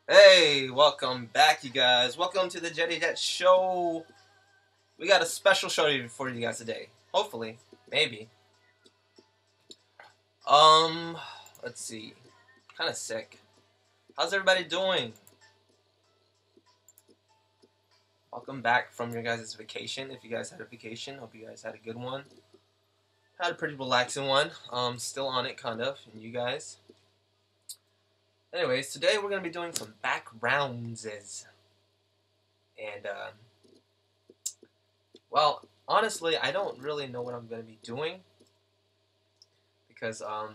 Hey, welcome back, you guys. Welcome to the Jetty Jet Show. We got a special show for you guys today. Hopefully, maybe. Um, let's see. Kind of sick. How's everybody doing? Welcome back from your guys' vacation. If you guys had a vacation, hope you guys had a good one. Had a pretty relaxing one. Still on it, kind of. And you guys? Anyways, today we're gonna be doing some backgroundses. And well, honestly, I don't really know what I'm going to be doing because I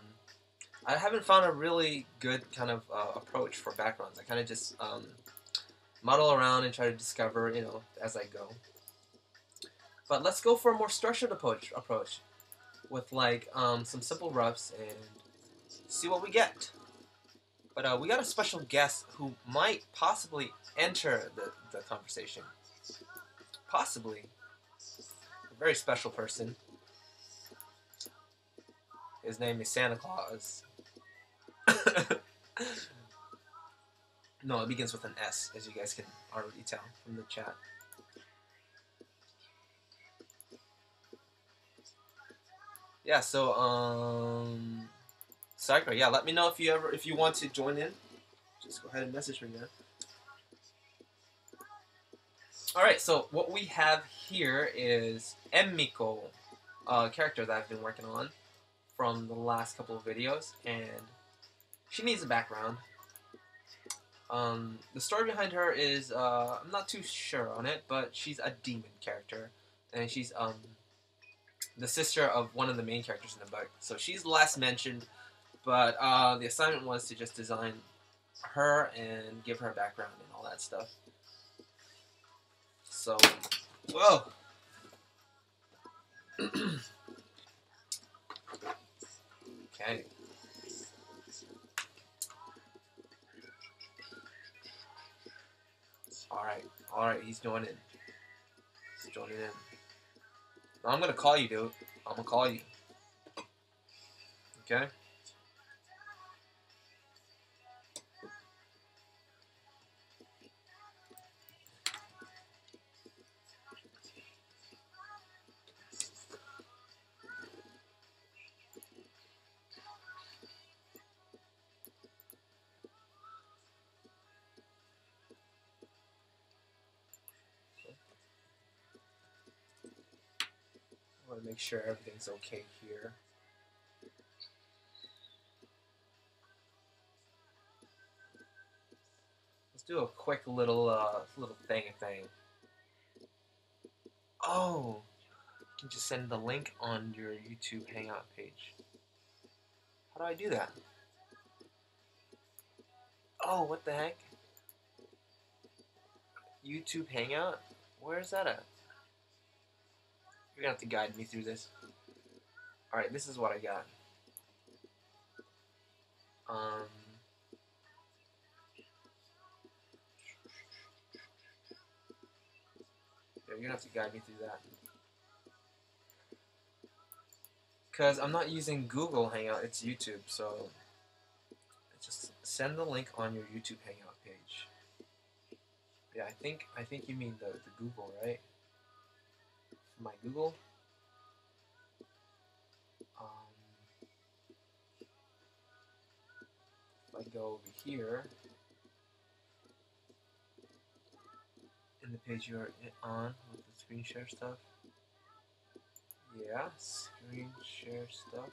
haven't found a really good kind of approach for backgrounds. I kind of just muddle around and try to discover, as I go. But let's go for a more structured approach with like some simple roughs and see what we get. But we got a special guest who might possibly enter the conversation. Possibly. A very special person. His name is Santa Claus. No, it begins with an S, as you guys can already tell from the chat. Yeah, so Sycra, yeah, let me know if you want to join in. Just go ahead and message me, man. Alright, so what we have here is Emiko, a character that I've been working on from the last couple of videos, and she needs a background. The story behind her is, I'm not too sure on it, but she's a demon character, and she's the sister of one of the main characters in the book. So she's last mentioned, but the assignment was to just design her and give her a background and all that stuff. So, whoa! Okay. Alright, he's joining. He's joining in. Now I'm gonna call you, dude. I'm gonna call you. Okay? I want to make sure everything's okay here. Let's do a quick little thing. Oh, you can just send the link on your YouTube Hangout page. How do I do that? Oh, what the heck? YouTube Hangout? Where is that at? You're gonna have to guide me through this. Alright, this is what I got. Yeah, you're gonna have to guide me through that. Because I'm not using Google Hangout, it's YouTube, so just send the link on your YouTube Hangout page. Yeah, I think you mean the Google, right? My Google. If I go over here in the page you're on with the screen share stuff. Yeah, screen share stuff.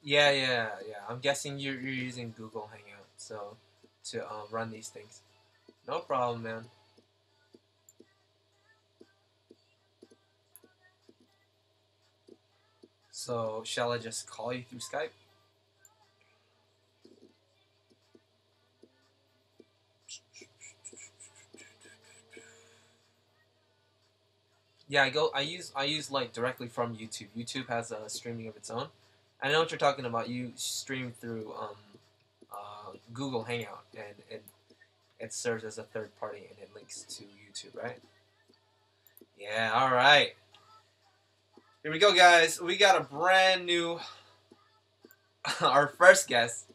Yeah. I'm guessing you're using Google Hangout, so to run these things. No problem, man. So shall I just call you through Skype? Yeah, I use like directly from YouTube. YouTube has a streaming of its own. I know what you're talking about. You stream through Google Hangout, and it serves as a third party and it links to YouTube, right? Yeah, alright. Here we go, guys. We got a brand new, our first guest.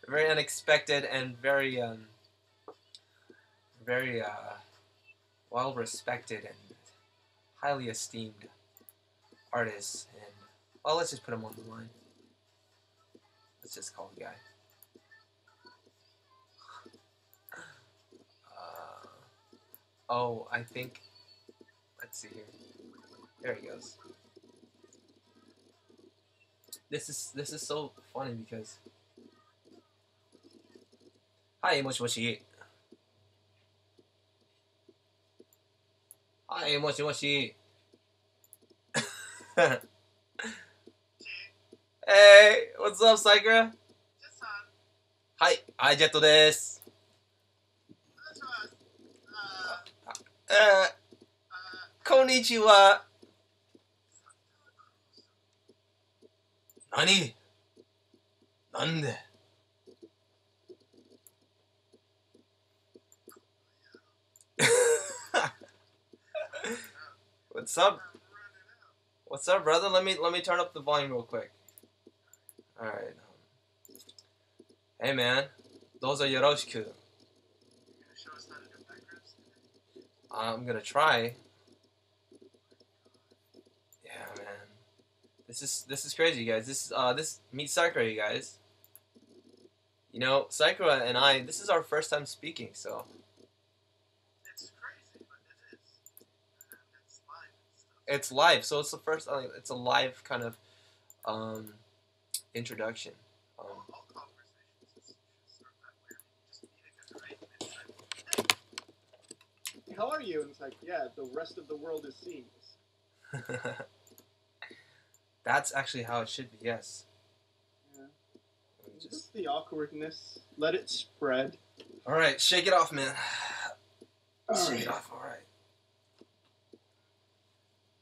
Very unexpected and very, very well respected and highly esteemed artist. And, well, let's just put him on the line. Let's just call the guy. Oh, I think, let's see here. There he goes. This is so funny because. Hi, moshi moshi. Hi, moshi moshi. Hey, what's up, Sycra? Hi, Jet です。こんにちは。何？なんで？What's up? What's up, brother? Let me turn up the volume real quick. All right. Hey, man. どうぞよろしく. I'm gonna try. Yeah, man. This is crazy, you guys. This meet Sycra, you guys. You know, Sycra and I. This is our first time speaking, so. It's crazy, but it is. It's live. It's live, so it's the first. It's a live kind of introduction. All conversations start that way. Just meeting a right? Hey, how are you? And it's like, yeah, the rest of the world is seeing this. That's actually how it should be. Yes. Yeah. Just the awkwardness. Let it spread. All right, shake it off, man. Shake Right. it off. All right.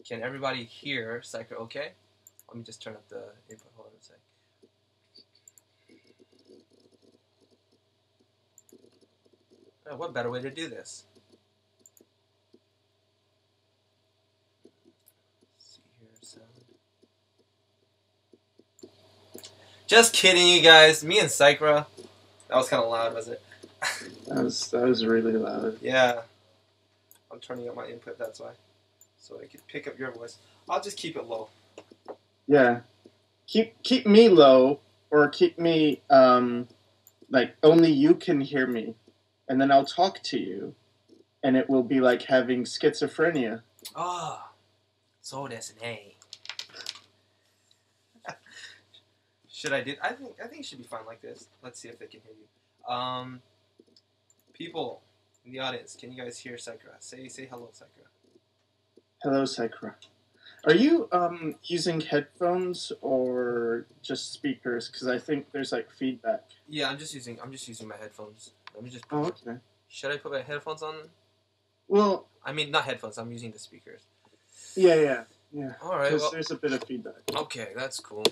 Can everybody hear Sycra? Okay. Let me just turn up the input. Hold on a sec. What better way to do this? Let's see here, sound. Just kidding, you guys. Me and Sycra. That was kind of loud, was it? That was really loud. Yeah. I'm turning up my input. That's why, so I could pick up your voice. I'll just keep it low. Yeah. Keep me low, or keep me like only you can hear me, and then I'll talk to you, and it will be like having schizophrenia. Ah, so desu ne. Should I do? I think it should be fine like this. Let's see if they can hear you. People in the audience, can you guys hear Sycra? Say hello, Sycra. Hello, Sycra. Are you using headphones or just speakers? Because I think there's like feedback. Yeah, I'm just using my headphones. Let me just. Oh, okay. Should I put my headphones on? Well, I mean, not headphones. I'm using the speakers. yeah. All right. Because Well, there's a bit of feedback. okay, that's cool.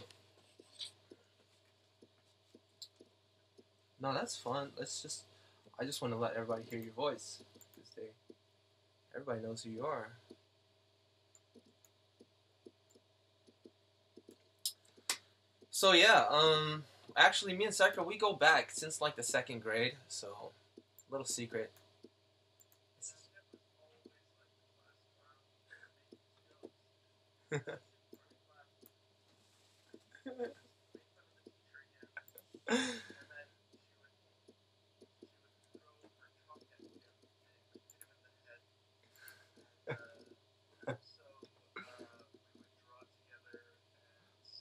No, that's fun. I just want to let everybody hear your voice because everybody knows who you are. So yeah, actually, me and Sycra, we go back since like the 2nd grade. So, little secret.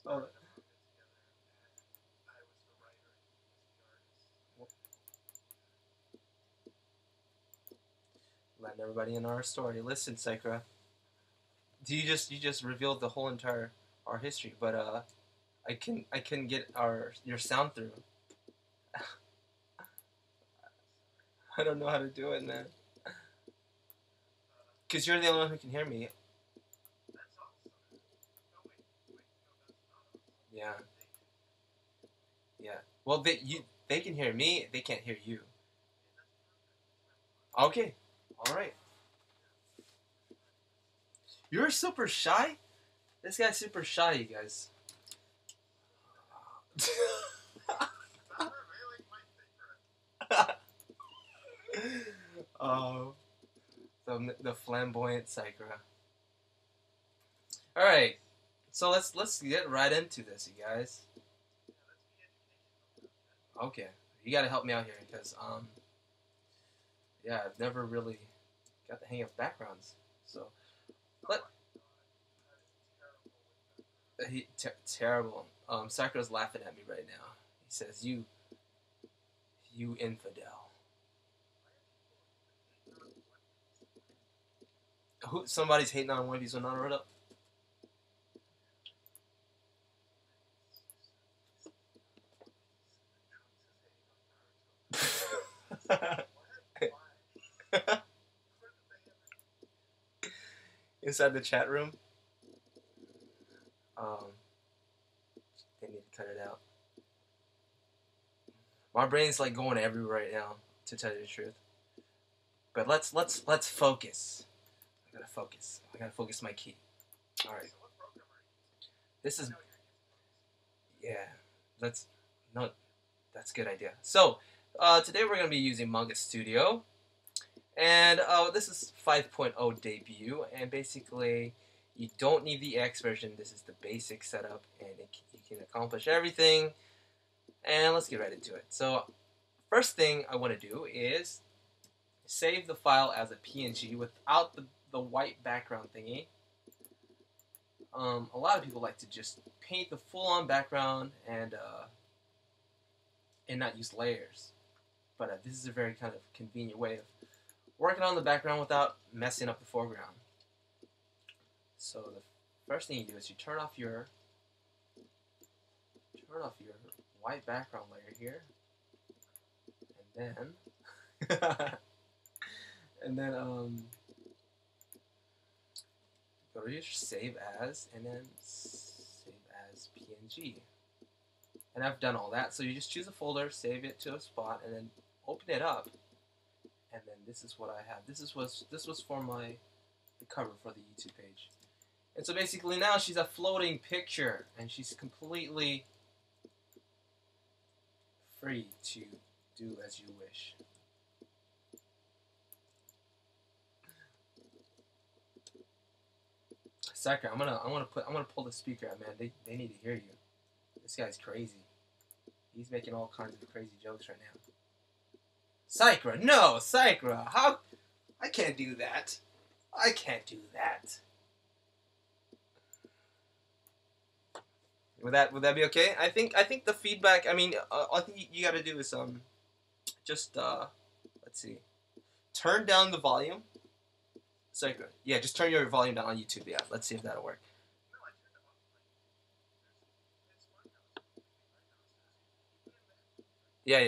Oh. Letting everybody in our story. Listen, Sycra. You just revealed the whole entire our history, but I can get your sound through. I don't know how to do it, man. Cause you're the only one who can hear me. Yeah. Yeah. Well, they can hear me. They can't hear you. Okay. All right. You're super shy? This guy's super shy, you guys. Oh, the flamboyant Sycra. All right, so let's get right into this, you guys. Okay, you gotta help me out here because yeah, I've never really got the hang of backgrounds. So let terrible. Sycra's laughing at me right now. He says, "You infidel." Somebody's hating on one of these on Naruto. Inside the chat room. Um, they need to cut it out. My brain's like going everywhere right now, to tell you the truth. But let's focus. I gotta focus my key. All right. This is yeah. That's no. That's a good idea. So today we're gonna be using Manga Studio, and this is 5.0 debut, and basically you don't need the X version. This is the basic setup, and you can accomplish everything. And let's get right into it. So first thing I want to do is save the file as a PNG without the white background thingy. A lot of people like to just paint the full-on background and not use layers. But this is a very kind of convenient way of working on the background without messing up the foreground. So the first thing you do is you turn off your white background layer here, and then go to your save as, and then save as PNG. And I've done all that, so you just choose a folder, save it to a spot, and then open it up. And then this is what I have. This was for the cover for the YouTube page. And so basically now she's a floating picture, and she's completely free to do as you wish. Sycra, I'm gonna pull the speaker out, man. They need to hear you. This guy's crazy. He's making all kinds of crazy jokes right now. Sycra, no, Sycra, how? I can't do that. I can't do that. Would that be okay? I think the feedback. I mean, I think you got to do is just let's see, turn down the volume. Sycra, yeah, just turn your volume down on YouTube. Yeah, let's see if that'll work. Yeah.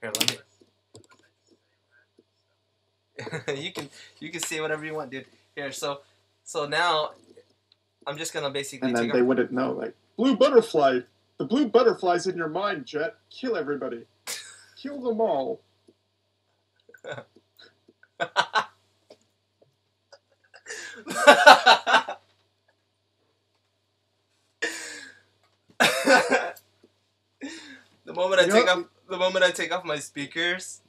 Here, let me. you can say whatever you want, dude. Here, so now I'm just gonna basically. And then they wouldn't know, like, blue butterfly. The blue butterfly's in your mind, Jet. Kill everybody. Kill them all. The moment I take off my speakers,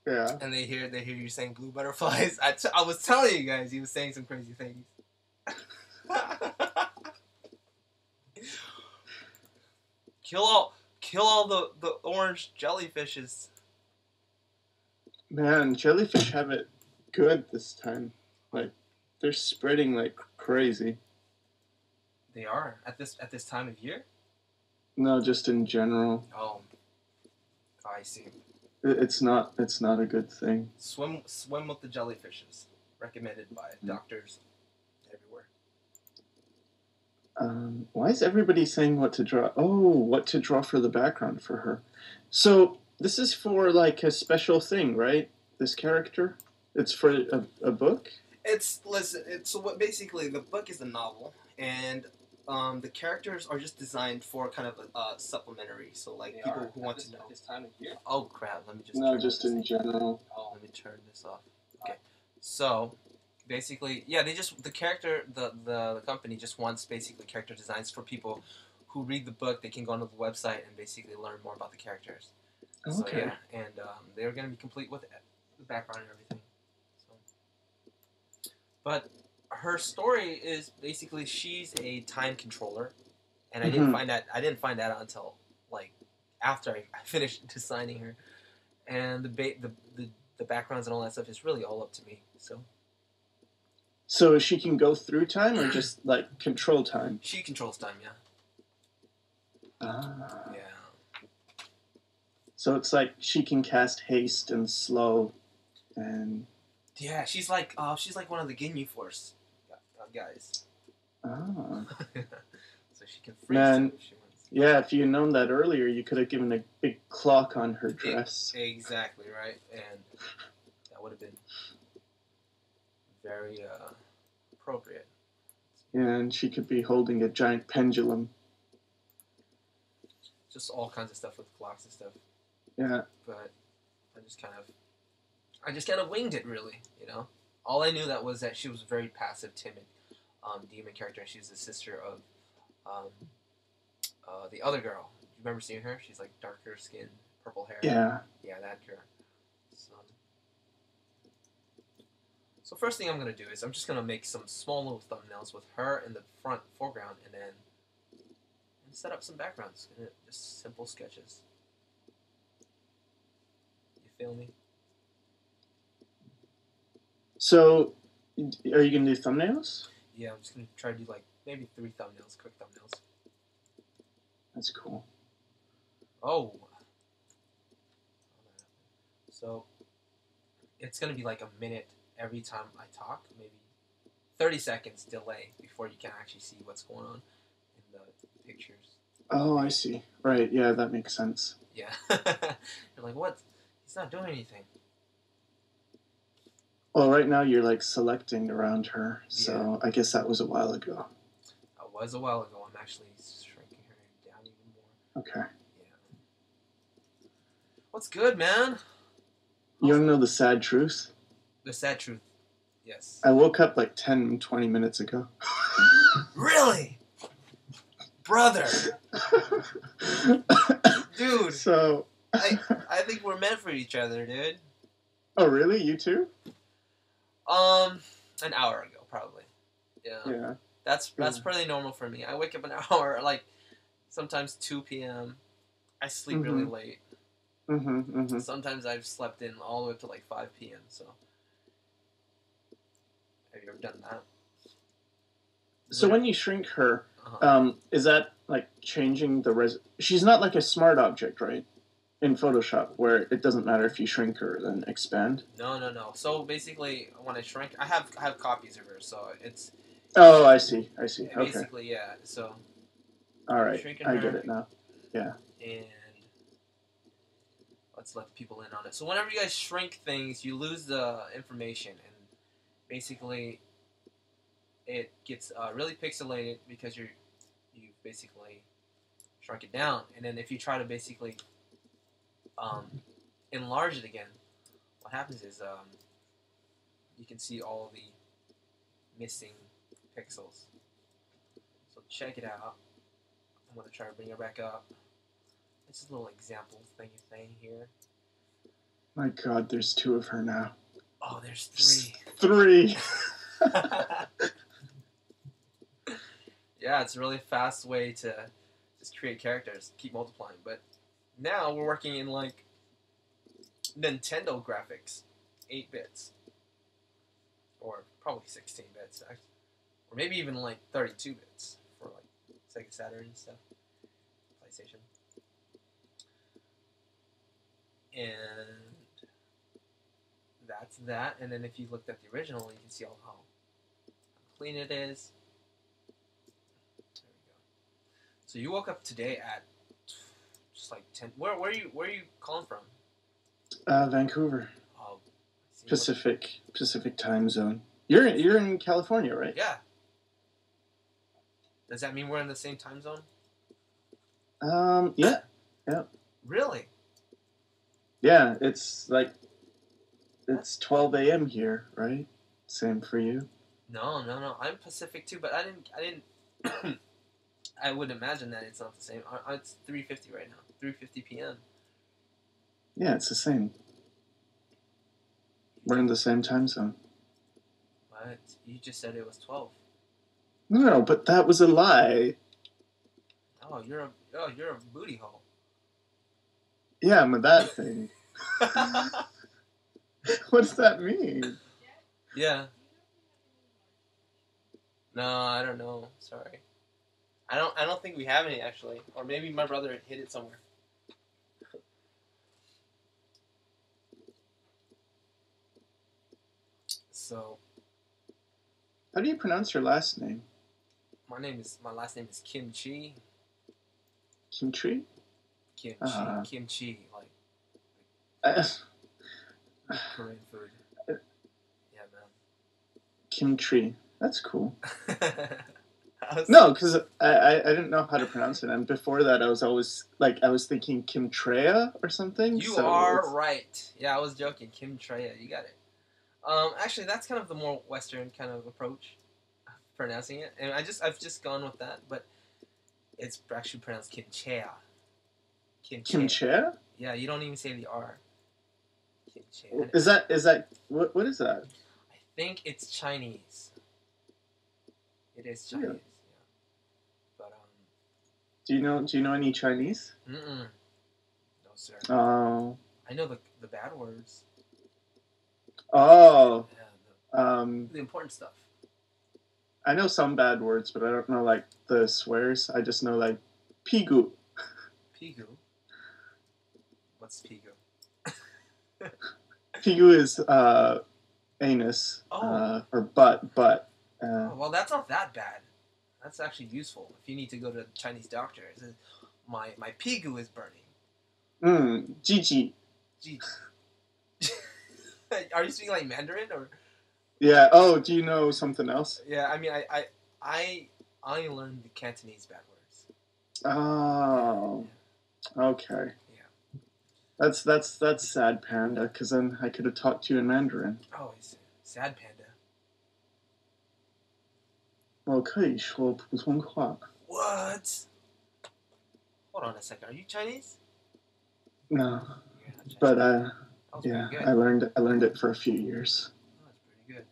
yeah, and they hear you saying blue butterflies. I was telling you guys, he was saying some crazy things. Kill all the orange jellyfishes. Man, jellyfish have it good this time. Like, they're spreading like crazy. They are at this time of year? No, just in general. Oh, I see. It's not a good thing. Swim with the jellyfishes. Recommended by doctors everywhere. Why is everybody saying what to draw? Oh, what to draw for the background for her. So this is for like a special thing, right? This character? It's for a book? So what basically the book is a novel, and the characters are just designed for kind of supplementary. So like people who want to know. This time of year. Oh crap! Let me just. No, just in general. Let me turn this off. Okay, so basically, yeah, the company just wants basically character designs for people who read the book. They can go onto the website and basically learn more about the characters. Okay. So yeah, and they're going to be complete with the background and everything. So. But her story is basically she's a time controller, and I didn't find that out until like after I finished designing her, and the backgrounds and all that stuff is really all up to me. So she can go through time or just like control time? She controls time, yeah. Yeah. So it's like she can cast haste and slow, and yeah, she's like one of the Ginyu Force guys. Ah. So she can freeze Man, time if she wants. Yeah, if you'd known that earlier, you could have given a big clock on her dress. Exactly right, and that would have been very appropriate. Yeah, and she could be holding a giant pendulum. Just all kinds of stuff with clocks and stuff. Yeah. But I just kind of winged it, really. You know, all I knew was that she was a very passive, timid demon character, and she was the sister of the other girl. You remember seeing her? She's like darker skin, purple hair. Yeah. Yeah, that girl. So first thing I'm gonna do is I'm just gonna make some small little thumbnails with her in the foreground, and then set up some backgrounds. Just simple sketches. You feel me? So, are you gonna do thumbnails? Yeah, I'm just gonna try to do like maybe 3 thumbnails, quick thumbnails. That's cool. Oh. So, it's gonna be like a minute every time I talk, maybe 30 seconds delay before you can actually see what's going on in the pictures. Oh, I see. Right, yeah, that makes sense. Yeah. You're like, what? He's not doing anything. Well, right now you're like selecting around her, so I guess that was a while ago. That was a while ago. I'm actually shrinking her down even more. Okay. Yeah. What's good, man? You want to know the sad truth? The sad truth. Yes. I woke up like 10, 20 minutes ago. Really? Brother. Dude. So... I think we're meant for each other, dude. Oh, really? You too? An hour ago, probably. Yeah. Yeah. That's pretty normal for me. I wake up an hour, like, sometimes 2 p.m. I sleep really late. Sometimes I've slept in all the way up to like 5 p.m. So, have you ever done that? So when you shrink her, is that like changing the She's not like a smart object, right? In Photoshop, where it doesn't matter if you shrink her then expand. No. So basically, when I shrink, I have copies of her, so it's. Oh, I see. Okay. Basically, yeah. So. All right, I get it now. Yeah. And let's let people in on it. So whenever you guys shrink things, you lose the information, and basically, it gets really pixelated because you basically shrunk it down, and then if you try to basically enlarge it again, what happens is you can see all the missing pixels. So check it out. I'm going to try to bring it back up. This is a little example thing here. My God, there's 2 of her now. Oh, there's 3. 3! Yeah, it's a really fast way to just create characters, keep multiplying. But now we're working in like Nintendo graphics, 8 bits, or probably 16 bits, or maybe even like 32 bits for like Sega Saturn and stuff, PlayStation. And that's that. And then if you looked at the original, you can see how clean it is. There we go. So you woke up today at just like 10. Where are you calling from? Vancouver. Oh, Pacific time zone. You're in California, right? Yeah. Does that mean we're in the same time zone? Yeah. Really? Yeah, it's 12 a.m. here, right? Same for you. No. I'm Pacific too, but I didn't. I would imagine that it's not the same. It's 3:50 right now. 3:50 p.m. Yeah, it's the same. We're in the same time zone. What? You just said it was 12. No, but that was a lie. Oh, you're a booty hole. Yeah, I'm a that thing. What does that mean? Yeah. No, I don't know. Sorry. I don't think we have any actually, or maybe my brother hid it somewhere. So, How do you pronounce your last name? my last name is Kimchi. Kimchi? Kimchi, like Korean food. Yeah, man. Kimchi. That's cool. was, No, because I didn't know how to pronounce it, and before that I was always I was thinking Kimtrea or something. You are right. Yeah, I was joking. Kimtrea, you got it. Actually, that's kind of the more Western kind of approach, pronouncing it, and I've just gone with that, but it's actually pronounced Kimchea. Kimchea? Yeah, you don't even say the R. Kimchea. Is that what is that? I think it's Chinese. It is Chinese. Yeah. But Do you know any Chinese? No, sir. Oh. I know the bad words. Oh. Yeah, the important stuff. I know some bad words, but I don't know the swears. I just know pigu. Pigu. What's pigu? Pigu is anus or butt. Well, that's not that bad. That's actually useful if you need to go to a Chinese doctor. It says, my pigu is burning. Gigi. Are you speaking like Mandarin or? Yeah. Oh, do you know something else? Yeah, I mean, I learned the Cantonese bad words. Oh. Yeah. Okay. Yeah. That's sad, Panda. Because then I could have talked to you in Mandarin. Oh, he's sad panda. 我可以说普通话. What? Hold on a second. Are you Chinese? No. You're not Chinese. But yeah, I learned it for a few years. Oh, that's pretty good.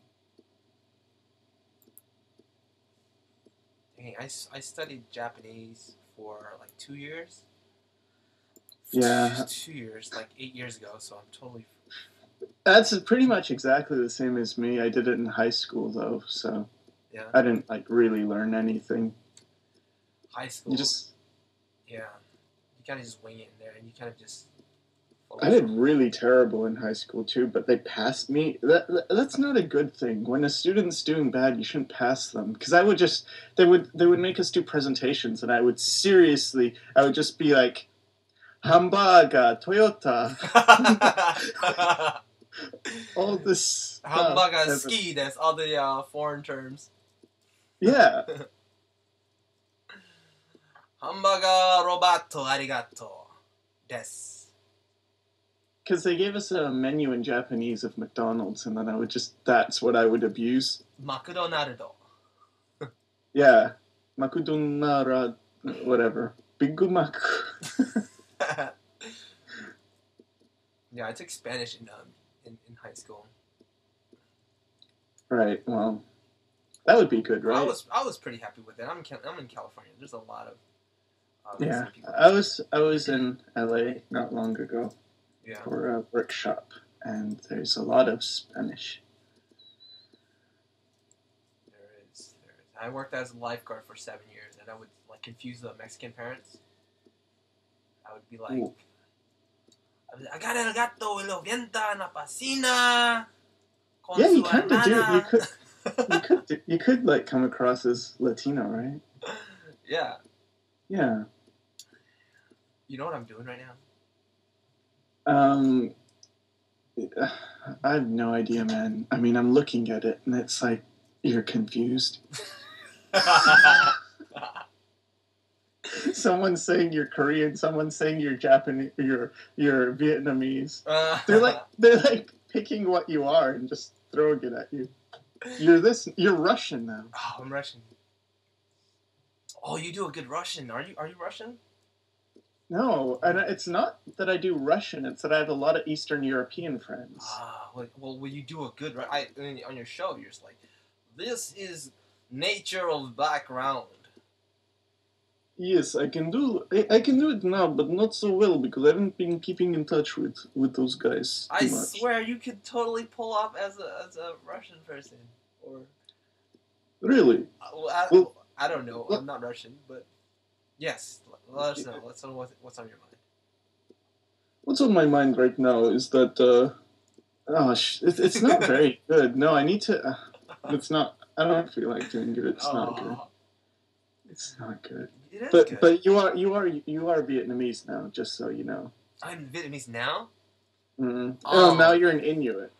Dang, I studied Japanese for 2 years. Yeah. 2 years, 8 years ago. So I'm totally. That's pretty much exactly the same as me. I did it in high school though, so yeah. I didn't really learn anything. High school. You just. Yeah. You kind of just wing it in there, and you kind of just. I did really terrible in high school too, but they passed me. That's not a good thing. When a student's doing bad, you shouldn't pass them. Because they would make us do presentations, and I would just be like, Hamburger, Toyota, all this. Hamburger, ski. That's all the foreign terms. Yeah. Hamburger, robato, arigato, des. Because they gave us a menu in Japanese of McDonald's, and then that's what I would abuse. McDonaldo. Yeah. McDonald, whatever. Big Mac. Yeah, I took Spanish in high school. Right, well, that would be good, right? I was pretty happy with it. I'm in California. There's a lot of yeah. I was in LA not long ago. Yeah. For a workshop, and there's a lot of Spanish. There is. I worked as a lifeguard for 7 years, and I would confuse the Mexican parents. I would be like, Ooh. "Agarra el gato y lo vienta en la piscina." Yeah, you kind of do. You could come across as Latino, right? Yeah. Yeah. You know what I'm doing right now? I have no idea, man. I mean, I'm looking at it, and it's like, you're confused. Someone's saying you're Korean, someone's saying you're Japanese, you're Vietnamese. They're like picking what you are and just throwing it at you. You're Russian now. Oh, I'm Russian. Oh, you do a good Russian. Are you Russian? No, and it's not that I do Russian, it's that I have a lot of Eastern European friends. Ah, well, you do a good. On your show, you're just like, this is nature of background. Yes, I can do it now, but not so well because I haven't been keeping in touch with those guys too much. I swear you could totally pull off as a Russian person. Or really? I don't know. I'm not Russian, but yes, let us know. Let's know what's on your mind. What's on my mind right now is that it's not very good. No, I need to. It's not. I don't feel like doing it. It's not good. It's not good. It is good. But you are Vietnamese now, just so you know. I'm Vietnamese now? Mm-hmm. Oh, now you're an Inuit.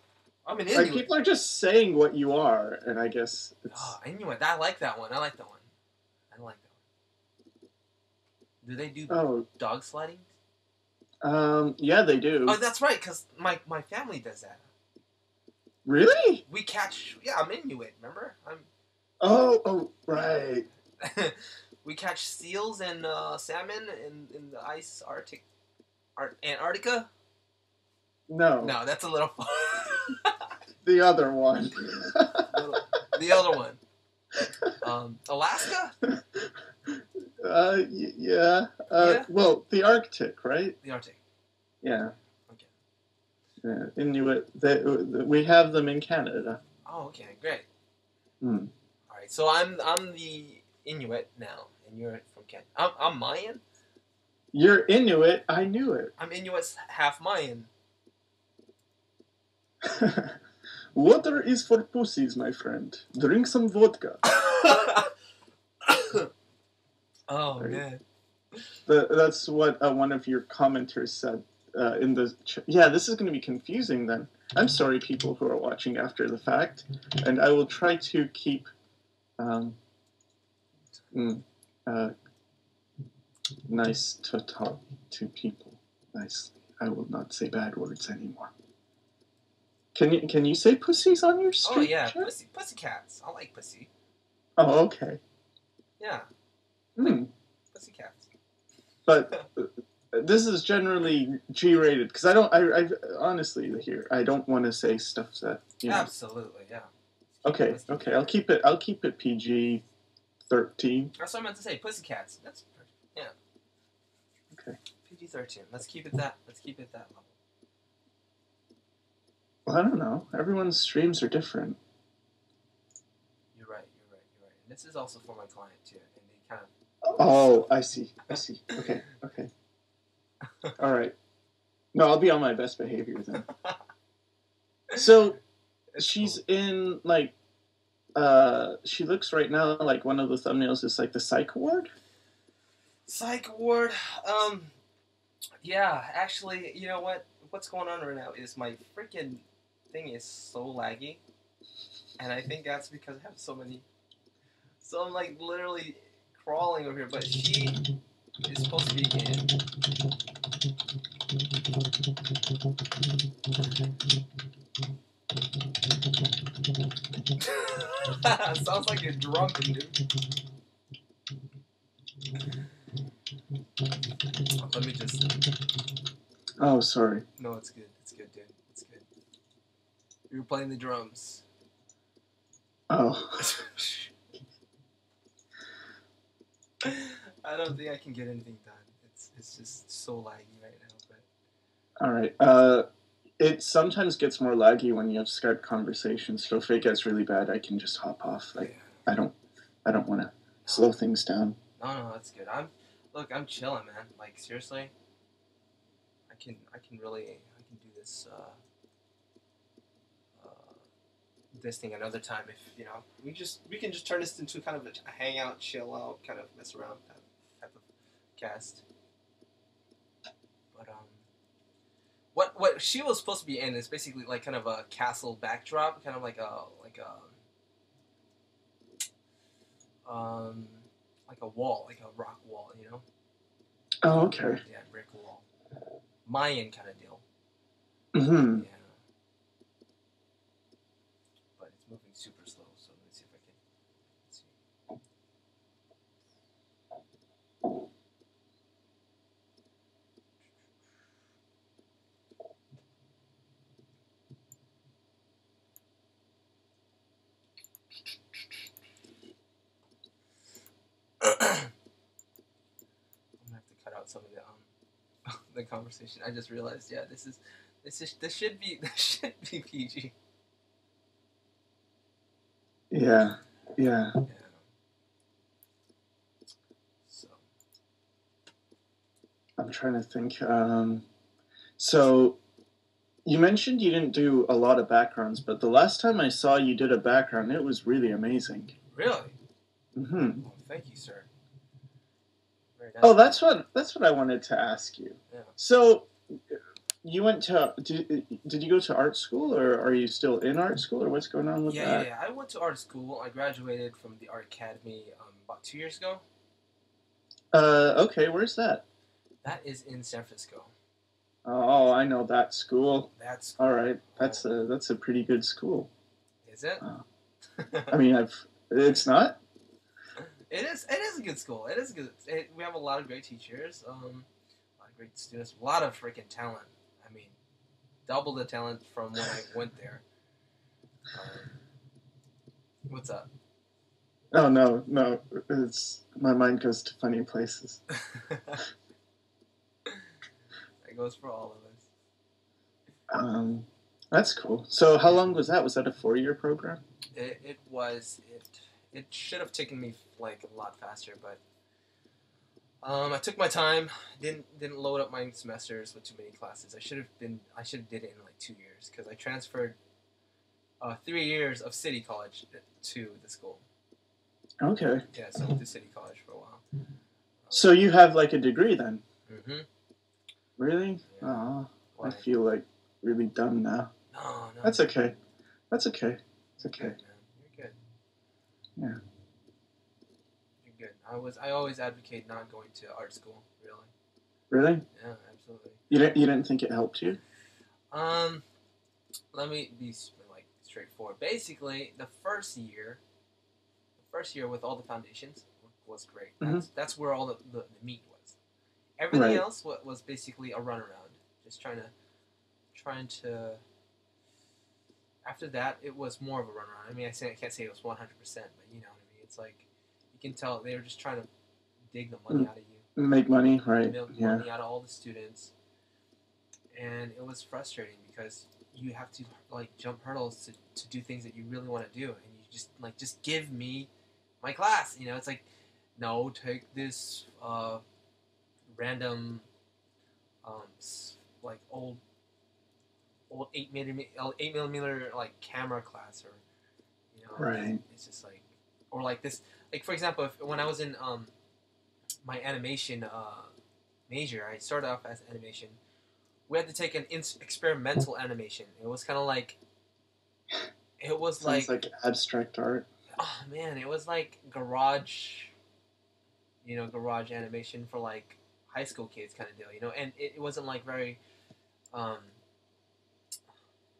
I'm an Inuit. Like, people are just saying what you are, and I guess it's... Oh, Inuit. I like that one. I like that one. Do they do dog sledding? Yeah, they do. Oh, that's right, because my family does that. Really? We catch... Yeah, I'm Inuit, remember? Oh, right. We catch seals and salmon in the ice Antarctica? No. No, that's a little far. The other one. The other one. Alaska? Yeah. Well, the Arctic, right? The Arctic. Yeah. Okay. Yeah, Inuit. We have them in Canada. Oh, okay, great. Hmm. All right, so I'm the Inuit now, and you're from Canada. I'm Mayan. You're Inuit. I knew it. I'm Inuit, half Mayan. Water is for pussies, my friend. Drink some vodka. Oh, man. That's what one of your commenters said in the... Yeah, this is going to be confusing then. I'm sorry, people who are watching after the fact. And I will try to keep... nice to talk to people nicely. I will not say bad words anymore. Can you say pussies on your stream? Oh, yeah, pussy cats. I like pussy. Oh, okay. Yeah. Pussy cats. But this is generally G-rated because I honestly here I don't want to say stuff that Absolutely, yeah. Okay. I'll keep it PG-13. That's what I meant to say. Pussy cats. That's perfect. Yeah. Okay. PG-13. Let's keep it that level. Well, I don't know. Everyone's streams are different. You're right. And this is also for my client too, and they kind of. Oh, I see. Okay. All right. No, I'll be on my best behavior then. So, she's in like, she looks right now like one of the thumbnails is like the psych ward. Psych ward. Yeah. Actually, you know what? What's going on right now is my freaking thing is so laggy, and I think that's because I have so many. So I'm like literally crawling over here, but she is supposed to be in. Sounds like you're drunk, dude. Let me just. Oh, sorry. No, it's good. It's good, dude. It's good. You were playing the drums. Oh. I don't think I can get anything done. It's just so laggy right now. But all right. It sometimes gets more laggy when you have Skype conversations. So if it gets really bad, I can just hop off. Like I don't want to slow things down. No, that's good. I'm chilling, man. Like seriously, I can do this this thing another time if we can just turn this into kind of a hangout, chill out, kind of mess around type of cast. But what she was supposed to be in is basically like kind of a castle backdrop, kind of um like a wall, like a rock wall, you know? Oh, okay. Yeah, brick wall. Mayan kind of deal. Mm-hmm. Yeah. But it's moving super slow, so let's see if I can. Let's see. I'm gonna have to cut out some of the the conversation. I just realized, yeah, this should be PG. Yeah. Yeah. Yeah. So I'm trying to think. So you mentioned you didn't do a lot of backgrounds, but the last time I saw you did a background, it was really amazing. really, Mm-hmm. oh, thank you, sir. Very nice. Oh, that's what I wanted to ask you. Yeah. So you went to did you go to art school, or are you still in art school, or what's going on with that? Yeah. I went to art school. I graduated from the art academy about 2 years ago. Okay, where's that? That is in San Francisco. Oh, I know that school. That's All right, that's a pretty good school. Is it? I mean, it's not. It is. It is a good school. It is good. We have a lot of great teachers. A lot of great students. A lot of freaking talent. I mean, double the talent from when I went there. What's up? Oh no, it's my mind goes to funny places. That goes for all of us. That's cool. So how long was that? Was that a 4-year program? It should have taken me like a lot faster, but I took my time. Didn't load up my semesters with too many classes. I should have did it in like 2 years because I transferred 3 years of city college to the school. Okay. Yeah, so I went to city college for a while. So you have like a degree then? Mm-hmm. Really? Yeah. Oh, I feel like really dumb now. No. That's okay. That's okay. It's okay. You're good, man. You're good. Yeah. You're good. I always advocate not going to art school. Really. Really? Yeah, absolutely. You didn't think it helped you? Let me be like straightforward. Basically, the first year with all the foundations was great. That's where all the meat was. Everything else was basically a runaround. Just trying to. After that, it was more of a runaround. I mean, I can't say it was 100%, but you know what I mean. It's like you can tell they were just trying to dig the money out of you, make money, right? Milk money out of all the students, and it was frustrating because you have to like jump hurdles to do things that you really want to do, and you just give me my class. You know, it's like, no, take this random like old 8mm like camera class, or you know, right. It's just like, or like this, like for example, when I was in my animation major, I started off as animation. We had to take an experimental animation. It was kind of like, it was Sounds like abstract art. Oh man, it was like garage animation for like high school kids kind of deal, you know. And it wasn't like very, it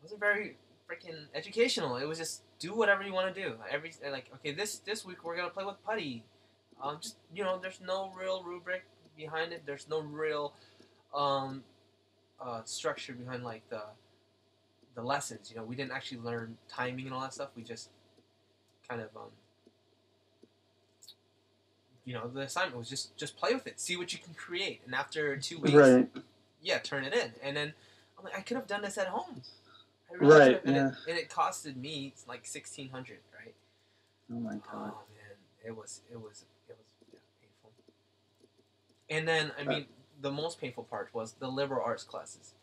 wasn't very freaking educational. It was just do whatever you want to do. Okay, this week we're gonna play with putty. Just there's no real rubric behind it. There's no real structure behind like the lessons. You know, we didn't actually learn timing and all that stuff. We just kind of the assignment was just play with it, see what you can create, and after 2 weeks, turn it in. And then I'm like, I could have done this at home. I really could have, and it costed me like $1,600, right? Oh my god. Oh man, it was painful. And then I mean, the most painful part was the liberal arts classes.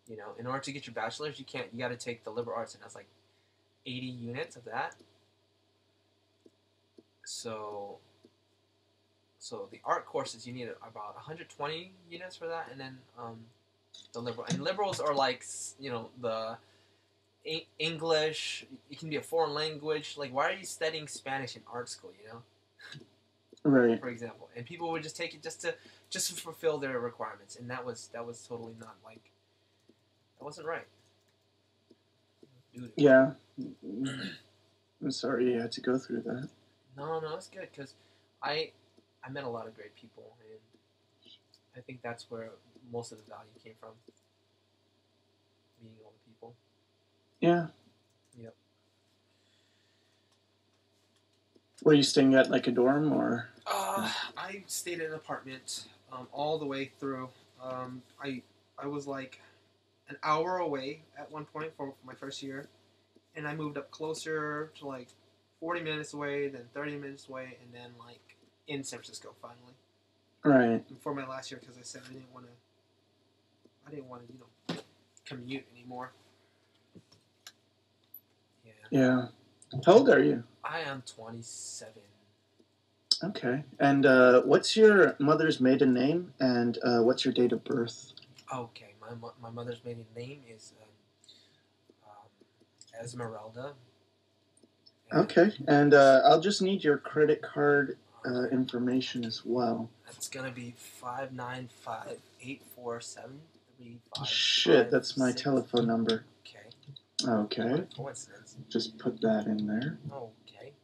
You know, in order to get your bachelor's, you got to take the liberal arts, and that's like 80 units of that. So the art courses, you need about 120 units for that, and then The liberal and liberals are like the English. It can be a foreign language. Like, why are you studying Spanish in art school? Right. For example, and people would just take it just to fulfill their requirements, and that was totally not like that wasn't right. Dude. Yeah. I'm sorry you had to go through that. No, it's good because I met a lot of great people, and I think that's where most of the value came from. Meeting all the people. Yeah. Yep. Were you staying at like a dorm or? I stayed in an apartment all the way through. I was like an hour away at one point for my first year, and I moved up closer to like 40 minutes away, then 30 minutes away, and then like in San Francisco finally. Right. And for my last year, because I said I didn't want to commute anymore. Yeah. How old are you? I am 27. Okay. And what's your mother's maiden name, and what's your date of birth? Okay, my mother's maiden name is Esmeralda. Okay, and I'll just need your credit card information as well. That's gonna be 595-847-3556. Shit, that's my telephone number. Okay. Okay. What a coincidence. Just put that in there. Okay.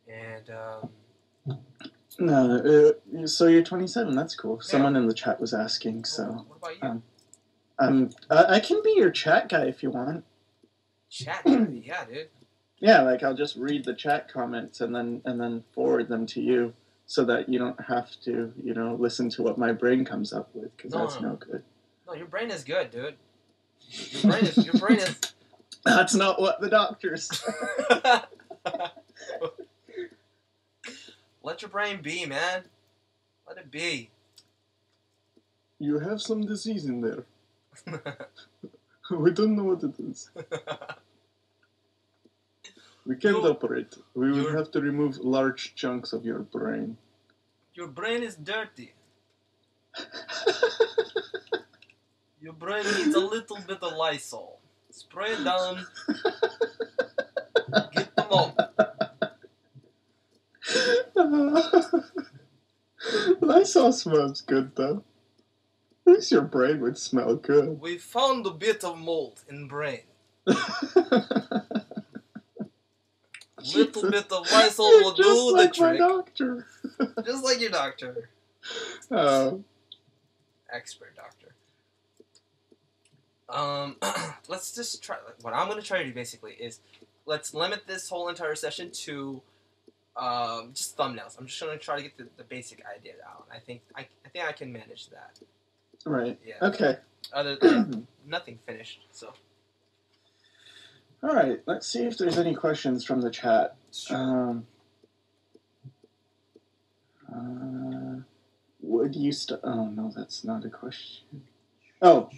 And No, so you're 27. That's cool. Yeah. Someone in the chat was asking. So. What about you? I can be your chat guy if you want. Chat guy? Yeah, dude. Yeah, like I'll just read the chat comments and then forward them to you, so that you don't have to listen to what my brain comes up with, because that's no good. No, your brain is good, dude. Your brain is. That's not what the doctors said. Let your brain be, man. Let it be. You have some disease in there. We don't know what it is. We can't operate. We will have to remove large chunks of your brain. Your brain is dirty. Your brain needs a little bit of Lysol. Spray it down. Get them up. Lysol smells good, though. At least your brain would smell good. We found a bit of mold in brain. Little bit of Lysol will do the trick. Just like my doctor. Just like your doctor. Oh. Expert doctor. Let's just try. What I'm going to try to do basically is let's limit this whole entire session to just thumbnails. I'm just going to try to get the basic idea out. I think I can manage that. Right. Yeah. Okay. Other than nothing finished. So. All right. Let's see if there's any questions from the chat. Sure. Would you Oh no, that's not a question. Oh.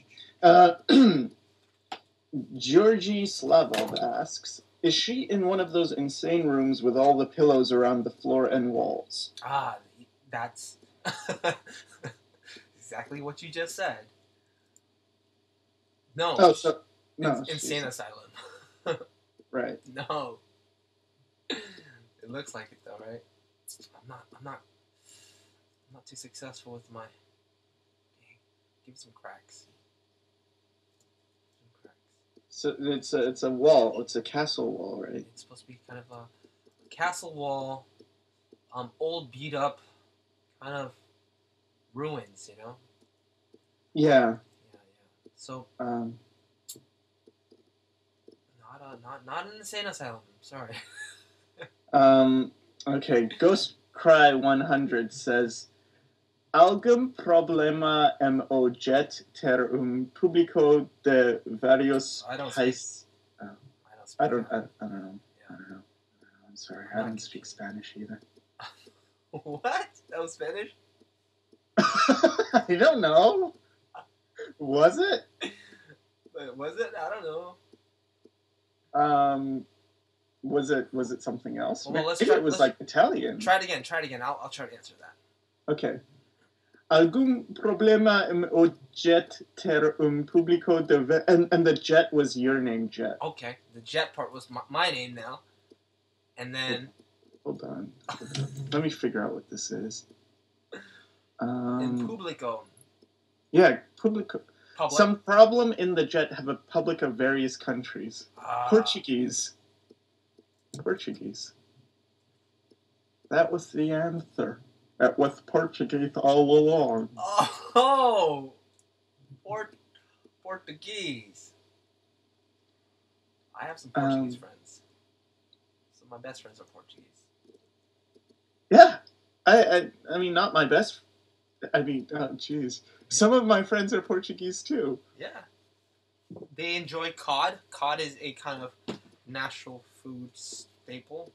Georgie Slavov asks, is she in one of those insane rooms with all the pillows around the floor and walls? Ah, that's exactly what you just said. No. Oh, so no. Insane asylum. Right. No. It looks like it though, right? I'm not too successful with my. Dang, give me some cracks. So it's a wall. It's a castle wall, right? It's supposed to be kind of a castle wall, old, beat up, kind of ruins, Yeah. Yeah. So. Not an insane asylum. Sorry. Okay. Ghost Cry 100 says, algum problema jet ter publico de varios I don't países. I don't know. Yeah. I don't know. I'm sorry. I don't speak Spanish either. What? That was Spanish? I don't know. Was it? Was it? I don't know. Was it something else? Well, Maybe it was like Italian. Try it again. I'll try to answer that. Okay. Algún problema jet ter público de... And the jet was your name, Jet. Okay. The Jet part was my name now. And then... Hold on. Let me figure out what this is. In público. Yeah, público. Public. Some problem in the jet have a public of various countries. Portuguese. That was the answer. That was Portuguese all along. Oh! Portuguese. I have some Portuguese friends. Some of my best friends are Portuguese. Yeah. I mean, not my best... I mean, oh, jeez. Some of my friends are Portuguese, too. Yeah. They enjoy cod. Cod is a kind of national food staple.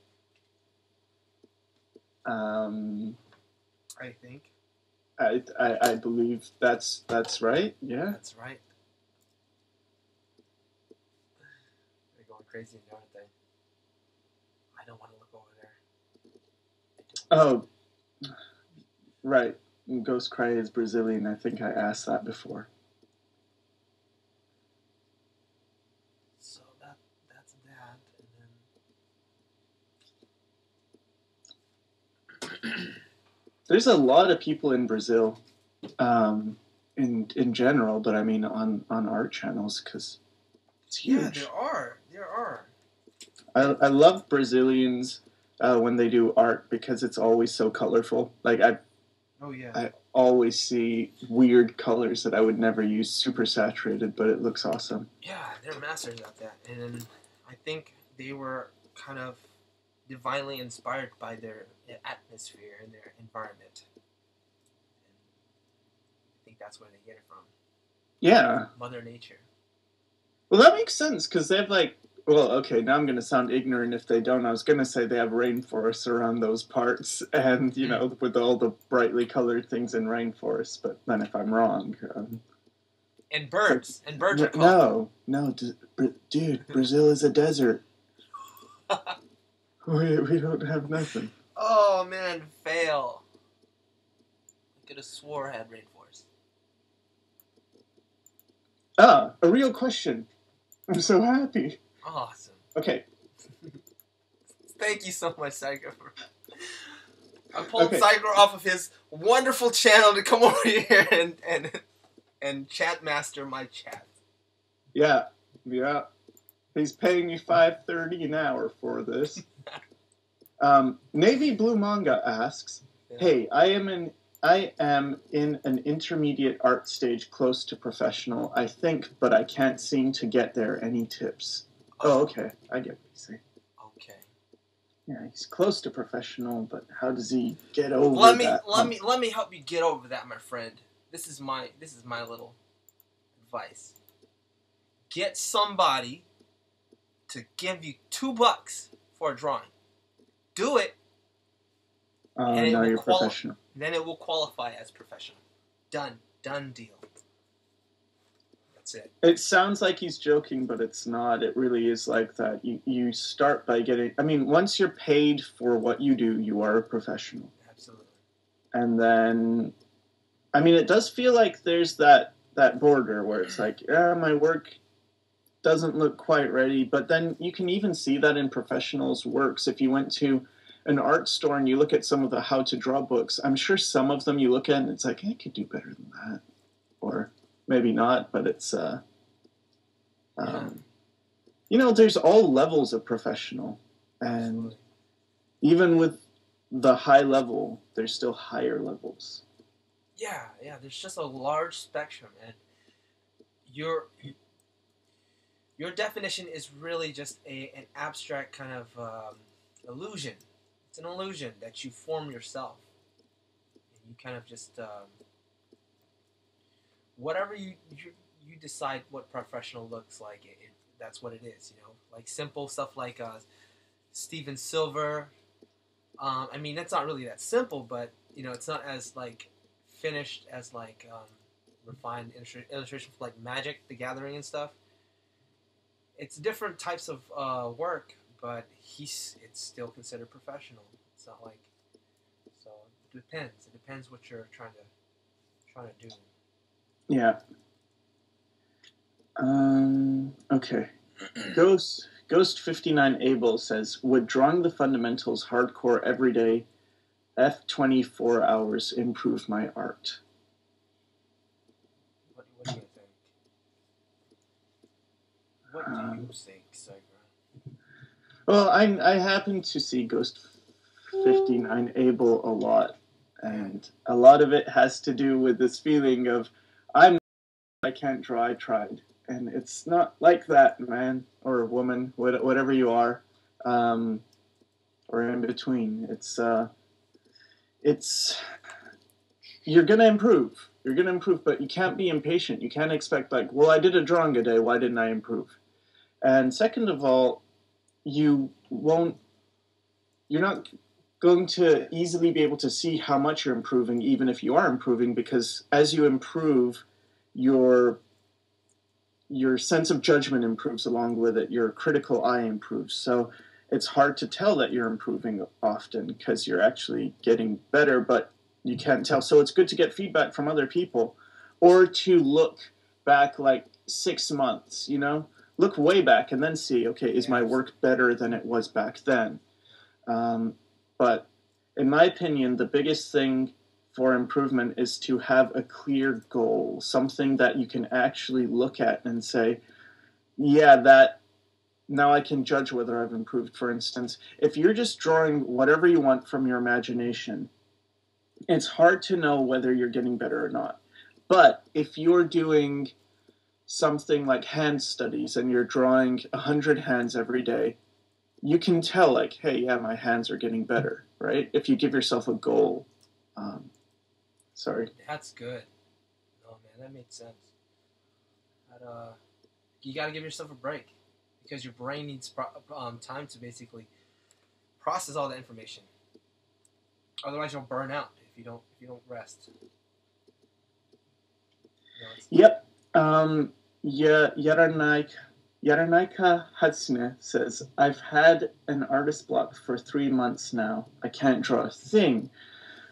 I think. I believe that's right. Yeah. That's right. They're going crazy, aren't they? I don't want to look over there. Oh, right. Ghost Cry is Brazilian. I think I asked that before. So that's that, and then there's a lot of people in Brazil, in general, but I mean on art channels because it's huge. Yeah, there are. I love Brazilians when they do art because it's always so colorful. Like I always see weird colors that I would never use, super saturated, but it looks awesome. Yeah, they're masters at that, and I think they were kind of divinely inspired by their atmosphere and their environment. And I think that's where they get it from. Yeah. Mother Nature. Well, that makes sense, because they have, like... Well, okay, now I'm going to sound ignorant if they don't. I was going to say they have rainforests around those parts, and, you know, with all the brightly colored things in rainforests, but then if I'm wrong... and birds. And birds are colorful. No, dude, Brazil is a desert. We don't have nothing. Oh, man, fail. I could have swore I had rainforest. Ah, a real question. I'm so happy. Awesome. Okay. Thank you so much, Sycra. I pulled Sycra off of his wonderful channel to come over here and chat master my chat. Yeah. He's paying me $5.30 an hour for this. Navy Blue Manga asks, "Hey, I am in an intermediate art stage close to professional, I think, but I can't seem to get there. Any tips?" Oh, okay. I get what you say. Okay. Yeah, he's close to professional, but how does he get over that? Let me help you get over that, my friend. This is my little advice. Get somebody to give you $2 for a drawing. Do it. And now you're professional. Then it will qualify as professional. Done deal. That's it. It sounds like he's joking, but it's not. It really is like that. You start by getting... I mean, once you're paid for what you do, you are a professional. Absolutely. And then... I mean, it does feel like there's that border where it's like, my work doesn't look quite ready. But then you can even see that in professionals' works. If you went to an art store and you look at some of the how-to-draw books, I'm sure some of them you look at and it's like, hey, I could do better than that. Or maybe not, but it's... you know, there's all levels of professional. And even with the high level, there's still higher levels. Yeah, there's just a large spectrum, and your definition is really just an abstract kind of illusion. It's an illusion that you form yourself. And you kind of just whatever you decide what professional looks like. That's what it is. You know, like simple stuff like Steven Silver. I mean, that's not really that simple, but you know, it's not as like finished as like refined illustration for like Magic: The Gathering and stuff. It's different types of work, but it's still considered professional. It's not like, so it depends. It depends what you're trying to do. Yeah. Okay. Ghost 59 Abel says, would drawing the fundamentals hardcore every day, F 24 hours improve my art? What do you think? What do you think, Sycra? Well, I happen to see Ghost 59 Abel a lot, and a lot of it has to do with this feeling of I can't draw, I tried. And it's not like that, man, or woman, whatever you are, or in between. It's you're gonna improve. You're gonna improve, but you can't be impatient. You can't expect like, well, I did a drawing a day. Why didn't I improve? And second of all, you won't. You're not going to easily be able to see how much you're improving, even if you are improving, because as you improve, your sense of judgment improves along with it. Your critical eye improves. So it's hard to tell that you're improving often because you're actually getting better, but you can't tell. So it's good to get feedback from other people or to look back like 6 months, look way back and then see, okay, is my work better than it was back then? But in my opinion, the biggest thing for improvement is to have a clear goal, something that you can actually look at and say, yeah, that now I can judge whether I've improved. For instance, if you're just drawing whatever you want from your imagination, it's hard to know whether you're getting better or not. But if you're doing something like hand studies and you're drawing 100 hands every day, you can tell like, hey, yeah, my hands are getting better, right? If you give yourself a goal. Sorry. That's good. Oh man, that makes sense. You got to give yourself a break because your brain needs time to basically process all the information. Otherwise, you'll burn out if you don't rest. Yep. Yaranaika Hatsune says, I've had an artist block for 3 months now. I can't draw a thing.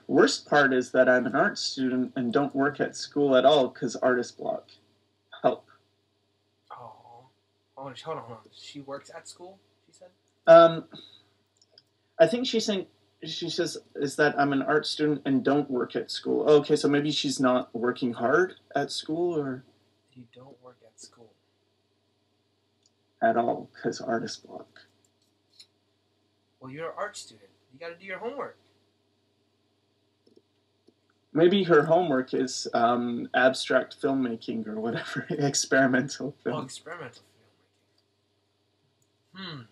Worst part is that I'm an art student and don't work at school at all because artist block. Help. Oh, hold on. She works at school, she said? I think she says is that I'm an art student and don't work at school. Okay, so maybe she's not working hard at school, or you don't work at school at all because artist block. Well, you're an art student. You got to do your homework. Maybe her homework is abstract filmmaking or whatever, experimental film. Oh, experimental filmmaking.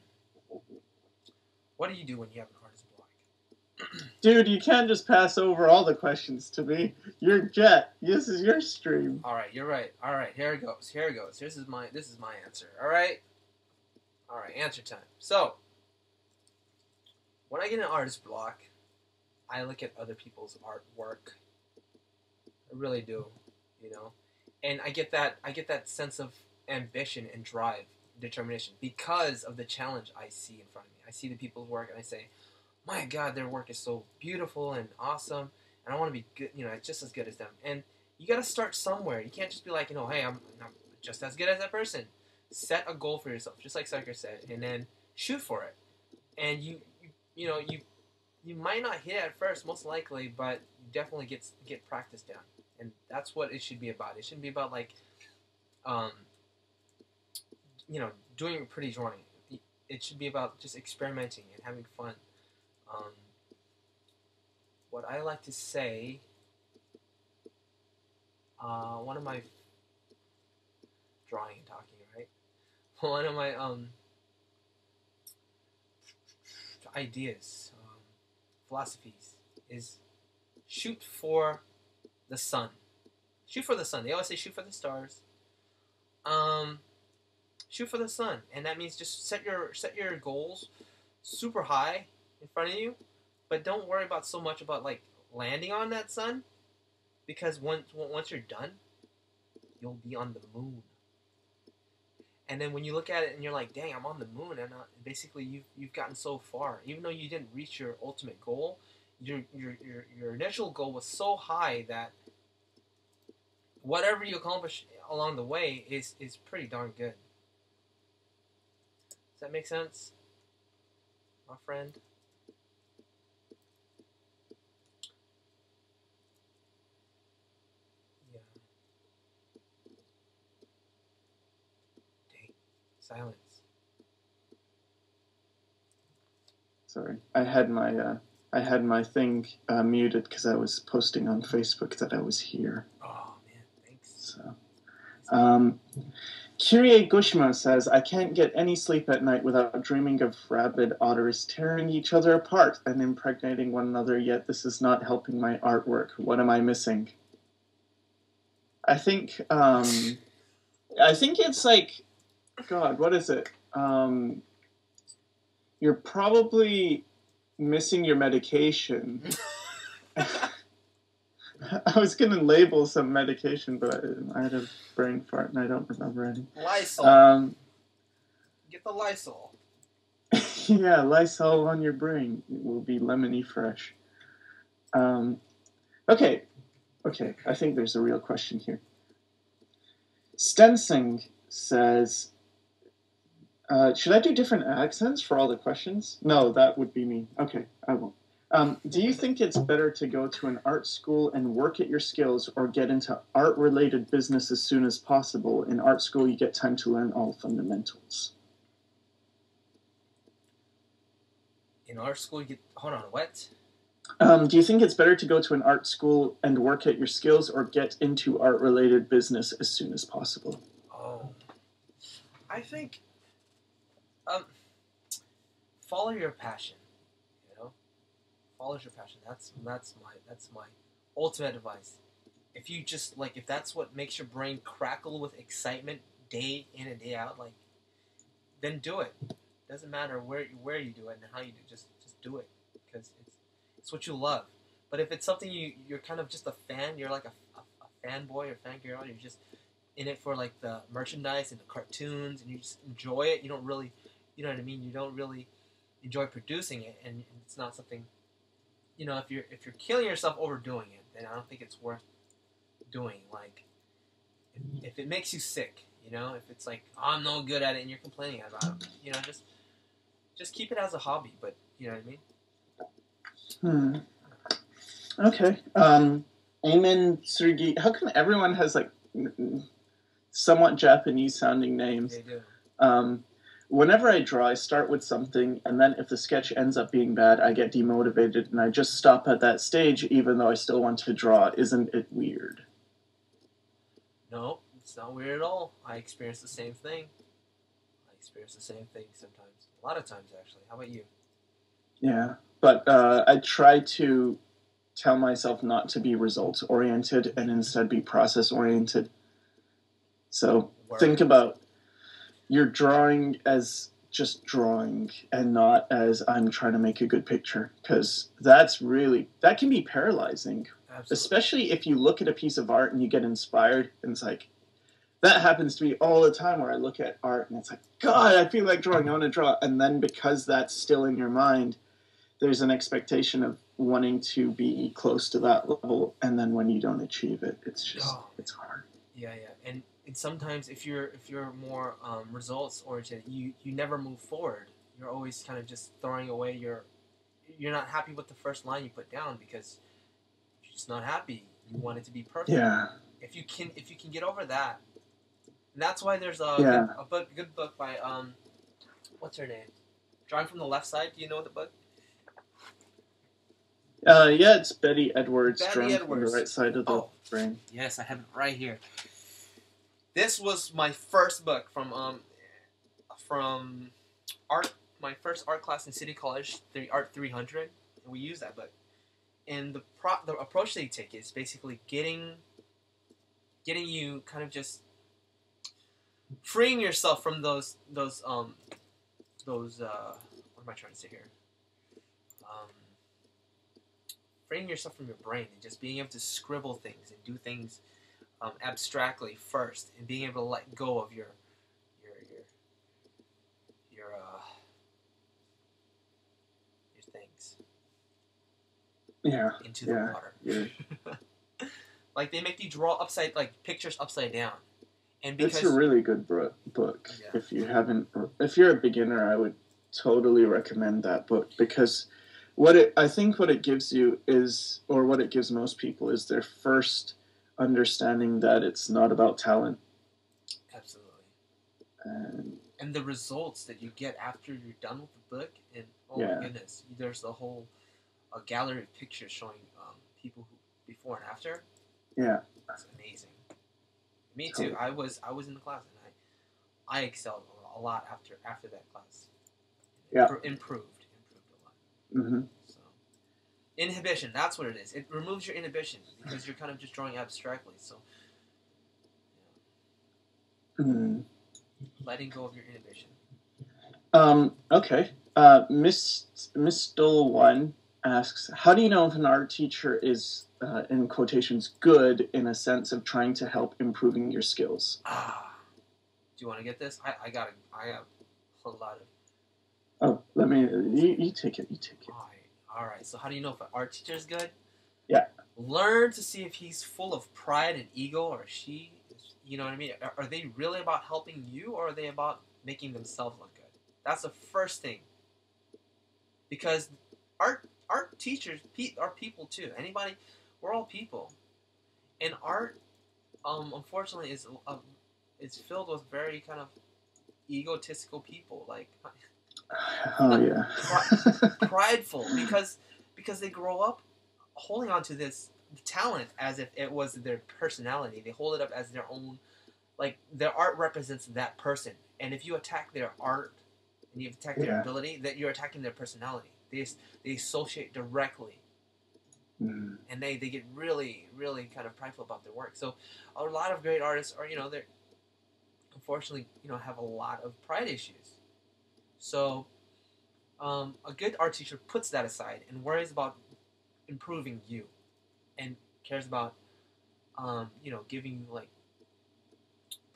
What do you do when you have an artist block? Dude, you can't just pass over all the questions to me. You're Jet. This is your stream. All right, you're right. All right, here it goes. This is my answer. All right, answer time. So, when I get an artist block, I look at other people's artwork. I really do, and I get that sense of ambition and drive, determination because of the challenge I see in front of me. I see the people's work and I say, my God, their work is so beautiful and awesome, and I want to be good, just as good as them. And you got to start somewhere. You can't just be like, hey, I'm just as good as that person. Set a goal for yourself, just like Sycra said, and then shoot for it. And you might not hit it at first, most likely, but you definitely get practice down. And that's what it should be about. It shouldn't be about like, doing a pretty drawing. It should be about just experimenting and having fun. What I like to say, one of my drawing and talking, right? One of my ideas, philosophies is shoot for the sun. Shoot for the sun. They always say shoot for the stars. Shoot for the sun, and that means just set your goals super high in front of you, but don't worry about so much about like landing on that sun, because once you're done, you'll be on the moon. And then when you look at it and you're like, dang, I'm on the moon, and basically you've gotten so far, even though you didn't reach your ultimate goal. Your initial goal was so high that whatever you accomplish along the way is pretty darn good. Does that make sense, my friend? Yeah. Dang. Silence. Sorry, I had my thing muted because I was posting on Facebook that I was here. Oh man, thanks. So, Kyrie Gushma says, I can't get any sleep at night without dreaming of rabid otters tearing each other apart and impregnating one another, yet this is not helping my artwork. What am I missing? I think it's like, God, what is it? You're probably missing your medication. I was going to label some medication, but I had a brain fart and I don't remember any. Lysol. Get the Lysol. Yeah, Lysol on your brain. It will be lemony fresh. Okay. I think there's a real question here. Stensing says, should I do different accents for all the questions? No, that would be me. Okay, I won't. Do you think it's better to go to an art school and work at your skills or get into art-related business as soon as possible? In art school, you get time to learn all fundamentals. In art school, you get... Hold on, what? Do you think it's better to go to an art school and work at your skills or get into art-related business as soon as possible? Oh. I think... follow your passion. Follow your passion. That's my ultimate advice. If you just if that's what makes your brain crackle with excitement day in and day out, then do it. Doesn't matter where you do it and how you do it. Just do it because it's what you love. But if it's something you're kind of just a fan, you're like a fanboy or fangirl, you're just in it for the merchandise and the cartoons, and you just enjoy it. You don't really, you know what I mean. You don't really enjoy producing it, and it's not something. If you're killing yourself overdoing it, then I don't think it's worth doing. If it makes you sick, if it's I'm no good at it and you're complaining about it, just keep it as a hobby. But you know what I mean? Okay. Amen, Sergey. How come everyone has somewhat Japanese sounding names? They do. Whenever I draw, I start with something, and then if the sketch ends up being bad, I get demotivated, and I just stop at that stage, even though I still want to draw. Isn't it weird? No, it's not weird at all. I experience the same thing. Sometimes. A lot of times, actually. How about you? Yeah, but I try to tell myself not to be results-oriented and instead be process-oriented. So think about your drawing as just drawing and not as I'm trying to make a good picture, because that can be paralyzing. Absolutely. Especially if you look at a piece of art and you get inspired, and it's that happens to me all the time where I look at art and it's God, I feel like drawing, I want to draw. And then because that's still in your mind, there's an expectation of wanting to be close to that level, and then when you don't achieve it, it's hard. Yeah. And sometimes if you're more results oriented, you never move forward. You're always kind of just throwing away you're not happy with the first line you put down because you're just not happy. You want it to be perfect. Yeah. If you can get over that, and that's why there's a good book by what's her name? Drawing from the Left Side. Do you know the book? Yeah, it's Betty Edwards. Drawing from the right side of the brain. Yes, I have it right here. This was my first book from art. My first art class in City College, the Art 300, and we used that book. And the approach they take is basically getting you kind of just freeing yourself from those what am I trying to say here? Freeing yourself from your brain and just being able to scribble things and do things abstractly first, and being able to let go of your into the water. Yeah. Like they make you draw pictures upside down. And because it's a really good book. Yeah. If you're a beginner, I would totally recommend that book, because I think what it gives you is, or what it gives most people, is their first understanding that it's not about talent. Absolutely. And the results that you get after you're done with the book, and my goodness, there's a gallery of pictures showing people who before and after. Yeah, it's amazing. Me too. I was in the class, and I excelled a lot after that class. Improved a lot. Mm-hmm. So inhibition, that's what it is. It removes your inhibition because you're kind of just drawing abstractly. So letting go of your inhibition. Okay. Miss One asks, how do you know if an art teacher is, in quotations, good in a sense of trying to help improving your skills? Do you want to get this? I have a lot of... Oh, you take it. All right. So how do you know if an art teacher is good? Yeah. Learn to see if he's full of pride and ego, or she, you know what I mean? Are they really about helping you, or are they about making themselves look good? That's the first thing. Because art teachers are people too. Anybody, we're all people. And art, unfortunately, is filled with very kind of egotistical people, like prideful, because they grow up holding on to this talent as if it was their personality. They hold it up as their own, like their art represents that person. And if you attack their art and you attack their ability, that you're attacking their personality. They associate directly. And they get really, really kind of prideful about their work. So a lot of great artists are, they're unfortunately, have a lot of pride issues. So a good art teacher puts that aside and worries about improving you, and cares about, giving you like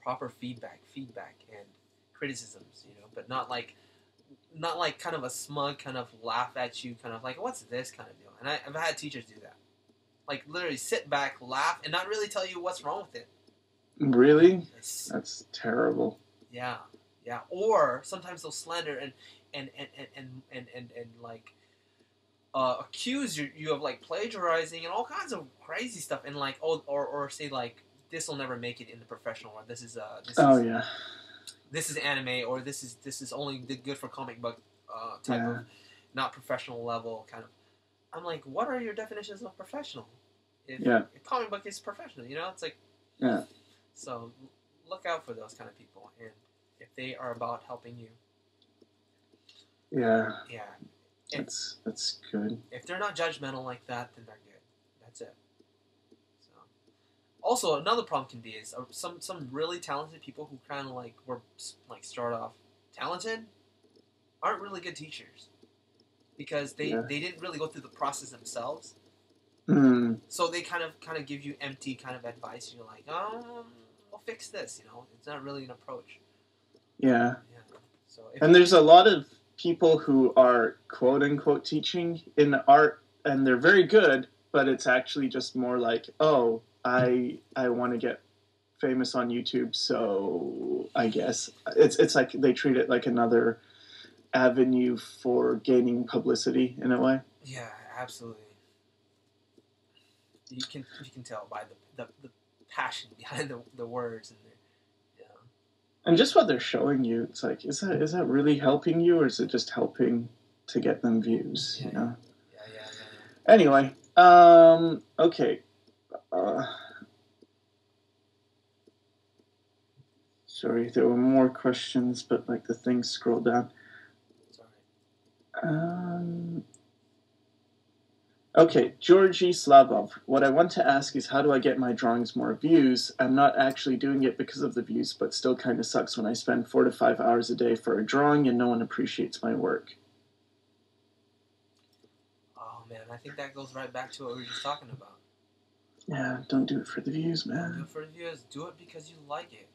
proper feedback and criticisms, but not like kind of a smug kind of laugh at you, kind of like, what's this kind of deal. And I've had teachers do that, like literally sit back, laugh, and not really tell you what's wrong with it. Really? That's terrible. Yeah. Or sometimes they'll slander and like accuse you of like plagiarizing and all kinds of crazy stuff, and like or say like, this will never make it in the professional, or this is anime, or this is only good for comic book type of not professional level kind of. I'm like, what are your definitions of professional? If a comic book is professional, it's like, so look out for those kind of people, and if they are about helping you. That's good. If they're not judgmental like that, then they're good. That's it. So, also another problem can be is some really talented people who kind of like were like start off talented aren't really good teachers, because they didn't really go through the process themselves. So they kind of give you empty kind of advice. You're like, we'll fix this. It's not really an approach. Yeah. So there's a lot of people who are quote unquote teaching in art, and they're very good, but it's actually just more like, oh, I want to get famous on YouTube, so I guess it's like they treat it like another avenue for gaining publicity in a way. Yeah, absolutely. You can tell by the passion behind the words, and and just what they're showing you. It's like, is that really helping you, or is it just helping to get them views? Yeah. Anyway, okay. Sorry, there were more questions, but like the thing scrolled down. Sorry. Okay, Georgy Slavov. What I want to ask is, how do I get my drawings more views? I'm not actually doing it because of the views, but still kind of sucks when I spend 4 to 5 hours a day for a drawing and no one appreciates my work. Oh man, I think that goes right back to what we were just talking about. Yeah, don't do it for the views, man. Don't do it for the views. Do it because you like it.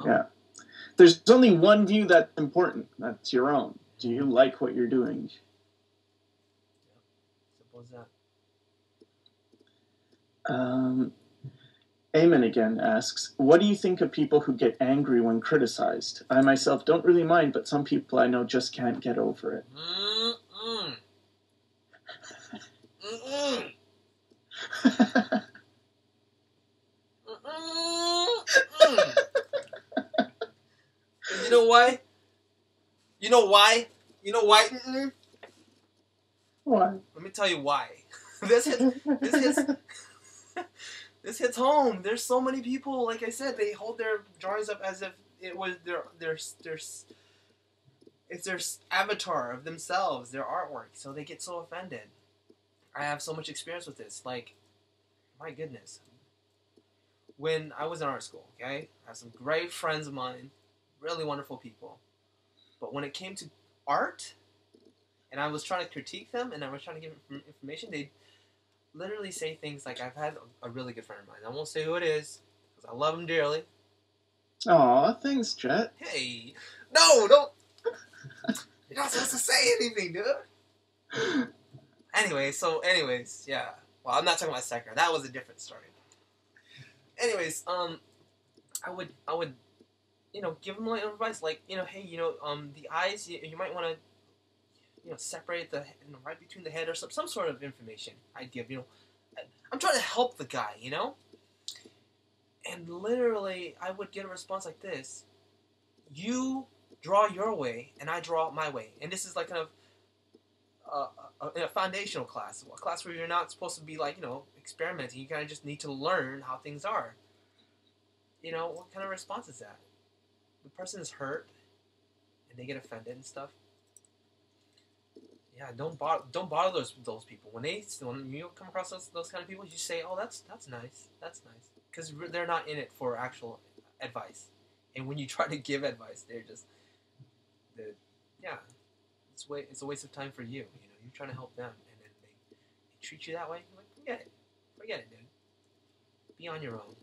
Yeah. There's only one view that's important. That's your own. Do you like what you're doing? Simple as that. Um, Amen again asks, what do you think of people who get angry when criticized? I myself don't really mind, but some people I know just can't get over it. Mm-mm. Mm-mm. Mm-mm. You know why? You know why? You know why? Mm-mm. Why? Let me tell you why. This hits this hits home. There's so many people, like I said, they hold their drawings up as if it was their it's their avatar of themselves, their artwork. So they get so offended. I have so much experience with this. Like, my goodness. When I was in art school, okay, I have some great friends of mine, really wonderful people. But when it came to art, and I was trying to critique them, and I was trying to give them information, they literally say things like, I've had a really good friend of mine. I won't say who it is, because I love him dearly. Aw, thanks, Jet. Hey, no, don't. You're not supposed to say anything, dude. Anyways, yeah. Well, I'm not talking about Sycra. That was a different story. Anyways, I would, give them like advice, like, hey, the eyes, you might want to, separate the, right between the head or some sort of information I'd give, I'm trying to help the guy, and literally I would get a response like this: you draw your way, and I draw my way, and this is like kind of in a foundational class, a class where you're not supposed to be like, experimenting. You kind of just need to learn how things are. What kind of response is that? The person is hurt, and they get offended and stuff. Yeah, don't bother those people when you come across those kind of people. You say, oh, that's nice, because they're not in it for actual advice. And when you try to give advice, yeah, it's a waste of time for you. You're trying to help them, and then they treat you that way. You're like, forget it, dude. Be on your own.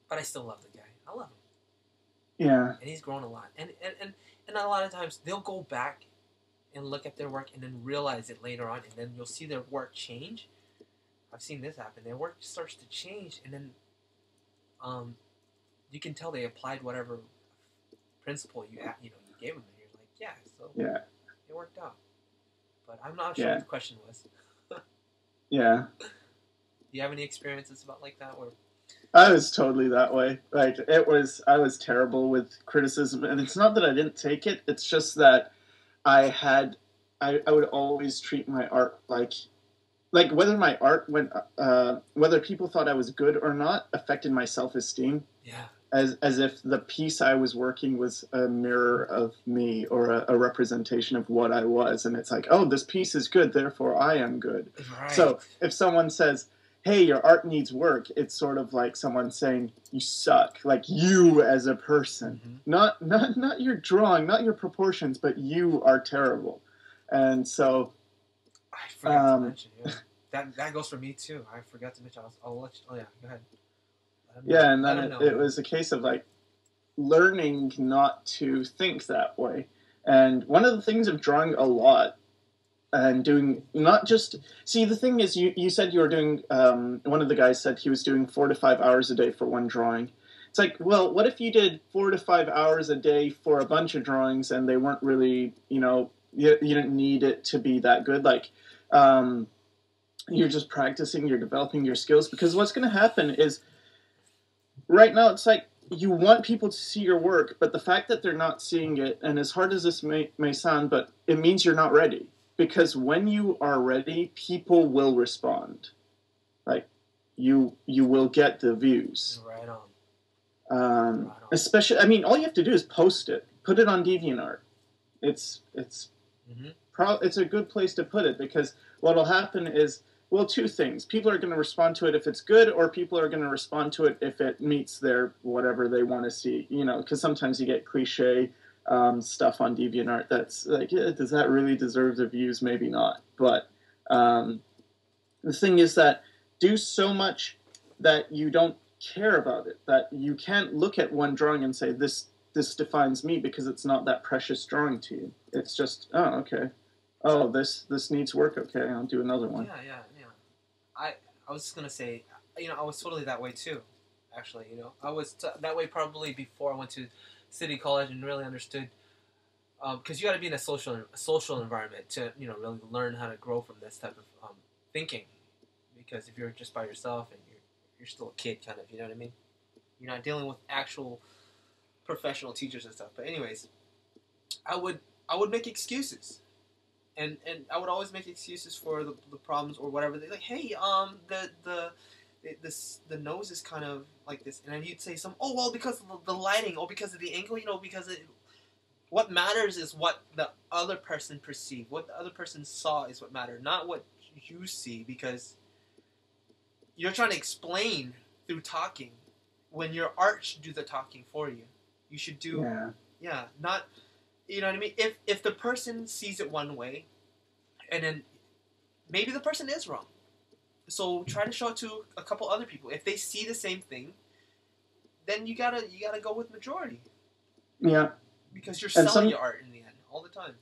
But I still love the guy. I love him. Yeah. And he's grown a lot. And a lot of times they'll go back and look at their work and then realize it later on, and then you'll see their work change. I've seen this happen. Their work starts to change, and then you can tell they applied whatever principle you gave them, and you're like, yeah, it worked out. But I'm not sure what the question was. Yeah. Do you have any experiences about like that? Or I was totally that way. Like, I was terrible with criticism, and it's not that I didn't take it, it's just that I would always treat my art like whether my art whether people thought I was good or not affected my self-esteem. Yeah. As if the piece I was working was a mirror of me, or a representation of what I was. And it's like, oh, this piece is good, therefore I am good. Right. So if someone says, hey, your art needs work, it's sort of like someone saying, you suck. Like, you as a person. Mm-hmm. Not your drawing, not your proportions, but you are terrible. And so... I forgot to mention, yeah. That goes for me, too. I forgot to mention. I'll let you... Oh, yeah, go ahead. Yeah, and then it was a case of, like, learning not to think that way. And one of the things of drawing a lot and doing not just... See, the thing is, you said you were doing... one of the guys said he was doing 4 to 5 hours a day for one drawing. It's like, well, what if you did 4 to 5 hours a day for a bunch of drawings and they weren't really, you didn't need it to be that good? Like, you're just practicing, you're developing your skills. Because what's going to happen is... Right now, it's like you want people to see your work, but the fact that they're not seeing it, and as hard as this may sound, but it means you're not ready. Because when you are ready, people will respond. Like, you will get the views. Right on. Right on. Especially, I mean, all you have to do is post it. Put it on DeviantArt. It's a good place to put it, because what'll happen is... Well, two things. People are going to respond to it if it's good, or people are going to respond to it if it meets their whatever they want to see. Because sometimes you get cliche stuff on DeviantArt that's like, does that really deserve the views? Maybe not. But the thing is that do so much that you don't care about it, that you can't look at one drawing and say, this defines me, because it's not that precious drawing to you. It's just, oh, okay. Oh, this needs work. Okay, I'll do another one. Yeah. I was just gonna say, I was totally that way too. Actually, I was that way probably before I went to city college and really understood. Because you got to be in a social environment to really learn how to grow from this type of thinking. Because if you're just by yourself and you're still a kid, kind of, you know what I mean. You're not dealing with actual professional teachers and stuff. But anyways, I would make excuses. And I would always make excuses for the problems or whatever. They're like, hey, the nose is kind of like this, and then you'd say oh well, because of the lighting, or because of the angle, what matters is what the other person perceived, what the other person saw is what mattered, not what you see, because you're trying to explain through talking when your art should do the talking for you. You should do not. You know what I mean? If the person sees it one way, and then maybe the person is wrong. So try to show it to a couple other people. If they see the same thing, then you gotta go with majority. Yeah. Because you're selling your art in the end all the time.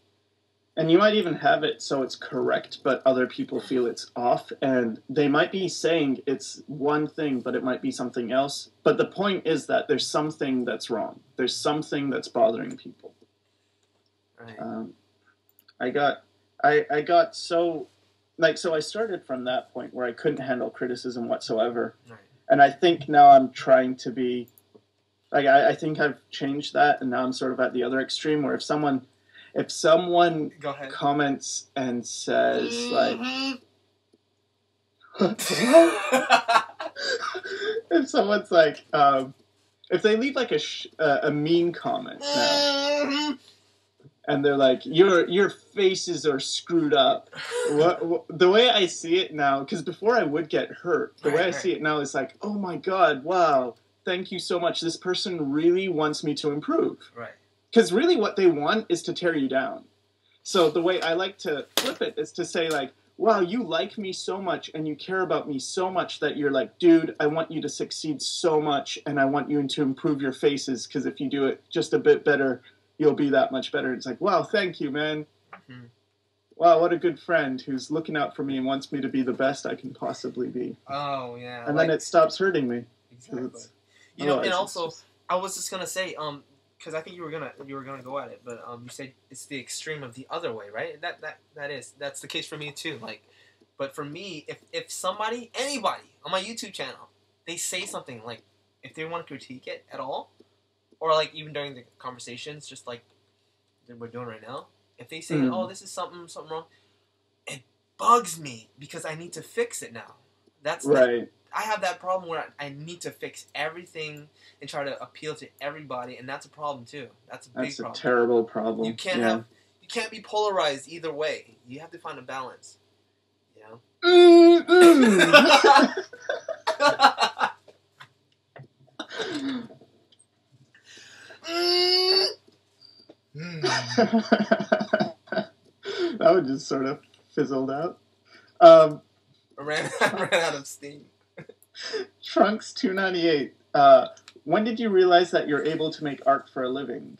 And you might even have it so it's correct, but other people feel it's off, and they might be saying it's one thing, but it might be something else. But the point is that there's something that's wrong. There's something that's bothering people. Right. I got so I started from that point where I couldn't handle criticism whatsoever. Right. And I think now I'm trying to be, I think I've changed that, and now I'm sort of at the other extreme where if someone comments and says, if someone's like, if they leave like a mean comment now, and they're like, your faces are screwed up. The way I see it now, because before I would get hurt, the way I see it now is like, oh my God, wow, thank you so much. This person really wants me to improve. Right. Because really what they want is to tear you down. So the way I like to flip it is to say like, wow, you like me so much and you care about me so much that you're like, dude, I want you to succeed so much and I want you to improve your faces, because if you do it just a bit better, you'll be that much better. It's like, wow, thank you, man. Mm-hmm. Wow, what a good friend who's looking out for me and wants me to be the best I can possibly be. Oh, yeah. And then it stops hurting me. Exactly. And also, I was just going to say, because I think you were gonna go at it, but you said it's the extreme of the other way, right? That's the case for me too. Like, but for me, if anybody on my YouTube channel, they say something like, if they want to critique it at all, or like even during the conversations, just like we're doing right now, if they say, oh, this is something wrong, it bugs me because I need to fix it now. That's right. I have that problem where I need to fix everything and try to appeal to everybody, and that's a problem too. That's a big problem. That's a terrible problem. You can't be polarized either way. You have to find a balance. You know? That one just sort of fizzled out. I ran out of steam. Trunks 298. When did you realize that you're able to make art for a living?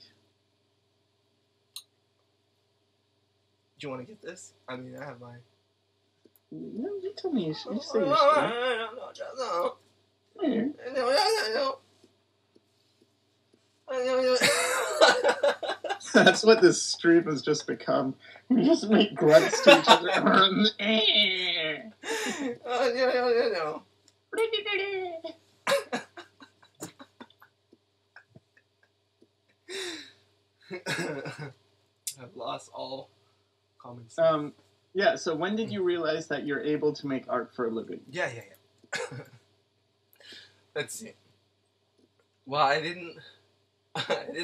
Do you want to get this? I mean, I have my... No, you tell me. You say your story. That's what this stream has just become. We just make grunts to each other. I've lost all comments. Yeah, so when did you realize that you're able to make art for a living? Yeah. Let's see. Well, I didn't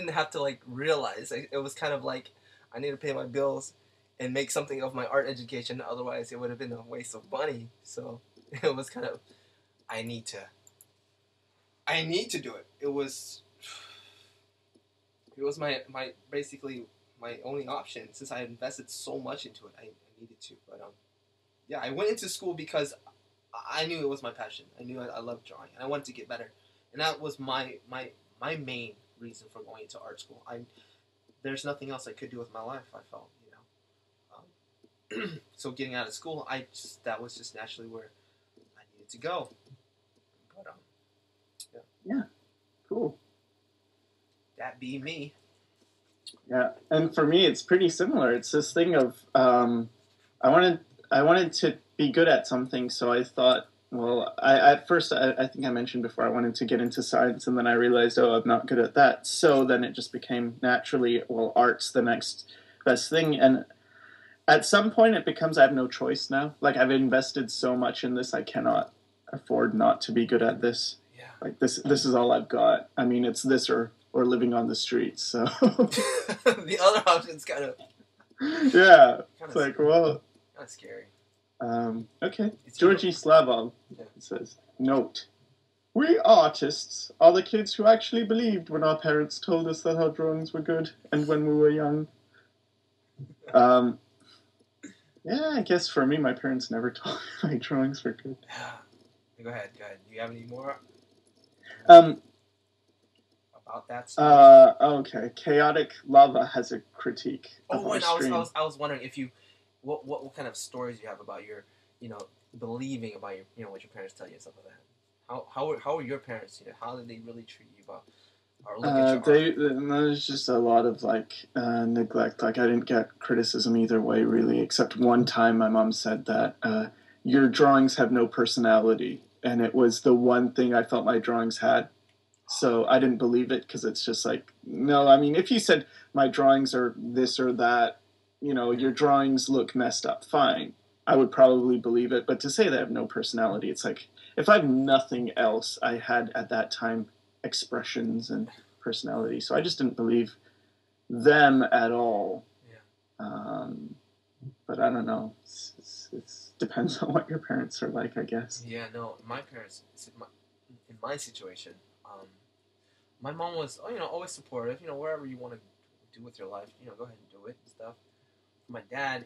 have to like realize. It was kind of like I need to pay my bills and make something of my art education. Otherwise, it would have been a waste of money. So it was kind of I need to do it. It was my basically my only option since I invested so much into it. I needed to, but yeah, I went into school because I knew it was my passion. I knew I loved drawing and I wanted to get better, and that was my main reason for going into art school. There's nothing else I could do with my life. I felt, so getting out of school, that was just naturally where I needed good to go. But Yeah, cool. That be me. Yeah, and for me, it's pretty similar. It's this thing of I wanted to be good at something, so I thought, well, at first I think I mentioned before I wanted to get into science, and then I realized, oh, I'm not good at that. So then it just became naturally, well, art's the next best thing, and at some point it becomes I have no choice now. Like I've invested so much in this, I cannot afford not to be good at this. Yeah. Like this is all I've got. I mean, it's this or living on the streets. So the other option's kind of it's like, well, kind of scary. Okay. Georgie Slavov says, note, we artists are the kids who actually believed when our parents told us that our drawings were good and when we were young. Yeah, I guess for me, my parents never told me my drawings were good. Go ahead. Do you have any more? About that stuff? Okay. Chaotic Lava has a critique. Oh, and I was wondering if you, what kind of stories you have about your, believing about your, what your parents tell you and stuff like that. How were your parents? How did they really treat you about? Or look at your art? There's just a lot of neglect. Like I didn't get criticism either way, really, except one time my mom said that your drawings have no personality, and it was the one thing I felt my drawings had. So I didn't believe it because it's just like, no, I mean, if you said my drawings are this or that, your drawings look messed up, fine, I would probably believe it. But to say they have no personality, it's like, if I have nothing else, I had at that time expressions and personality. So I just didn't believe them at all. Yeah. But I don't know. It depends on what your parents are like, I guess. Yeah, no, my parents, in my situation, my mom was, always supportive. Wherever you want to do with your life, go ahead and do it and stuff. My dad,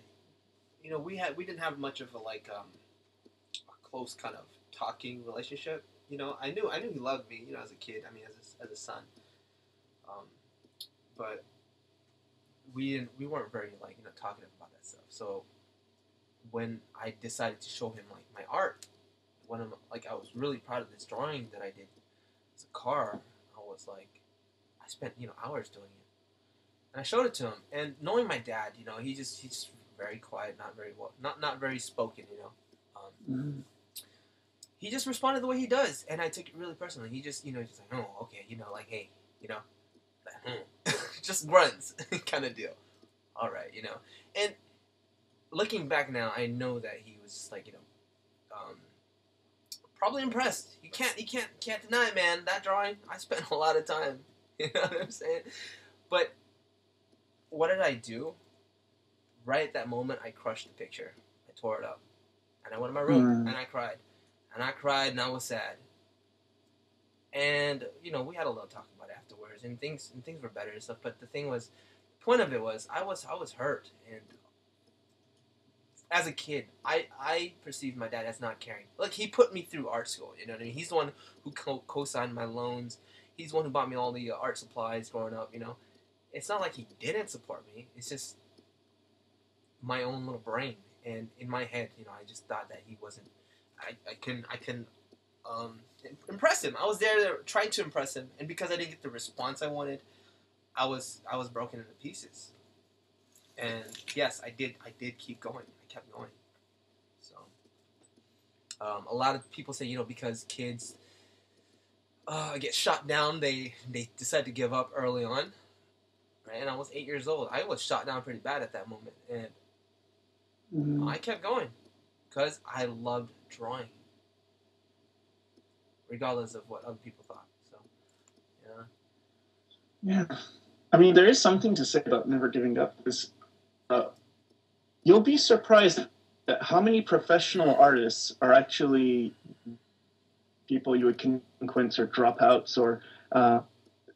we didn't have much of a close kind of talking relationship. I knew he loved me, as a kid. I mean, as a son. But we weren't very talkative about that stuff. So when I decided to show him my art, when I was really proud of this drawing that I did as a car. I spent hours doing it, and I showed it to him. And knowing my dad, he's just very quiet, not very spoken. He just responded the way he does, and I took it really personally. He just, just like, oh, okay, hey, just grunts kind of deal. All right, And looking back now, I know that he was just probably impressed. You can't deny it, man. That drawing, I spent a lot of time. You know what I'm saying? But what did I do? Right at that moment, I crushed the picture. I tore it up, and I went in my room and I cried, and I was sad. And we had a little talk about it afterwards, and things were better and stuff. But the point of it was, I was hurt, and as a kid, I perceived my dad as not caring. Look, he put me through art school. You know what I mean? He's the one who co-signed my loans. He's the one who bought me all the art supplies growing up. It's not like he didn't support me. It's just my own little brain, and in my head, I just thought that he wasn't. I couldn't impress him. I was there trying to impress him, and because I didn't get the response I wanted, I was broken into pieces. And yes, I did keep going. I kept going. So a lot of people say, because kids get shot down, they decide to give up early on. Right? And I was 8 years old. I was shot down pretty bad at that moment, and I kept going because I loved drawing, regardless of what other people thought. So, yeah. I mean, there is something to say about never giving up. You'll be surprised at how many professional artists are actually people you would convince or dropouts, or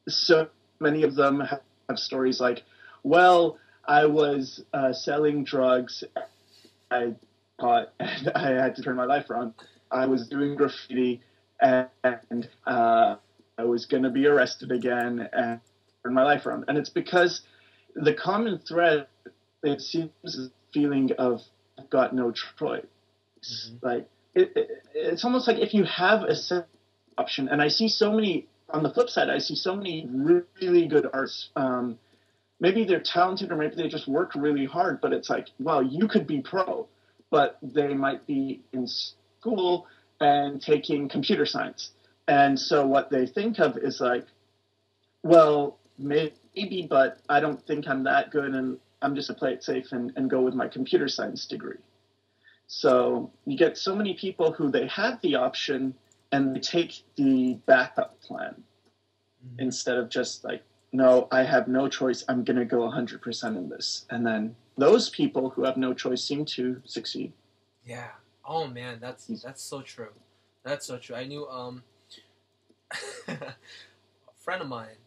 so many of them have stories like, well, I was selling drugs, I caught, and I had to turn my life around. I was doing graffiti, and I was going to be arrested again and turn my life around. And it's because the common thread, it seems, is a feeling of I've got no choice. Mm-hmm. Like, it's almost like if you have a set option, and I see so many, on the flip side, I see so many really good artists. Maybe they're talented or maybe they just work really hard, but it's like, well, you could be pro, but they might be in school and taking computer science. And so what they think of is like, well, maybe, but I don't think I'm that good, and I'm just going to play it safe and go with my computer science degree. So you get so many people who they have the option and they take the backup plan instead of just like, no, I have no choice. I'm going to go 100% in this. And then those people who have no choice seem to succeed. Yeah. Oh man, that's so true. That's so true. I knew a friend of mine,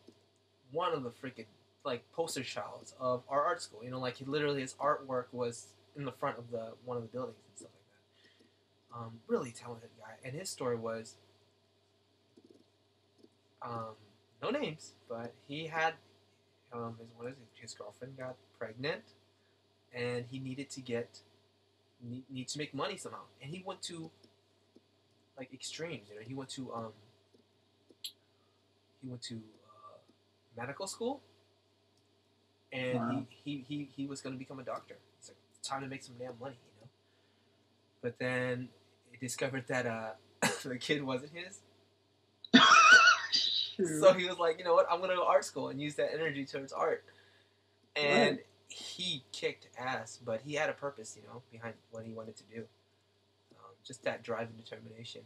one of the freaking like poster childs of our art school. You know, like he literally his artwork was in the front of one of the buildings and stuff like that. Really talented guy, and his story was no names, but he had his girlfriend got pregnant, and he needed to make money somehow, and he went to like extremes. You know, he went to medical school, and Wow. he was going to become a doctor. It's like, it's time to make some damn money, you know. But then he discovered that the kid wasn't his. So he was like, you know what, I'm going to go to art school and use that energy towards art. And he kicked ass, but he had a purpose, you know, behind what he wanted to do. Just that drive and determination.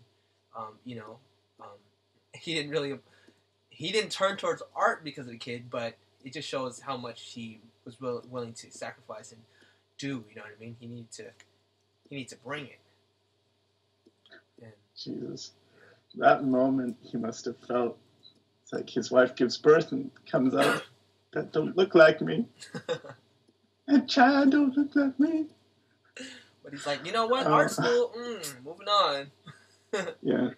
He didn't turn towards art because of the kid, but it just shows how much he was willing to sacrifice and do. You know what I mean? He needed to bring it. And, Jesus, that moment he must have felt. It's like his wife gives birth and comes out. That don't look like me. That child don't look like me. But he's like, you know what? Art school. Moving on. Yeah.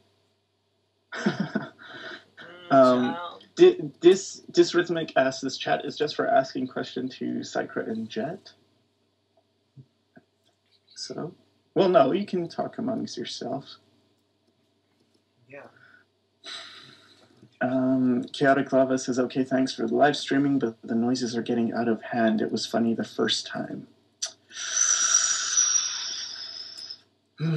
Child. This rhythmic ask this chat is just for asking question to Sycra and Jet. So, well, no, you can talk amongst yourselves. Yeah. Chaotic Lava says, okay, thanks for the live streaming, but the noises are getting out of hand. It was funny the first time. Dare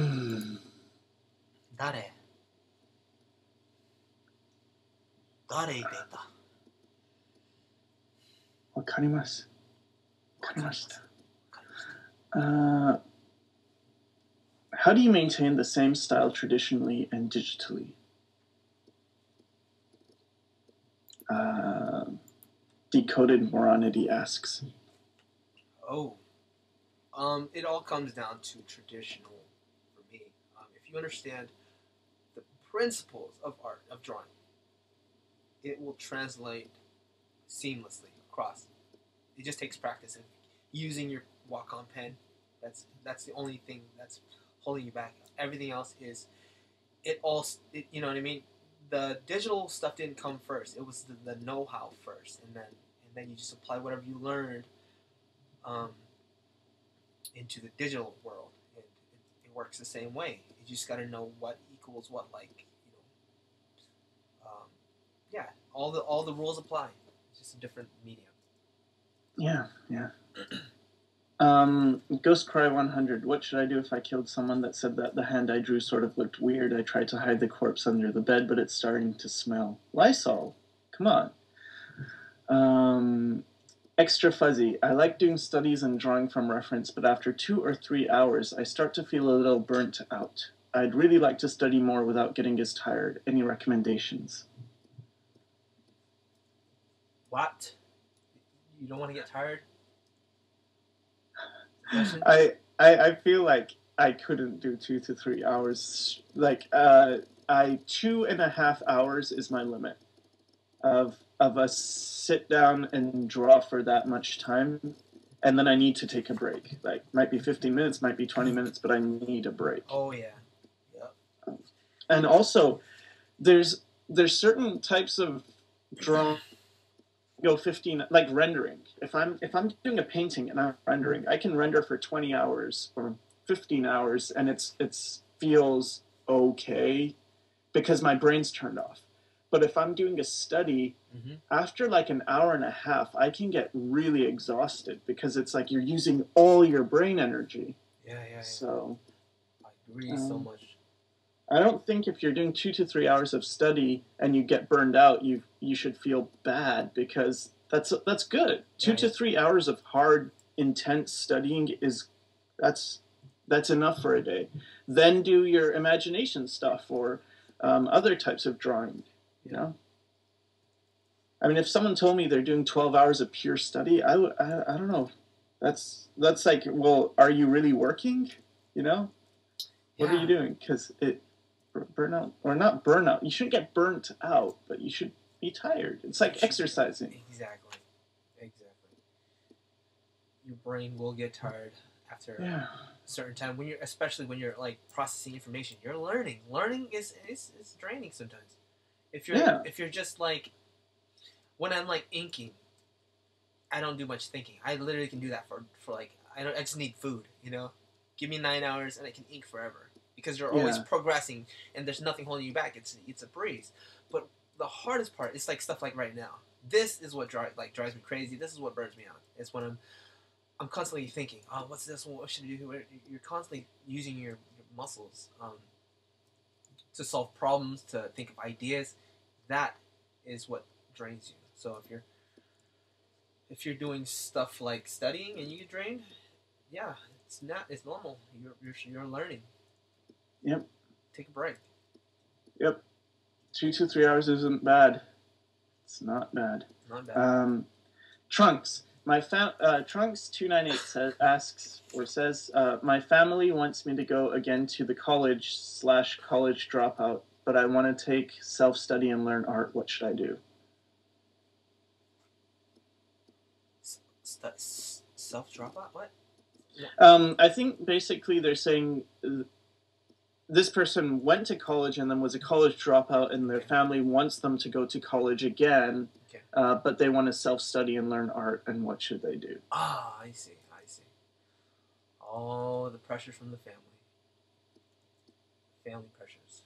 beta. Wakarimasu. How do you maintain the same style traditionally and digitally? Decoded Moronity asks. It all comes down to traditional for me. If you understand the principles of art, of drawing, it will translate seamlessly across. It just takes practice and using your walk-on pen. That's the only thing that's holding you back. Everything else is, you know what I mean? The digital stuff didn't come first. It was the know-how first, and then you just apply whatever you learned into the digital world, and it works the same way. You just got to know what equals what, like, you know. Yeah, all the rules apply. It's just a different medium. Yeah. Ghost Cry 100. What should I do if I killed someone that said that the hand I drew sort of looked weird? I tried to hide the corpse under the bed, but it's starting to smell. Lysol. Come on. Extra fuzzy. I like doing studies and drawing from reference, but after 2 or 3 hours, I start to feel a little burnt out. I'd really like to study more without getting as tired. Any recommendations? What? You don't want to get tired? I feel like I couldn't do 2 to 3 hours. Like, 2.5 hours is my limit of a sit down and draw for that much time, and then I need to take a break. Like, might be 15 minutes, might be 20 minutes, but I need a break. Oh yeah, yep. And also, there's certain types of drawing. Go 15, like rendering. If I'm doing a painting and I'm rendering, I can render for 20 hours or 15 hours, and it's feels okay because my brain's turned off. But if I'm doing a study, after like an hour and a half, I can get really exhausted because it's like you're using all your brain energy. Yeah. So I agree so much. I don't think if you're doing 2 to 3 hours of study and you get burned out, you should feel bad, because that's good. 2 to 3 hours of hard, intense studying that's enough for a day. Then do your imagination stuff or other types of drawing. You know, I mean, if someone told me they're doing 12 hours of pure study, I don't know. That's like, well, are you really working? You know, what are you doing? Because burnout, or not burnout. You shouldn't get burnt out, but you should be tired. It's like exercising. Exactly. Your brain will get tired after a certain time, especially when you're like processing information. You're learning. Learning is draining sometimes. If you're just like, when I'm like inking, I don't do much thinking. I literally can do that for like, I just need food, you know? Give me 9 hours and I can ink forever. Because you're always progressing and there's nothing holding you back. It's a breeze. But the hardest part is like stuff like right now. This is what drives me crazy. This is what burns me out. It's when I'm constantly thinking, oh, what's this? What should I do? You're constantly using your muscles to solve problems, to think of ideas. That is what drains you. So if you're doing stuff like studying and you get drained, it's normal. You're learning. Yep. Take a break. Yep. 2 to 3 hours isn't bad. It's not bad. Not bad. Trunks. Trunks 298 says, my family wants me to go again to the college dropout, but I want to take self-study and learn art. What should I do? Self-dropout? What? I think basically they're saying this person went to college and then was a college dropout, and their family wants them to go to college again, but they want to self-study and learn art, and what should they do? Ah, I see. Oh, the pressure from the family. Family pressures.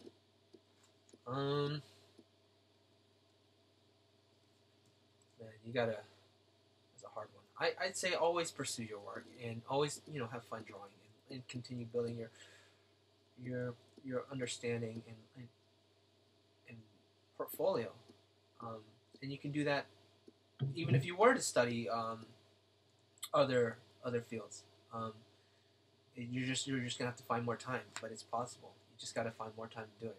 Man, it's a hard one. I'd say always pursue your work and always, have fun drawing and continue building your understanding and portfolio. And you can do that even if you were to study other fields. You're just gonna have to find more time, but it's possible. You just gotta find more time to do it,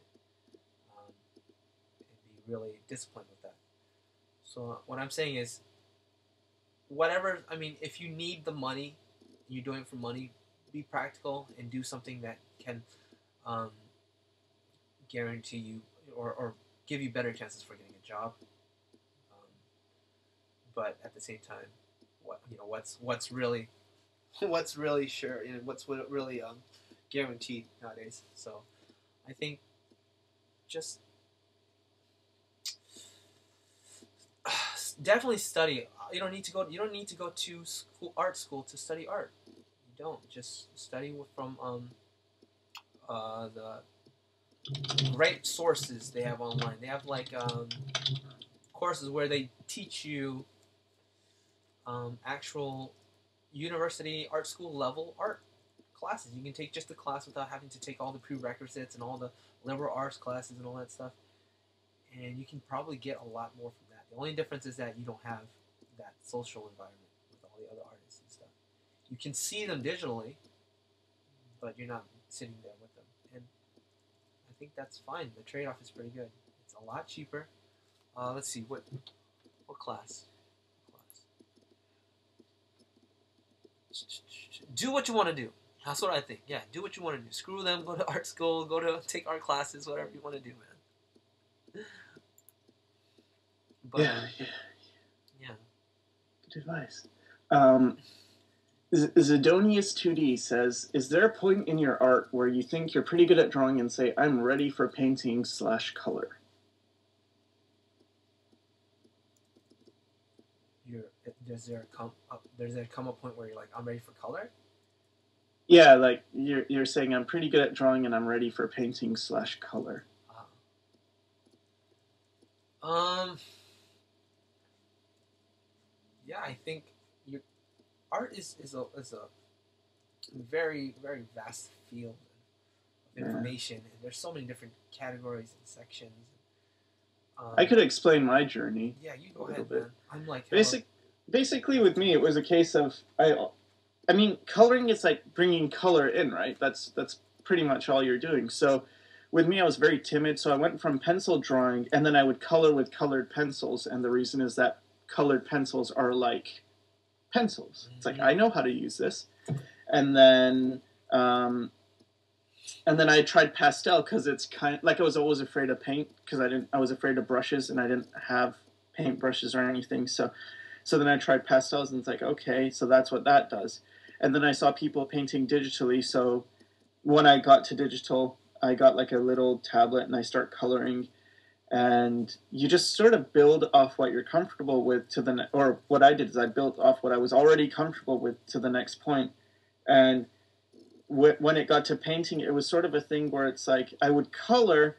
and be really disciplined with that. So what I'm saying is, if you need the money, you're doing it for money, be practical and do something that can guarantee you or give you better chances for getting a job. But at the same time, what's really sure, what's really guaranteed nowadays. So I think just definitely study. You don't need to go to art school to study art. You don't. Just study from the great sources they have online. They have like courses where they teach you actual university art school level art classes. You can take just the class without having to take all the prerequisites and all the liberal arts classes and all that stuff. And you can probably get a lot more from that. The only difference is that you don't have that social environment with all the other artists and stuff. You can see them digitally, but you're not sitting there with them. And I think that's fine. The trade-off is pretty good. It's a lot cheaper. Let's see, what class? Do what you want to do. That's what I think. Yeah, do what you want to do. Screw them. Go to art school. Go to take art classes. Whatever you want to do, man. But, yeah. Good advice. Zidonius 2D says, is there a point in your art where you think you're pretty good at drawing and say, I'm ready for painting / color? Does there come a point where you're like, I'm ready for color? Yeah, like you're saying I'm pretty good at drawing and I'm ready for painting / color. Um, yeah, I think your art is a very very vast field of information, and there's so many different categories and sections. I could explain my journey. Yeah, you go ahead, man. I'm like basically with me, it was a case of I mean, coloring is like bringing color in, right? That's pretty much all you're doing. So with me, I was very timid, so I went from pencil drawing, and then I would color with colored pencils, and the reason is that colored pencils are like pencils. It's like, I know how to use this. And then I tried pastel because it's kind of like I was always afraid of paint because I was afraid of brushes and I didn't have paint brushes or anything. So then I tried pastels and it's like, okay, so that's what that does. And then I saw people painting digitally. So when I got to digital, I got like a little tablet and I start coloring. And you just sort of build off what you're comfortable with or what I did is I built off what I was already comfortable with to the next point. And when it got to painting, it was sort of a thing where it's like I would color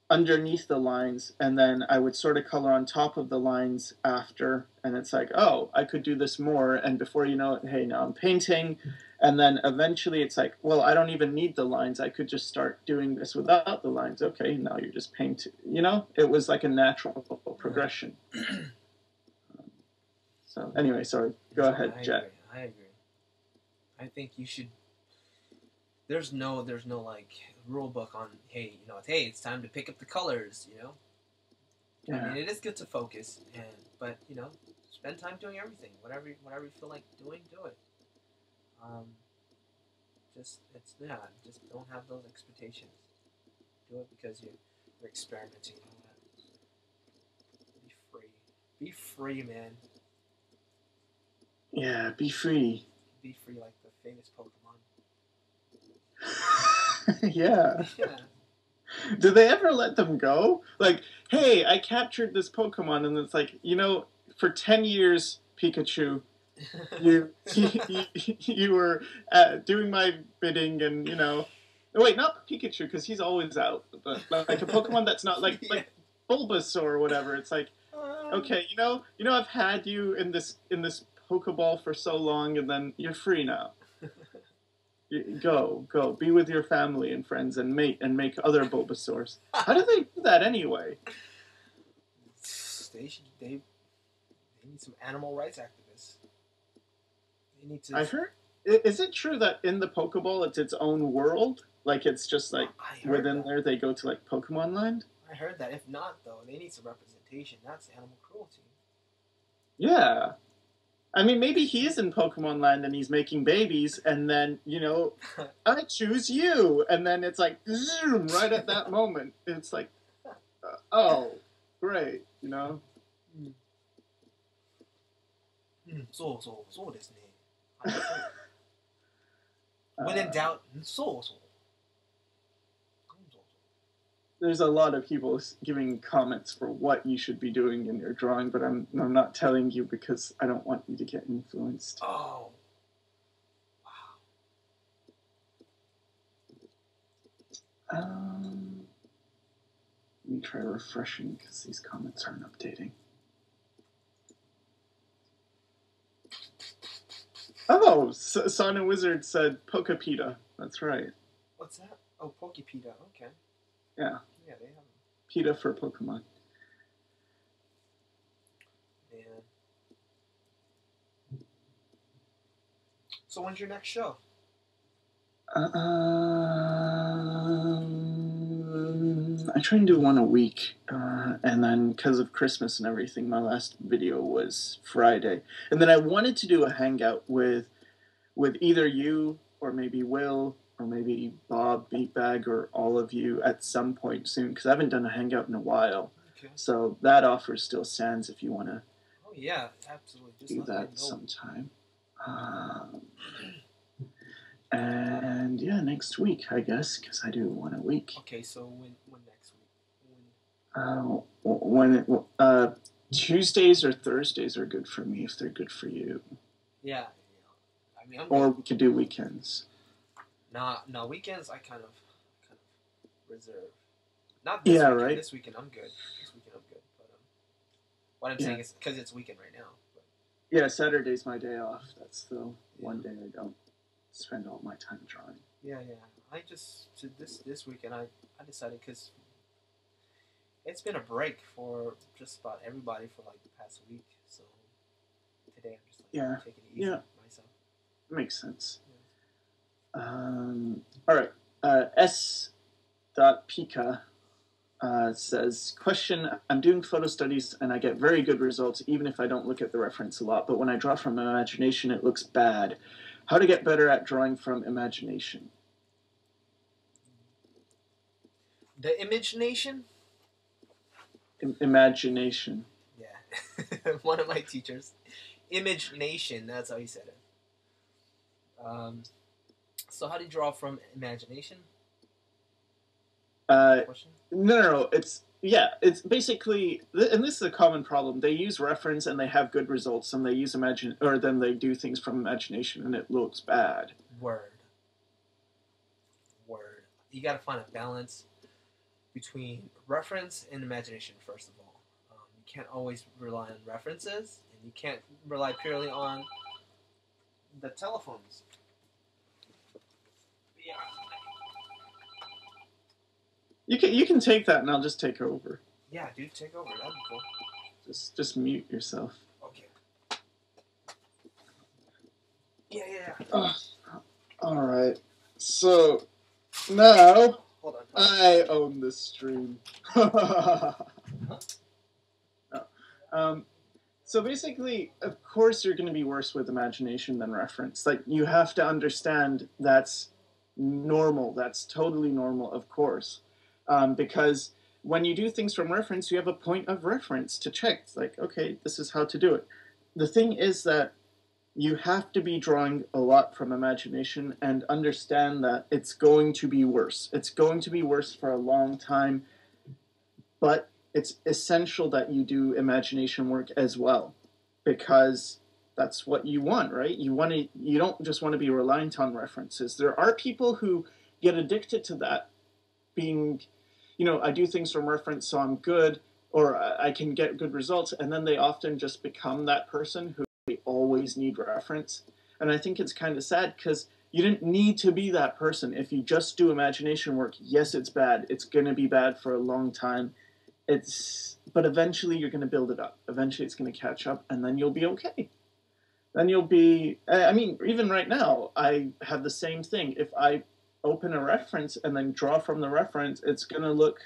underneath the lines and then I would sort of color on top of the lines after, and it's like, oh, I could do this more, and before you know it, hey, now I'm painting. And then eventually it's like, well, I don't even need the lines, I could just start doing this without the lines. Okay, now you're just painting, it was like a natural progression. So anyway, sorry, go ahead, Jet. I agree. I think you should. There's no like rule book on hey it's time to pick up the colors. Yeah. I mean, it is good to focus, but spend time doing everything. Whatever you feel like doing, do it. Just don't have those expectations. Do it because you're experimenting and all that. Be free. Be free, man. Yeah, be free. Be free like the famous Pokemon. Yeah. Do they ever let them go? Like, hey, I captured this Pokemon, and it's like, for 10 years, Pikachu, you were doing my bidding, and wait, not Pikachu because he's always out, but like a Pokemon that's not like Bulbasaur or whatever. It's like, okay, I've had you in this Pokeball for so long, and then you're free now. Go, be with your family and friends and mate and make other Bulbasaurs. How do they do that anyway? They need some animal rights activists. They need to. I heard. Is it true that in the Pokeball it's its own world? Like it's just like within there they go to like Pokemon Land? I heard that. If not, though, they need some representation. That's animal cruelty. Yeah. I mean, maybe he is in Pokemon Land and he's making babies, and then, I choose you. And then it's like, zoom, right at that moment. It's like, oh, great, So desu ne. When in doubt, so. There's a lot of people giving comments for what you should be doing in your drawing, but I'm not telling you because I don't want you to get influenced. Oh. Wow. Let me try refreshing because these comments aren't updating. Oh, Sana Wizard said Pokepita. That's right. What's that? Oh, Pokepita. Okay. Yeah. Yeah, they have them. PETA for Pokemon. Man. So when's your next show? I try and do one a week, and then because of Christmas and everything, my last video was Friday, and then I wanted to do a hangout with either you or maybe Will or maybe Bob Beatbag or all of you at some point soon because I haven't done a hangout in a while. Okay. So that offer still stands if you want to. Oh yeah, absolutely. Just do that sometime. And yeah, next week, I guess, because I do one a week. Okay, so when next week? Tuesdays or Thursdays are good for me if they're good for you. Yeah. I mean, or we could do weekends. No, weekends I kind of reserve. Not this weekend. Right. This weekend I'm good. But what I'm saying is because it's weekend right now. But. Yeah, Saturday's my day off. That's the one day I don't spend all my time drawing. Yeah. I just this weekend I decided because it's been a break for just about everybody for like the past week. So today I'm just like taking it easy myself. Makes sense. Yeah. All right. S.Pika says, question, I'm doing photo studies and I get very good results even if I don't look at the reference a lot, but when I draw from imagination it looks bad. How to get better at drawing from imagination? The imagination? Imagination. Yeah. One of my teachers. Imagination, that's how he said it. So how do you draw from imagination? No. It's basically, and this is a common problem. They use reference and they have good results, and they use then they do things from imagination and it looks bad. Word. You got to find a balance between reference and imagination. First of all, you can't always rely on references, and you can't rely purely on the telephones. Yeah. You can take that and I'll just take over. Yeah, dude, take over. That'd be cool. Just mute yourself. Okay. Yeah. All right. So now Hold on. I own this stream. So basically, of course, you're going to be worse with imagination than reference. Like, you have to understand that's normal. That's totally normal, of course. Because when you do things from reference, you have a point of reference to check. It's like, okay, this is how to do it. The thing is that you have to be drawing a lot from imagination and understand that it's going to be worse. It's going to be worse for a long time, but it's essential that you do imagination work as well, because that's what you want, right? You don't just want to be reliant on references. There are people who get addicted to that, being, I do things from reference, so I'm good, or I can get good results, and then they often just become that person who they always need reference. And I think it's kind of sad, because you didn't need to be that person. If you just do imagination work, yes, it's bad. It's going to be bad for a long time. But eventually you're going to build it up. Eventually it's going to catch up, and then you'll be okay. Then you'll be, even right now, I have the same thing. If I open a reference and then draw from the reference, it's going to look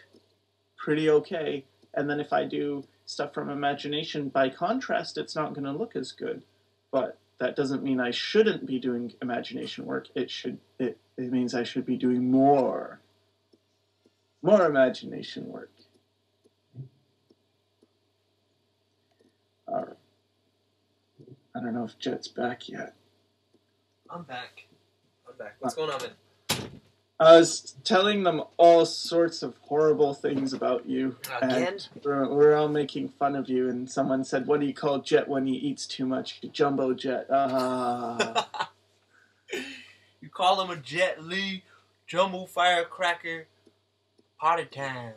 pretty okay. And then if I do stuff from imagination, by contrast, it's not going to look as good. But that doesn't mean I shouldn't be doing imagination work. It means I should be doing more imagination work. All right. I don't know if Jet's back yet. I'm back. What's going on, man? I was telling them all sorts of horrible things about you. Again? And we're all making fun of you, and someone said, what do you call Jet when he eats too much? Jumbo Jet. You call him a Jet Li, Jumbo Firecracker, party time.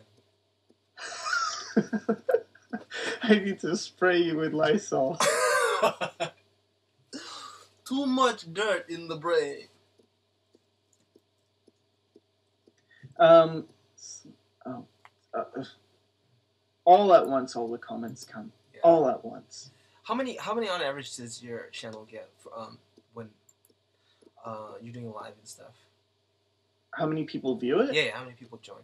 I need to spray you with Lysol. Too much dirt in the brain. All at once, all the comments come. Yeah. All at once. How many on average does your channel get when you're doing live and stuff? How many people view it? Yeah, how many people join it?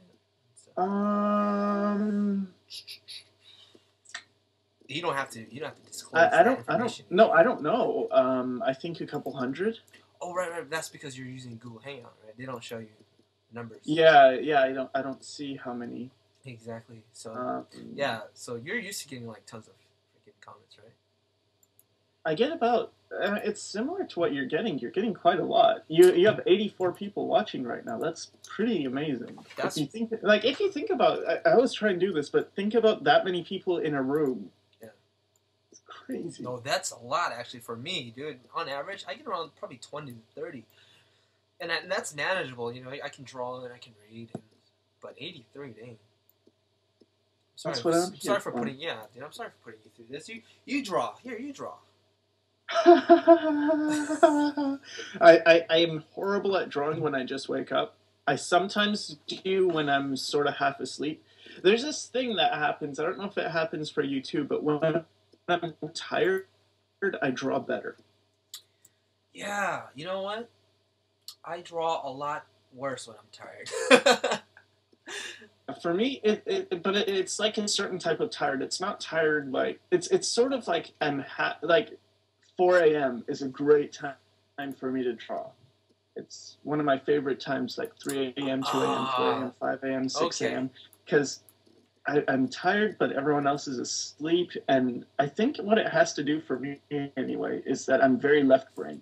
You don't have to disclose. I don't know. I think a couple hundred. Oh, right. That's because you're using Google Hangout, right? They don't show you numbers. Yeah. I don't see how many. Exactly. So yeah. So you're used to getting like tons of freaking comments, right? I get about. It's similar to what you're getting. You're getting quite a lot. You have 84 people watching right now. That's pretty amazing. If you think about, I always try and do this, but think about that many people in a room. Crazy. No, that's a lot actually for me, dude. On average, I get around probably 20 to 30. and that's manageable. You know, I can draw and I can read, but 83, dang. Sorry, That's what I'm here sorry for for. putting dude. I'm sorry for putting you through this. You draw here. You draw. I am horrible at drawing when I just wake up. I sometimes do when I'm sort of half asleep. There's this thing that happens. I don't know if it happens for you too, but when I'm tired, I draw better. Yeah, you know what? I draw a lot worse when I'm tired. For me, it's like a certain type of tired. It's not tired like it's sort of like like 4 a.m. is a great time for me to draw. It's one of my favorite times, like 3 a.m., 2 a.m., 4 a.m., 5 a.m., 6 a.m. Because I'm tired, but everyone else is asleep. And I think what it has to do for me, anyway, is that I'm very left-brained.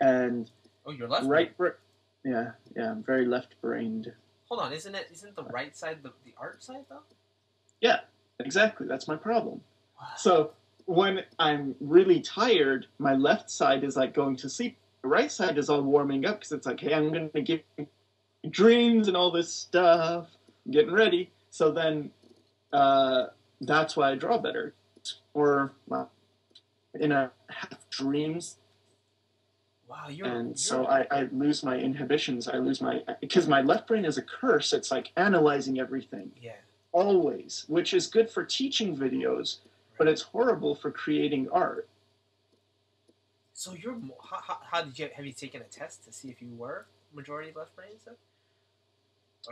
And you're left right brain. Yeah, I'm very left-brained. Hold on, isn't the right side the art side, though? Yeah, exactly. That's my problem. Wow. So when I'm really tired, my left side is like going to sleep. The right side is all warming up because it's like, hey, I'm going to give dreams and all this stuff. I'm getting ready. So then that's why I draw better. Or, well, in a half dreams. Wow, so I lose my inhibitions. I lose because my left brain is a curse. It's like analyzing everything. Yeah. Always, which is good for teaching videos, but it's horrible for creating art. So how have you taken a test to see if you were majority left brain stuff?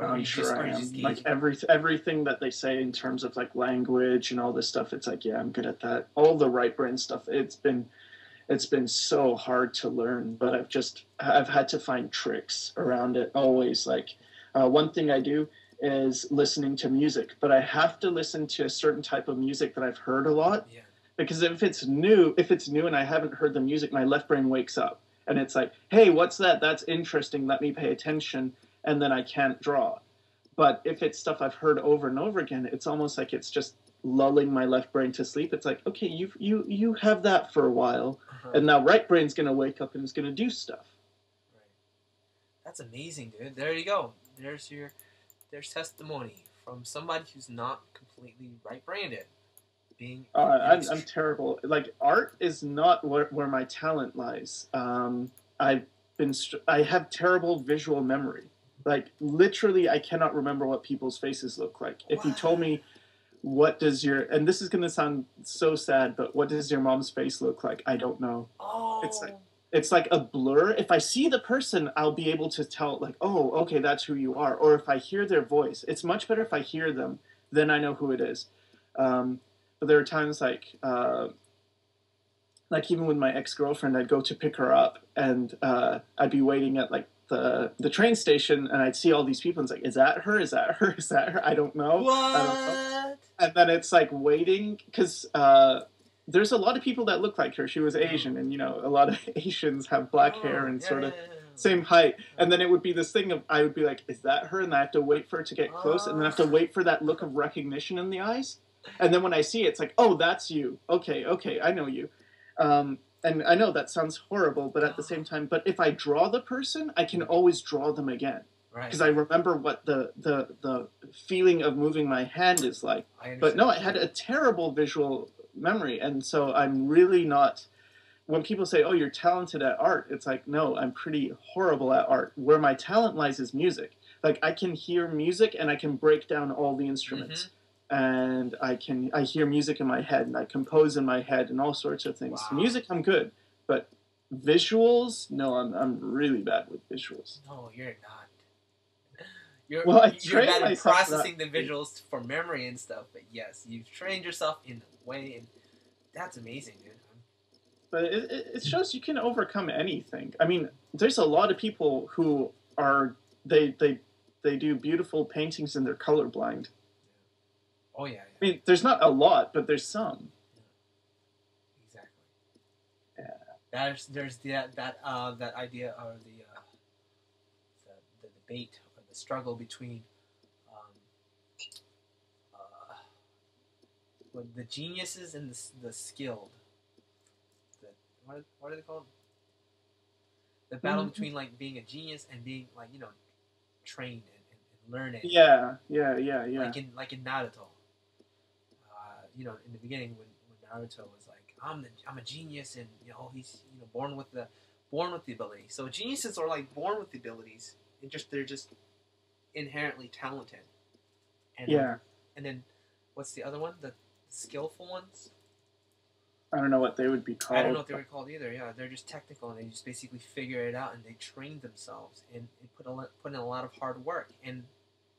I'm sure I am. Like everything that they say in terms of like language and all this stuff, it's like, yeah, I'm good at that. All the right brain stuff, it's been so hard to learn, but I've had to find tricks around it always. Like one thing I do is listening to music, but I have to listen to a certain type of music that I've heard a lot. Yeah. Because if it's new and I haven't heard the music, my left brain wakes up and it's like, hey, what's that? That's interesting. Let me pay attention. And then I can't draw. But if it's stuff I've heard over and over again, it's almost like it's just lulling my left brain to sleep. It's like, okay, you have that for a while, and now right brain's gonna wake up and it's gonna do stuff. Right. That's amazing, dude. There you go. There's testimony from somebody who's not completely right-brained. I'm terrible. Like art is not where my talent lies. I have terrible visual memory. Like literally, I cannot remember what people's faces look like. If you told me, and this is going to sound so sad, but what does your mom's face look like? I don't know. Oh. It's like a blur. If I see the person, I'll be able to tell, like, oh, okay, that's who you are. Or if I hear their voice, it's much better if I hear them, then I know who it is. But there are times like even with my ex-girlfriend, I'd go to pick her up, and I'd be waiting at like the train station, and I'd see all these people, and it's like, is that her? Is that her? Is that her? I don't know. What? I don't know. And then it's like waiting, because there's a lot of people that look like her. She was Asian, and a lot of Asians have black hair and sort of same height. And then it would be this thing of, I would be like, is that her? And I have to wait for it to get close, and then I have to wait for that look of recognition in the eyes. And then when I see it, it's like, oh, that's you. Okay, I know you. And I know that sounds horrible, but at the same time, but if I draw the person, I can always draw them again. Right. Because I remember what the feeling of moving my hand is like. But no, I had a terrible visual memory, and so I'm really not... When people say, oh, you're talented at art, it's like, no, I'm pretty horrible at art. Where my talent lies is music. Like, I can hear music, and I can break down all the instruments. Mm-hmm. And I hear music in my head, and I compose in my head, and all sorts of things. Wow. Music, I'm good, but visuals, no, I'm really bad with visuals. No, you're not. You're bad at processing the visuals for memory and stuff, but yes, you've trained yourself in a way, and that's amazing, dude. But it shows you can overcome anything. I mean, there's a lot of people who are they do beautiful paintings and they're colorblind. Oh yeah. I mean, there's not a lot, but there's some. Yeah. Exactly. Yeah. There's that idea or the debate or the struggle between the geniuses and the skilled. What are they called? The battle between like being a genius and being like, you know, trained and learning. Yeah. Like in Naruto. You know, in the beginning when Naruto was like, I'm a genius, and you know he's, you know, born with the ability. So geniuses are like born with the abilities, and they're just inherently talented. And and then what's the other one? The skillful ones. I don't know what they would be called. I don't know what they were called either. Yeah, they're just technical, and they just basically figure it out, and they train themselves and put in a lot of hard work. And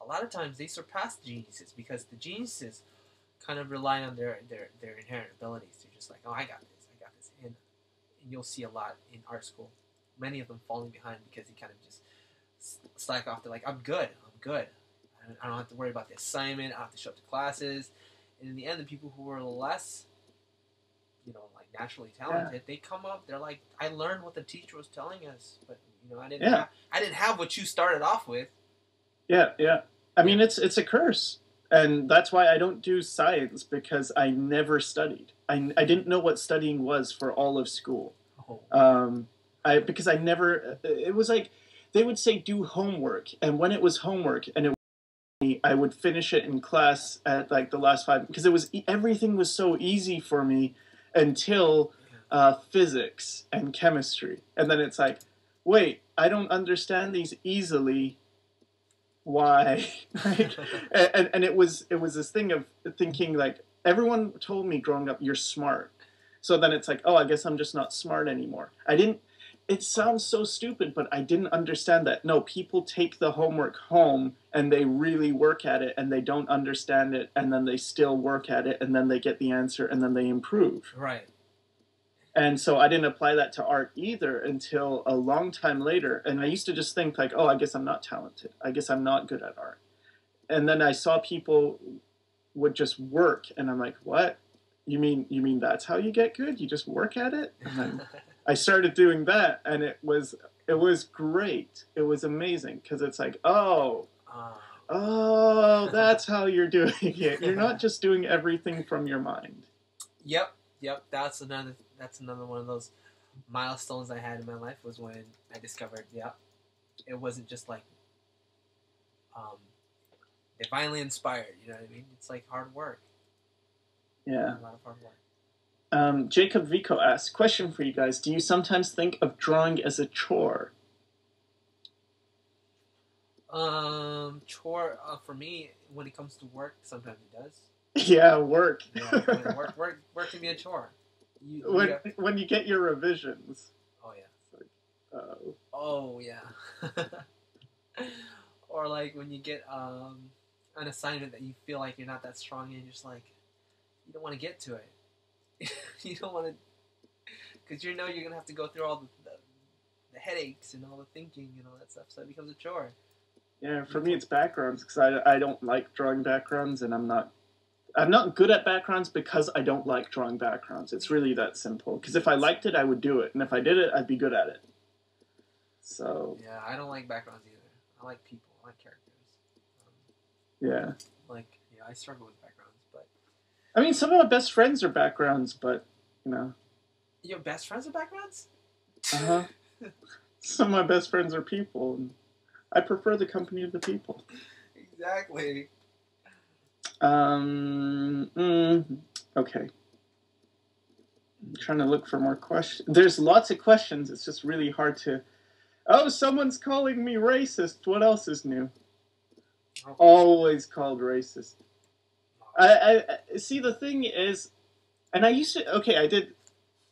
a lot of times they surpass the geniuses, because the geniuses kind of rely on their inherent abilities. They're just like, oh, I got this, and you'll see a lot in art school. Many of them falling behind because they kind of just slack off. They're like, I'm good. I don't have to worry about the assignment. I don't have to show up to classes. And in the end, the people who are less, you know, like naturally talented, they come up. They're like, I learned what the teacher was telling us, but you know, I didn't have what you started off with. Yeah. I mean, it's a curse, and that's why I don't do science, because I never studied. I didn't know what studying was for all of school. Because I never. It was like they would say do homework, and when it was homework, and I would finish it in class at like the last 5, because everything was so easy for me until physics and chemistry, and then it's like, wait, I don't understand these easily. Why? Right? and it was this thing of thinking like, everyone told me growing up, you're smart. So then it's like, oh, I guess I'm just not smart anymore. It sounds so stupid, but I didn't understand that. No, people take the homework home and they really work at it, and they don't understand it, and then they still work at it, and then they get the answer, and then they improve. Right. And so I didn't apply that to art either until a long time later. And I used to just think like, oh, I guess I'm not talented. I guess I'm not good at art. And then I saw people would just work, and I'm like, what? You mean that's how you get good? You just work at it? And then I started doing that, and it was great. It was amazing, because it's like, oh, that's how you're doing it. You're not just doing everything from your mind. Yep. That's another one of those milestones I had in my life, was when I discovered, it wasn't just like divinely inspired. You know what I mean? It's like hard work. Yeah. A lot of hard work. Jacob Vico asks, question for you guys. Do you sometimes think of drawing as a chore? Chore, for me, when it comes to work, sometimes it does. Yeah, work. Yeah, work can be a chore. When you get your revisions. Oh, yeah. It's like, oh, yeah. Or like when you get an assignment that you feel like you're not that strong in, you're just like, you don't want to get to it. You don't want to, because you know you're going to have to go through all the headaches and all the thinking and all that stuff, so it becomes a chore. Yeah, for me it's backgrounds, because I don't like drawing backgrounds, and I'm not good at backgrounds because I don't like drawing backgrounds. It's really that simple. Because if I liked it, I would do it. And if I did it, I'd be good at it. So... Yeah, I don't like backgrounds either. I like people. I like characters. I struggle with backgrounds, but... I mean, some of my best friends are backgrounds, but, you know... Your best friends are backgrounds? Uh-huh. Some of my best friends are people. And I prefer the company of the people. Exactly. Okay. I'm trying to look for more questions. There's lots of questions. It's just really hard to... Oh, someone's calling me racist. What else is new? Okay. Always called racist. I see, the thing is... And I used to... Okay, I did...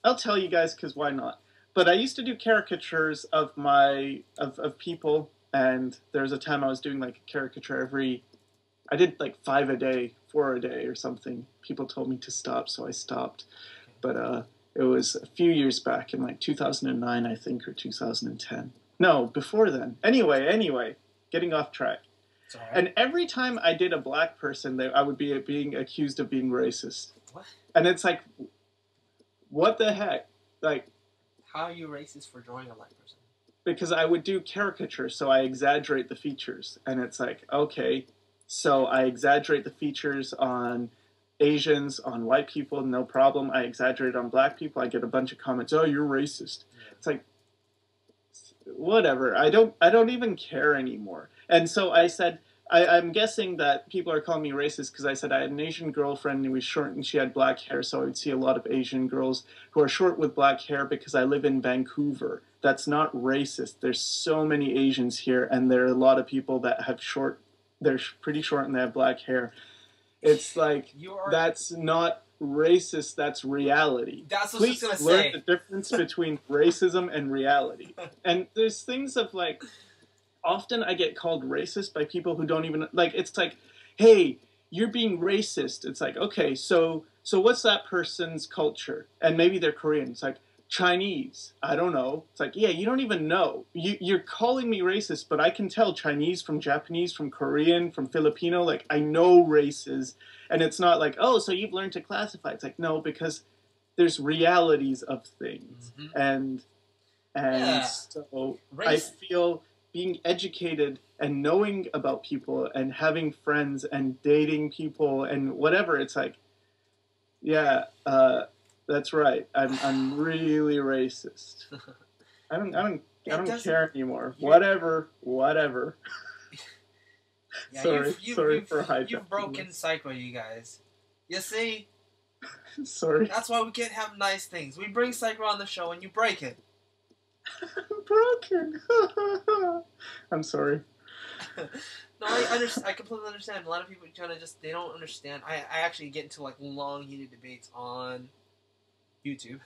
I'll tell you guys, because why not? But I used to do caricatures of people, and there was a time I was doing like a caricature every... I did like 4 a day or something. People told me to stop, so I stopped. But it was a few years back, in like 2009, I think, or 2010. No, before then. Anyway, getting off track. Sorry. And every time I did a black person, I would be being accused of being racist. What? And it's like, what the heck? Like, how are you racist for drawing a black person? Because I would do caricatures, so I exaggerate the features. And it's like, okay... So I exaggerate the features on Asians, on white people, no problem. I exaggerate on black people. I get a bunch of comments, oh, you're racist. Yeah. It's like, whatever. I don't even care anymore. And so I said, I'm guessing that people are calling me racist because I said I had an Asian girlfriend who was short and she had black hair, so I would see a lot of Asian girls who are short with black hair because I live in Vancouver. That's not racist. There's so many Asians here, and there are a lot of people that have short. They're pretty short and they have black hair. It's like that's not racist. That's reality. That's what I was Please gonna learn say. the difference between racism and reality. And there's things of like, often I get called racist by people who don't even like. It's like, hey, you're being racist. It's like, okay, so what's that person's culture? And maybe they're Korean. It's like Chinese. I don't know. It's like, yeah, you don't even know. You're calling me racist, but I can tell Chinese from Japanese, from Korean, from Filipino. Like, I know races. And it's not like, oh, so you've learned to classify. It's like, no, because there's realities of things. Mm-hmm. And Yeah. so I feel being educated and knowing about people and having friends and dating people and whatever, it's like, yeah, that's right. I'm really racist. I don't care anymore. Whatever. Yeah, sorry for hijacking. You've broken Sycra, you guys. You see? Sorry. That's why we can't have nice things. We bring Sycra on the show and you break it. I'm broken. I'm sorry. No, I completely understand. A lot of people kind of just, they don't understand. I actually get into like long heated debates on YouTube.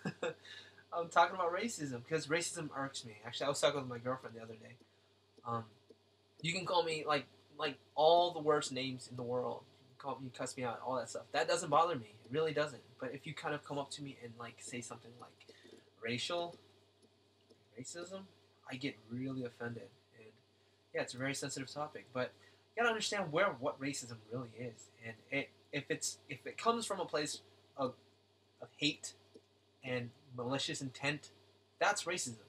I'm talking about racism because racism irks me. Actually, I was talking with my girlfriend the other day. You can call me like all the worst names in the world. You cuss me out, all that stuff. That doesn't bother me. It really doesn't. But if you kind of come up to me and like say something like racism, I get really offended. And yeah, it's a very sensitive topic. But you gotta understand what racism really is, and if it comes from a place of hate and malicious intent, that's racism.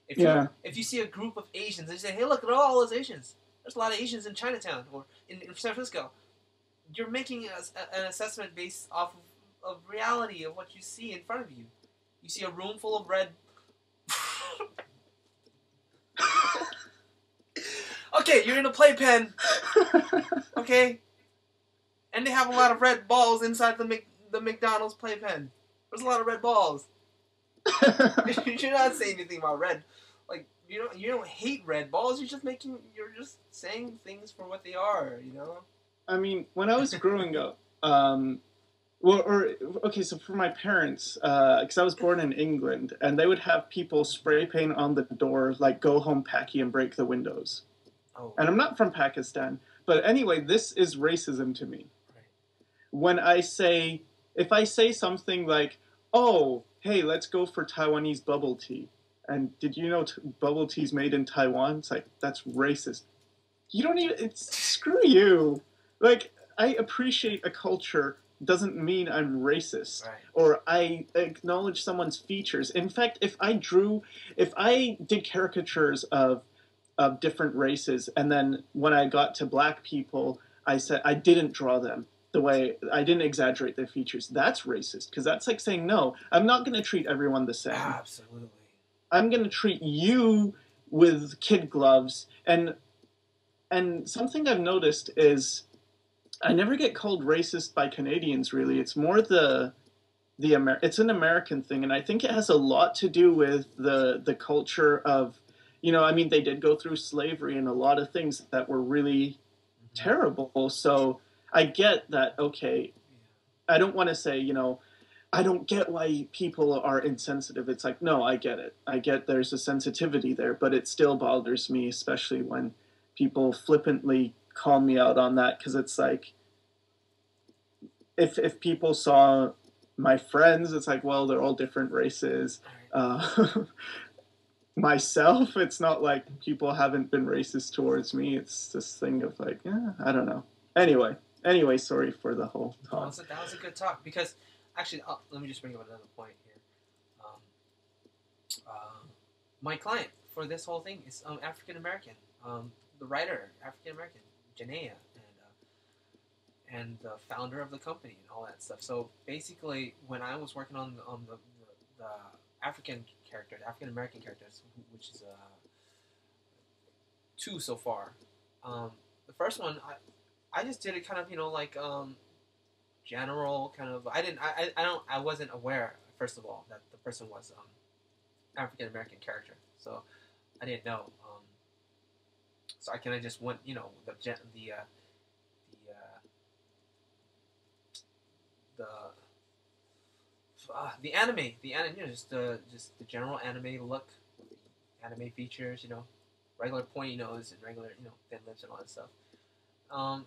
If you see a group of Asians and you say, hey, look at all those Asians. There's a lot of Asians in Chinatown or in San Francisco. You're making an assessment based off of reality of what you see in front of you. You see a room full of red. Okay, you're in a playpen. Okay, and they have a lot of red balls inside the McDonald's playpen. There's a lot of red balls. You're not saying anything about red. Like you don't hate red balls. You're just saying things for what they are. You know. I mean, when I was growing up, so for my parents, because I was born in England, and they would have people spray paint on the door, like "Go home, Paki," and break the windows. Oh. And I'm not from Pakistan, but anyway, this is racism to me. Right. When if I say something like, "Oh, hey, let's go for Taiwanese bubble tea," and did you know bubble tea's made in Taiwan? It's like, that's racist. You don't even. It's screw you. Like, I appreciate a culture doesn't mean I'm racist, right, or I acknowledge someone's features. In fact, if I did caricatures of different races, and then when I got to black people, I said I didn't draw them the way, I didn't exaggerate their features. That's racist, because that's like saying, no, I'm not going to treat everyone the same. Absolutely. I'm going to treat you with kid gloves. And something I've noticed is I never get called racist by Canadians, really. It's more it's an American thing, and I think it has a lot to do with the culture of, I mean, they did go through slavery and a lot of things that were really terrible. So I get that, okay, I don't want to say, I don't get why people are insensitive. It's like, no, I get it. I get there's a sensitivity there, but it still bothers me, especially when people flippantly call me out on that, because it's like, if people saw my friends, it's like, well, they're all different races. Myself, it's not like people haven't been racist towards me. It's this thing of like, I don't know. Anyway, sorry for the whole talk. That was a good talk, because actually, let me just bring up another point here. My client for this whole thing is African American. The writer, African American, Janaea, and the founder of the company and all that stuff. So basically, when I was working on the African characters, African American characters, which is two so far. The first one, I just did it kind of, like general kind of. I wasn't aware first of all that the person was African American character, so I didn't know. So I kind of just went, the anime, just the general anime look, anime features, regular pointy nose and regular, thin lips and all that stuff. And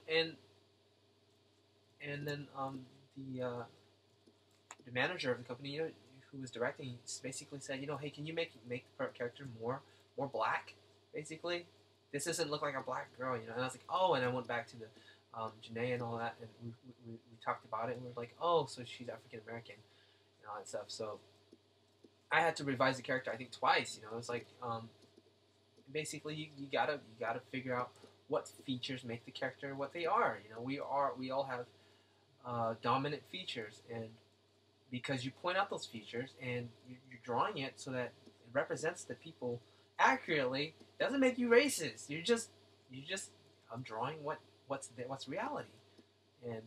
then the manager of the company, who was directing, basically said, hey, can you make the character more black, basically. This doesn't look like a black girl, And I was like, oh, and I went back to the Janae and all that, and we talked about it, and we were like, oh, so she's African American and all that stuff. So I had to revise the character, I think, twice. It was like, basically, you gotta figure out what features make the character what they are. We all have dominant features, and because you point out those features and you're drawing it so that it represents the people accurately, doesn't make you racist. You just I'm drawing what's reality. And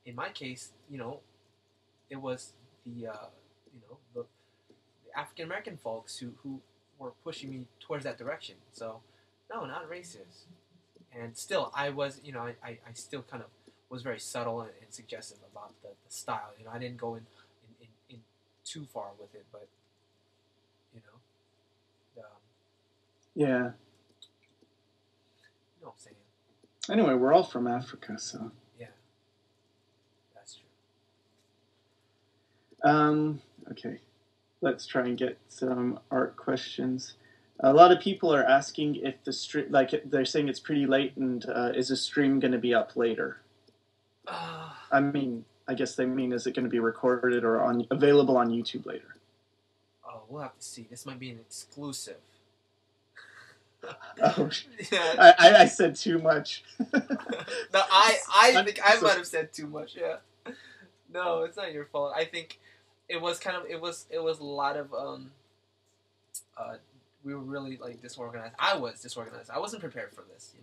in my case, it was the African American folks who were pushing me towards that direction. So no, not racist. And still, I was, I still kind of was very subtle and suggestive about the style. I didn't go in too far with it, but yeah. You know what I'm saying. Anyway, we're all from Africa, so. Yeah, that's true. Okay. Let's try and get some art questions. A lot of people are asking if the stream, they're saying it's pretty late, and is the stream going to be up later? I mean, I guess they mean, is it going to be recorded or available on YouTube later? Oh, we'll have to see. This might be an exclusive. Oh, yeah. I said too much. No, I think I might have said too much. Yeah. No, it's not your fault. I think it was a lot of we were really disorganized. I was disorganized. I wasn't prepared for this.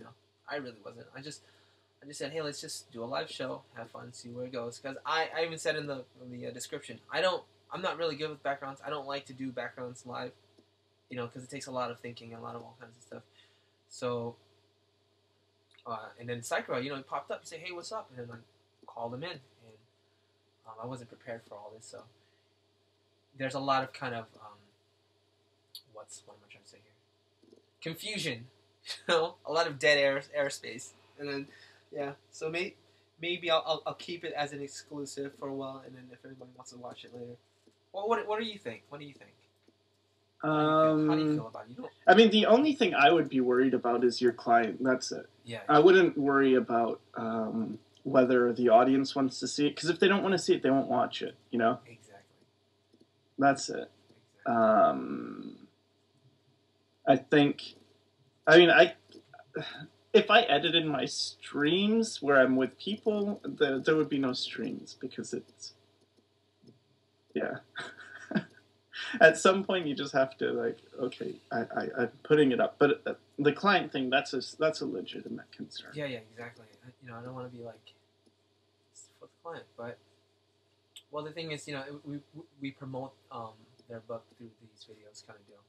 I really wasn't. I just said, hey, let's just do a live show, have fun, see where it goes. Because I even said in the description, I'm not really good with backgrounds. I don't like to do backgrounds live, because it takes a lot of thinking and a lot of all kinds of stuff. So, and then Sycra, he popped up. He said, hey, what's up? And then I called him in, and I wasn't prepared for all this. So there's a lot of kind of what am I trying to say here? Confusion, a lot of dead airspace, and then. Yeah, so maybe I'll keep it as an exclusive for a while, and then if anybody wants to watch it later. Well, what do you think? What do you think? How do you feel about it? I mean, the only thing I would be worried about is your client. That's it. Yeah. I wouldn't worry about whether the audience wants to see it, because if they don't want to see it, they won't watch it. Exactly. That's it. Exactly. I think. I mean, if I edited my streams where I'm with people, there would be no streams, because it's, yeah. At some point, you just have to okay, I'm putting it up. But the client thing, that's a legitimate concern. Yeah, exactly. I don't want to be for the client, but the thing is, we promote their book through these videos, kind of deal.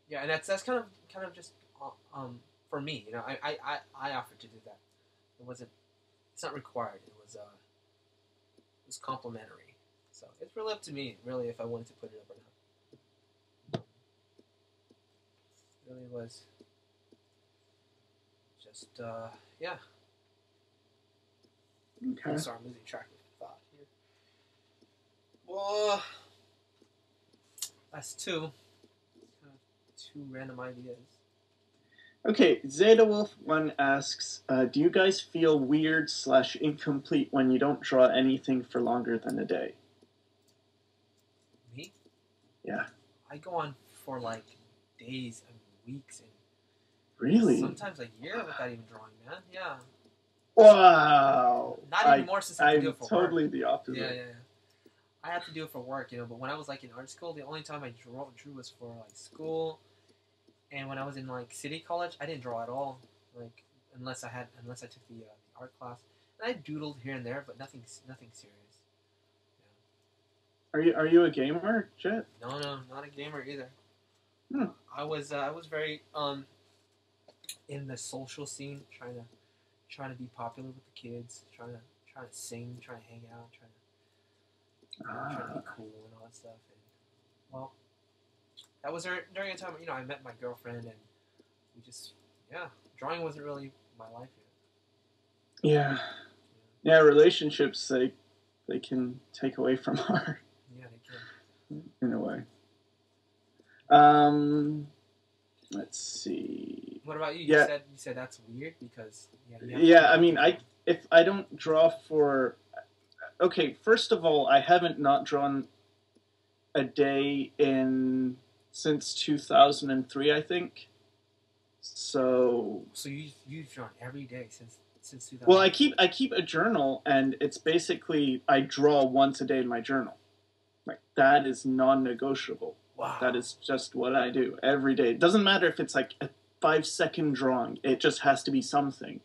Yeah, and that's kind of just for me, I offered to do that. It's not required. It was complimentary. So it's really up to me, really, if I wanted to put it up or not. It really was just yeah. Okay. I'm sorry, I'm losing track of thought here. Well, that's two random ideas. Okay, Zeta Wolf 1 asks, do you guys feel weird / incomplete when you don't draw anything for longer than a day? Me? Yeah. I go on for days and weeks and really sometimes a year without even drawing, man. Yeah. Wow. Not even more since I do it for totally work. The opposite. Yeah. I have to do it for work, but when I was in art school, the only time I drew was for school, And when I was in like city college, I didn't draw at all. Like unless I took the art class. And I doodled here and there, but nothing serious. Are you a gamer, Jet? No, not a gamer either. Hmm. I was very in the social scene, trying to be popular with the kids, trying to sing, trying to hang out, trying to be cool and all that stuff. And well, that was during a time I met my girlfriend, and we just drawing wasn't really my life yet. Yeah. Relationships they can take away from art. Yeah, they can. In a way. Let's see. What about you? You said that's weird because I mean, if I don't draw for, okay, first of all, I haven't not drawn a day since 2003, I think. So you've drawn every day since 2000. Well, I keep a journal, and it's basically I draw once a day in my journal. Like that is non-negotiable. Wow. That is just what I do every day. It doesn't matter if it's like a 5-second drawing. It just has to be something.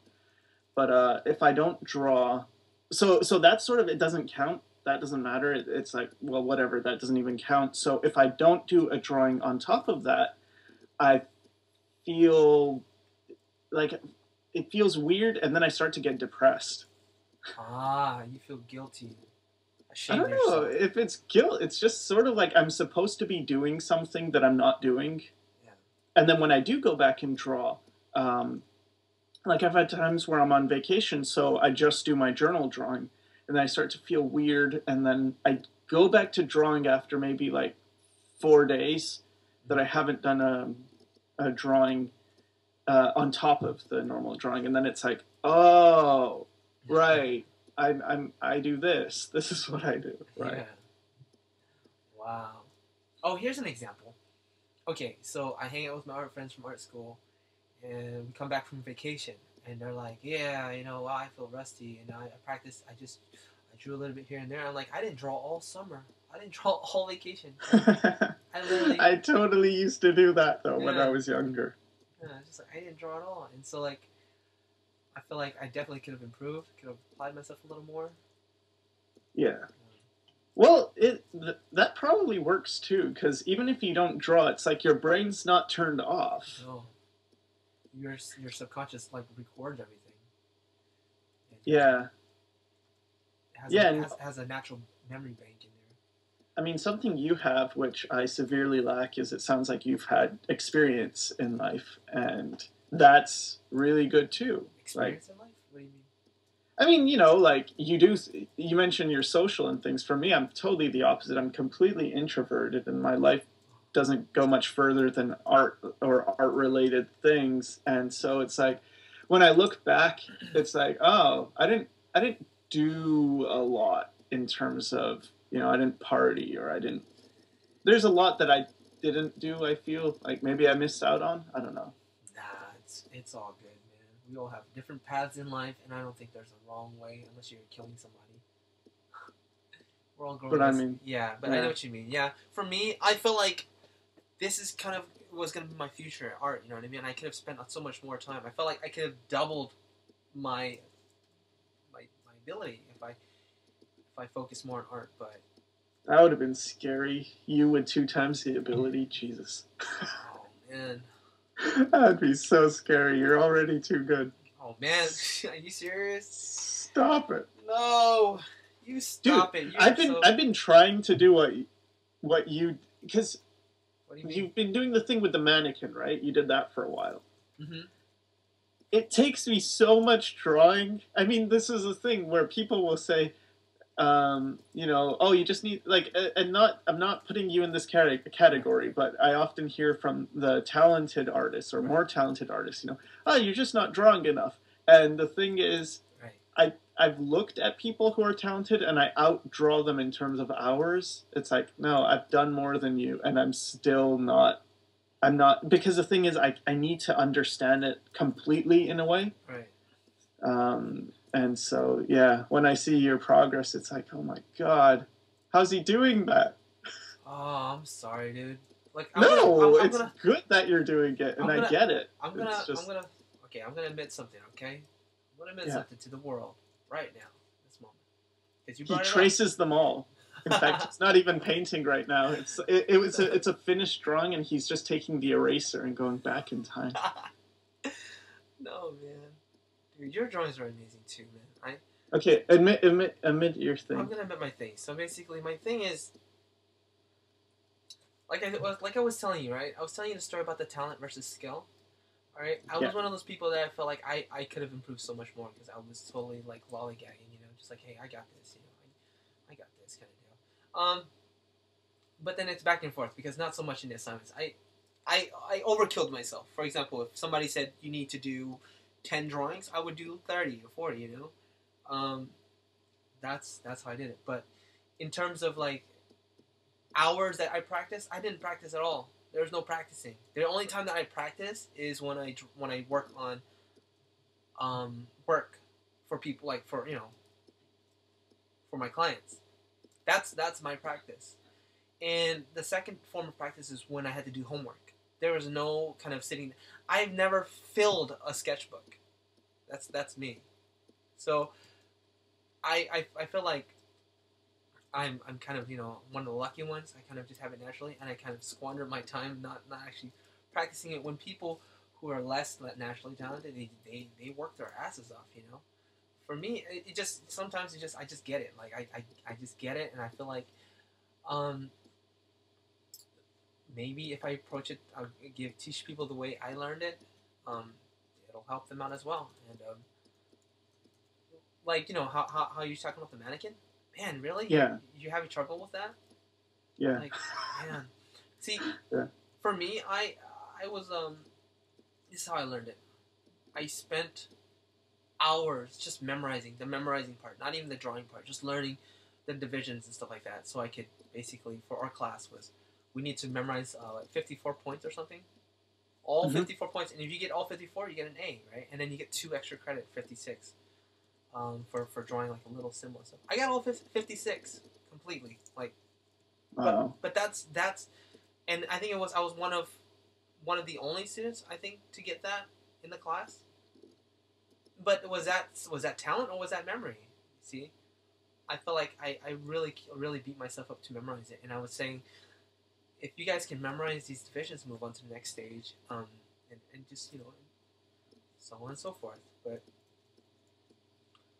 But if I don't draw, so that's sort of, it doesn't count. That doesn't matter. It's like, well, whatever. That doesn't even count. So if I don't do a drawing on top of that, I feel like it feels weird, and then I start to get depressed. You feel guilty. I don't know if it's guilt. It's just sort of like I'm supposed to be doing something that I'm not doing. Yeah. And then when I do go back and draw, like I've had times where I'm on vacation, so I just do my journal drawing, and then I start to feel weird, and then I go back to drawing after maybe like 4 days that I haven't done a drawing on top of the normal drawing, and then it's like, oh, right. I do this. This is what I do. Right. Yeah. Wow. Oh, here's an example. Okay, so I hang out with my art friends from art school, and we come back from vacation, and they're like, "Yeah, I feel rusty, and I practice. I drew a little bit here and there." I'm like, I didn't draw all summer. I didn't draw all vacation. I totally used to do that though when I was younger. Yeah, just like I didn't draw at all, and so like. I feel like I definitely could have improved, could have applied myself a little more. Yeah. Well, that probably works too, because even if you don't draw, it's like your brain's not turned off. No. Your subconscious like records everything. Yeah. It has a natural memory bank in there. I mean, something you have, which I severely lack, is it sounds like you've had experience in life, and that's really good too. Experience in life? What do you mean? I mean, like you mentioned you're social and things. For me, I'm totally the opposite. I'm completely introverted, and my life doesn't go much further than art or art-related things. And so it's like, when I look back, it's like, oh, I didn't do a lot in terms of, I didn't party, or there's a lot that I didn't do, I feel like maybe I missed out on. I don't know. Nah, it's all good. We all have different paths in life, and I don't think there's a wrong way unless you're killing somebody. We're all growing. But I mean, I know what you mean. Yeah, for me, I feel like this is kind of was going to be my future art. You know what I mean? I could have spent so much more time. I felt like I could have doubled my ability if I focused more on art. But that would have been scary. You with 2 times the ability, Jesus. Oh man. That'd be so scary. You're already too good. Oh man, are you serious? Stop it. No, you stop it. I've been trying to do what you, because you've been doing the thing with the mannequin, right? You did that for a while. Mm-hmm. It takes me so much drawing. I mean, this is a thing where people will say, oh, you just need I'm not putting you in this category, but I often hear from the talented artists or more talented artists, oh, you're just not drawing enough. And the thing is, I've looked at people who are talented and I outdraw them in terms of hours. It's like, no, I've done more than you, and I'm still not. I'm not, because the thing is, I need to understand it completely in a way. Right. And so, yeah, when I see your progress, it's like, oh my God, how's he doing that? Oh, I'm sorry, dude. Like No, I'm it's gonna good that you're doing it, and I get it. Okay, I'm gonna admit something. Okay, I'm gonna admit Yeah. something to the world right now, this moment, because you He brought it traces them all. In fact, he's not even painting right now. It's a finished drawing, and he's just taking the eraser and going back in time. No, man, dude, your drawings are amazing too, man. Okay, admit your thing. I'm gonna admit my thing. So basically, my thing is like I was telling you, right? I was telling you the story about the talent versus skill. All right, I was one of those people that I felt like I could have improved so much more because I was totally like lollygagging, you know, just like, hey, I got this, you know, I got this kind of deal. But then it's back and forth because not so much in the assignments. I overkilled myself. For example, if somebody said you need to do 10 drawings, I would do 30 or 40. You know, that's how I did it. But in terms of like hours that I practice, I didn't practice at all. There was no practicing. The only time that I practice is when I work on work for people, like for for my clients. That's my practice. And the second form of practice is when I had to do homework. There was no kind of sitting. I've never filled a sketchbook. That's me. So I feel like I'm kind of one of the lucky ones. I kind of just have it naturally, and I kind of squander my time not actually practicing it. When people who are less naturally talented, they work their asses off. You know, for me, it just sometimes I just get it. Like I just get it, and I feel like maybe if I approach it, I'll teach people the way I learned it. It'll help them out as well. And like how you're talking about the mannequin. Man, really? Yeah. You having trouble with that? Yeah. Like, man. See, yeah. For me, I was this is how I learned it. I spent hours just memorizing the memorizing part, not even the drawing part, just learning the divisions and stuff like that. So I could basically, for our class, we need to memorize like 54 points or something. All 54 points, and if you get all 54, you get an A, right? And then you get 2 extra credit, 56. For drawing like a little symbol and stuff. I got all 56 completely. Like, but that's and I think I was one of the only students I think to get that in the class. But was that talent or was that memory? See, I felt like I really beat myself up to memorize it, and I was saying, if you guys can memorize these divisions, move on to the next stage, and just so on and so forth. But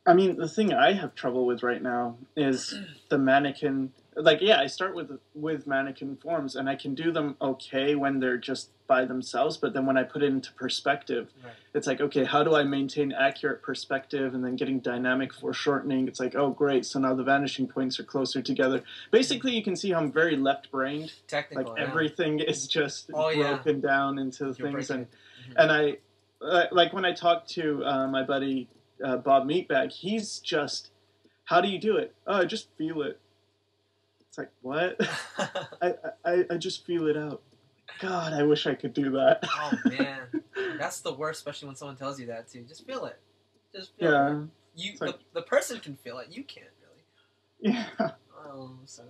I mean, the thing I have trouble with right now is the mannequin. Like, yeah, I start with mannequin forms, and I can do them okay when they're just by themselves. But then when I put it into perspective, right. It's like, okay, how do I maintain accurate perspective? And then getting dynamic foreshortening. It's like, oh, great. So now the vanishing points are closer together. Basically, you can see how I'm very left-brained. Technical, like everything is just broken down into things, and I like when I talk to my buddy Bob Meatbag, he's just, how do you do it? Oh, I just feel it. It's like, what? I just feel it out. God, I wish I could do that. Oh, man. That's the worst, especially when someone tells you that, too. Just feel it. Just feel it. The person can feel it. You can't, really. Yeah. Oh, sorry.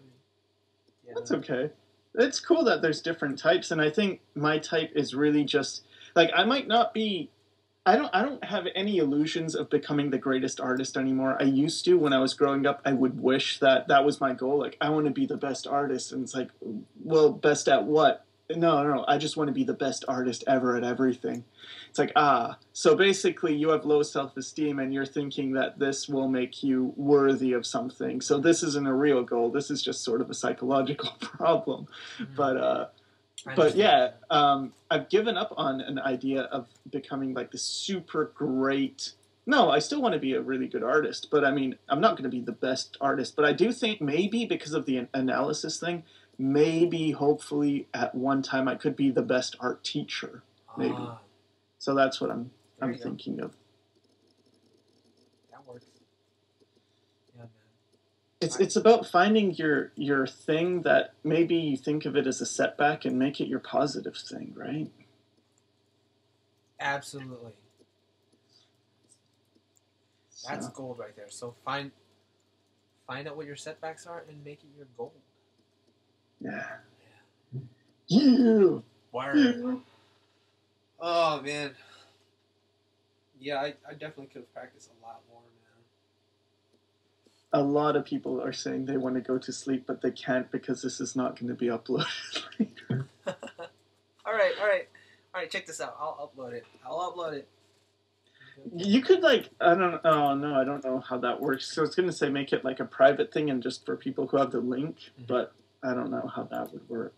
Yeah. That's okay. It's cool that there's different types, and I think my type is really just, like, I might not be... I don't have any illusions of becoming the greatest artist anymore. I used to when I was growing up. I would wish that was my goal. Like, I want to be the best artist. And it's like, well, best at what? No. I just want to be the best artist ever at everything. It's like, so basically you have low self-esteem and you're thinking that this will make you worthy of something. So this isn't a real goal. This is just sort of a psychological problem. Mm-hmm. But yeah, I've given up on an idea of becoming like the super great. No, I still want to be a really good artist, but I mean, I'm not going to be the best artist. But I do think maybe because of the analysis thing, maybe hopefully at one time I could be the best art teacher. Maybe. So that's what I'm thinking of. That works. Yeah, man. It's about finding your thing that maybe you think of it as a setback and make it your positive thing, right? Absolutely. That's gold right there. So find out what your setbacks are and make it your goal. Yeah. Yeah. Word. Yeah. Oh man. Yeah, I definitely could have practiced a lot more, A lot of people are saying they want to go to sleep, but they can't because this is not going to be uploaded later. man. All right. Check this out. I'll upload it. You could I don't. Oh no, I don't know how that works. So it's going to say make it like a private thing and just for people who have the link, but I don't know how that would work.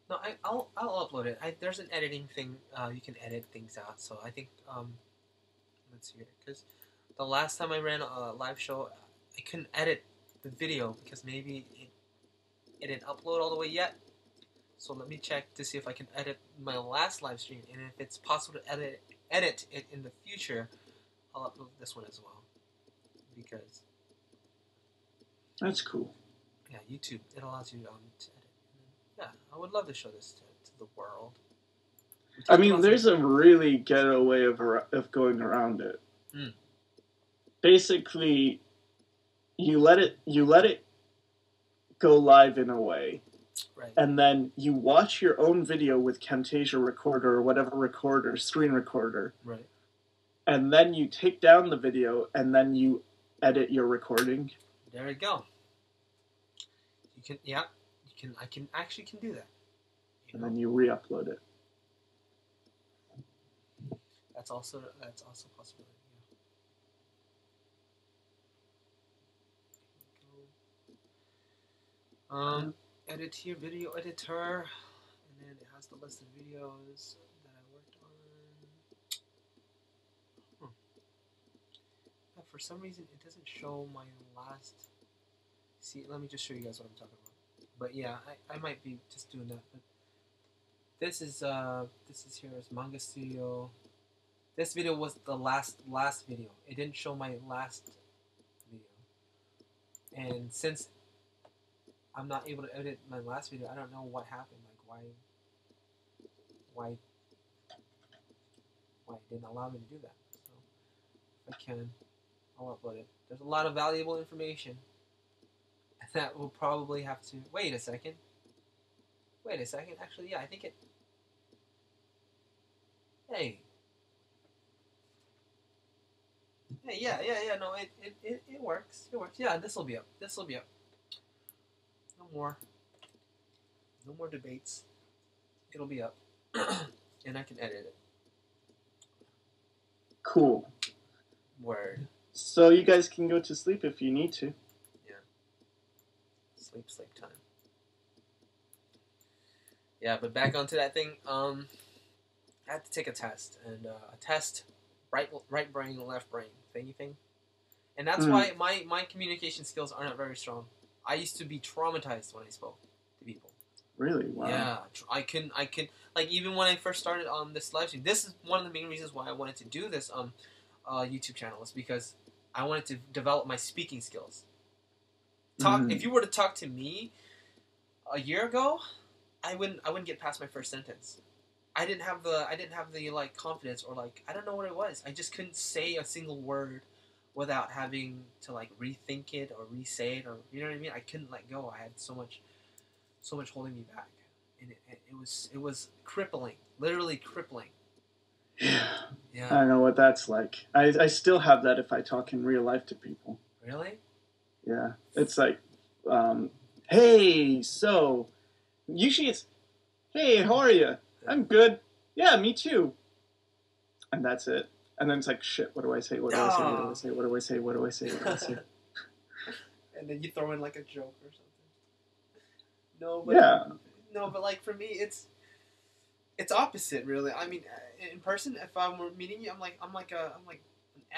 No, I'll upload it. There's an editing thing. You can edit things out. So I think let's see here, because the last time I ran a live show, I couldn't edit the video because maybe it didn't upload all the way yet. So let me check to see if I can edit my last live stream, and if it's possible to edit it in the future, I'll upload this one as well. Because That's cool. yeah, YouTube, it allows you to edit. Yeah, I would love to show this to the world. I mean, there's a really ghetto way of going around it. Basically, you let it go live in a way, right, and then you watch your own video with Camtasia Recorder or whatever screen recorder, right, and then you take down the video and then you edit your recording. There you go. You can, yeah, I can actually do that. And then you re-upload it. That's also a possibility. Yeah. Edit here, video editor, and then it has the list of videos that I worked on. Yeah, for some reason, it doesn't show my last. See, let me just show you guys what I'm talking about. But yeah, I might be just doing that. But this is here is Manga Studio. This video was the last video. It didn't show my last video. And since I'm not able to edit my last video, I don't know what happened. Like why it didn't allow me to do that. So if I can, I'll upload it. There's a lot of valuable information. And that will probably have to wait a second. Actually, yeah, I think it. Hey, yeah. No, it works. It works. Yeah, this will be up. No more debates. It'll be up, and I can edit it. Cool. Word. So you guys can go to sleep if you need to. Yeah. Sleep time. Yeah, but back onto that thing. I had to take a test, and a test, right brain, left brain, thingy thing, and that's why my communication skills are not very strong. I used to be traumatized when I spoke to people. Really? Wow. Yeah, I can like even when I first started on this live stream. This is one of the main reasons why I wanted to do this YouTube channel is because I wanted to develop my speaking skills. If you were to talk to me a year ago, I wouldn't get past my first sentence. I didn't have the like confidence or like I don't know what it was. I just couldn't say a single word without having to like rethink it or re-say it or you know what I mean. I couldn't let go. I had so much holding me back, and it was crippling, literally crippling. Yeah. Yeah. I don't know what that's like. I still have that if I talk in real life to people. Really? Yeah. It's like, hey, so usually it's, hey, how are you? I'm good. Yeah, me too. And that's it. And then it's like, shit, what do I say? What do I say? What do I say? What do I say? What do I say? What do I say? And then you throw in like a joke or something. No, but like for me, it's opposite, really. I mean, in person, if I'm meeting you, I'm like an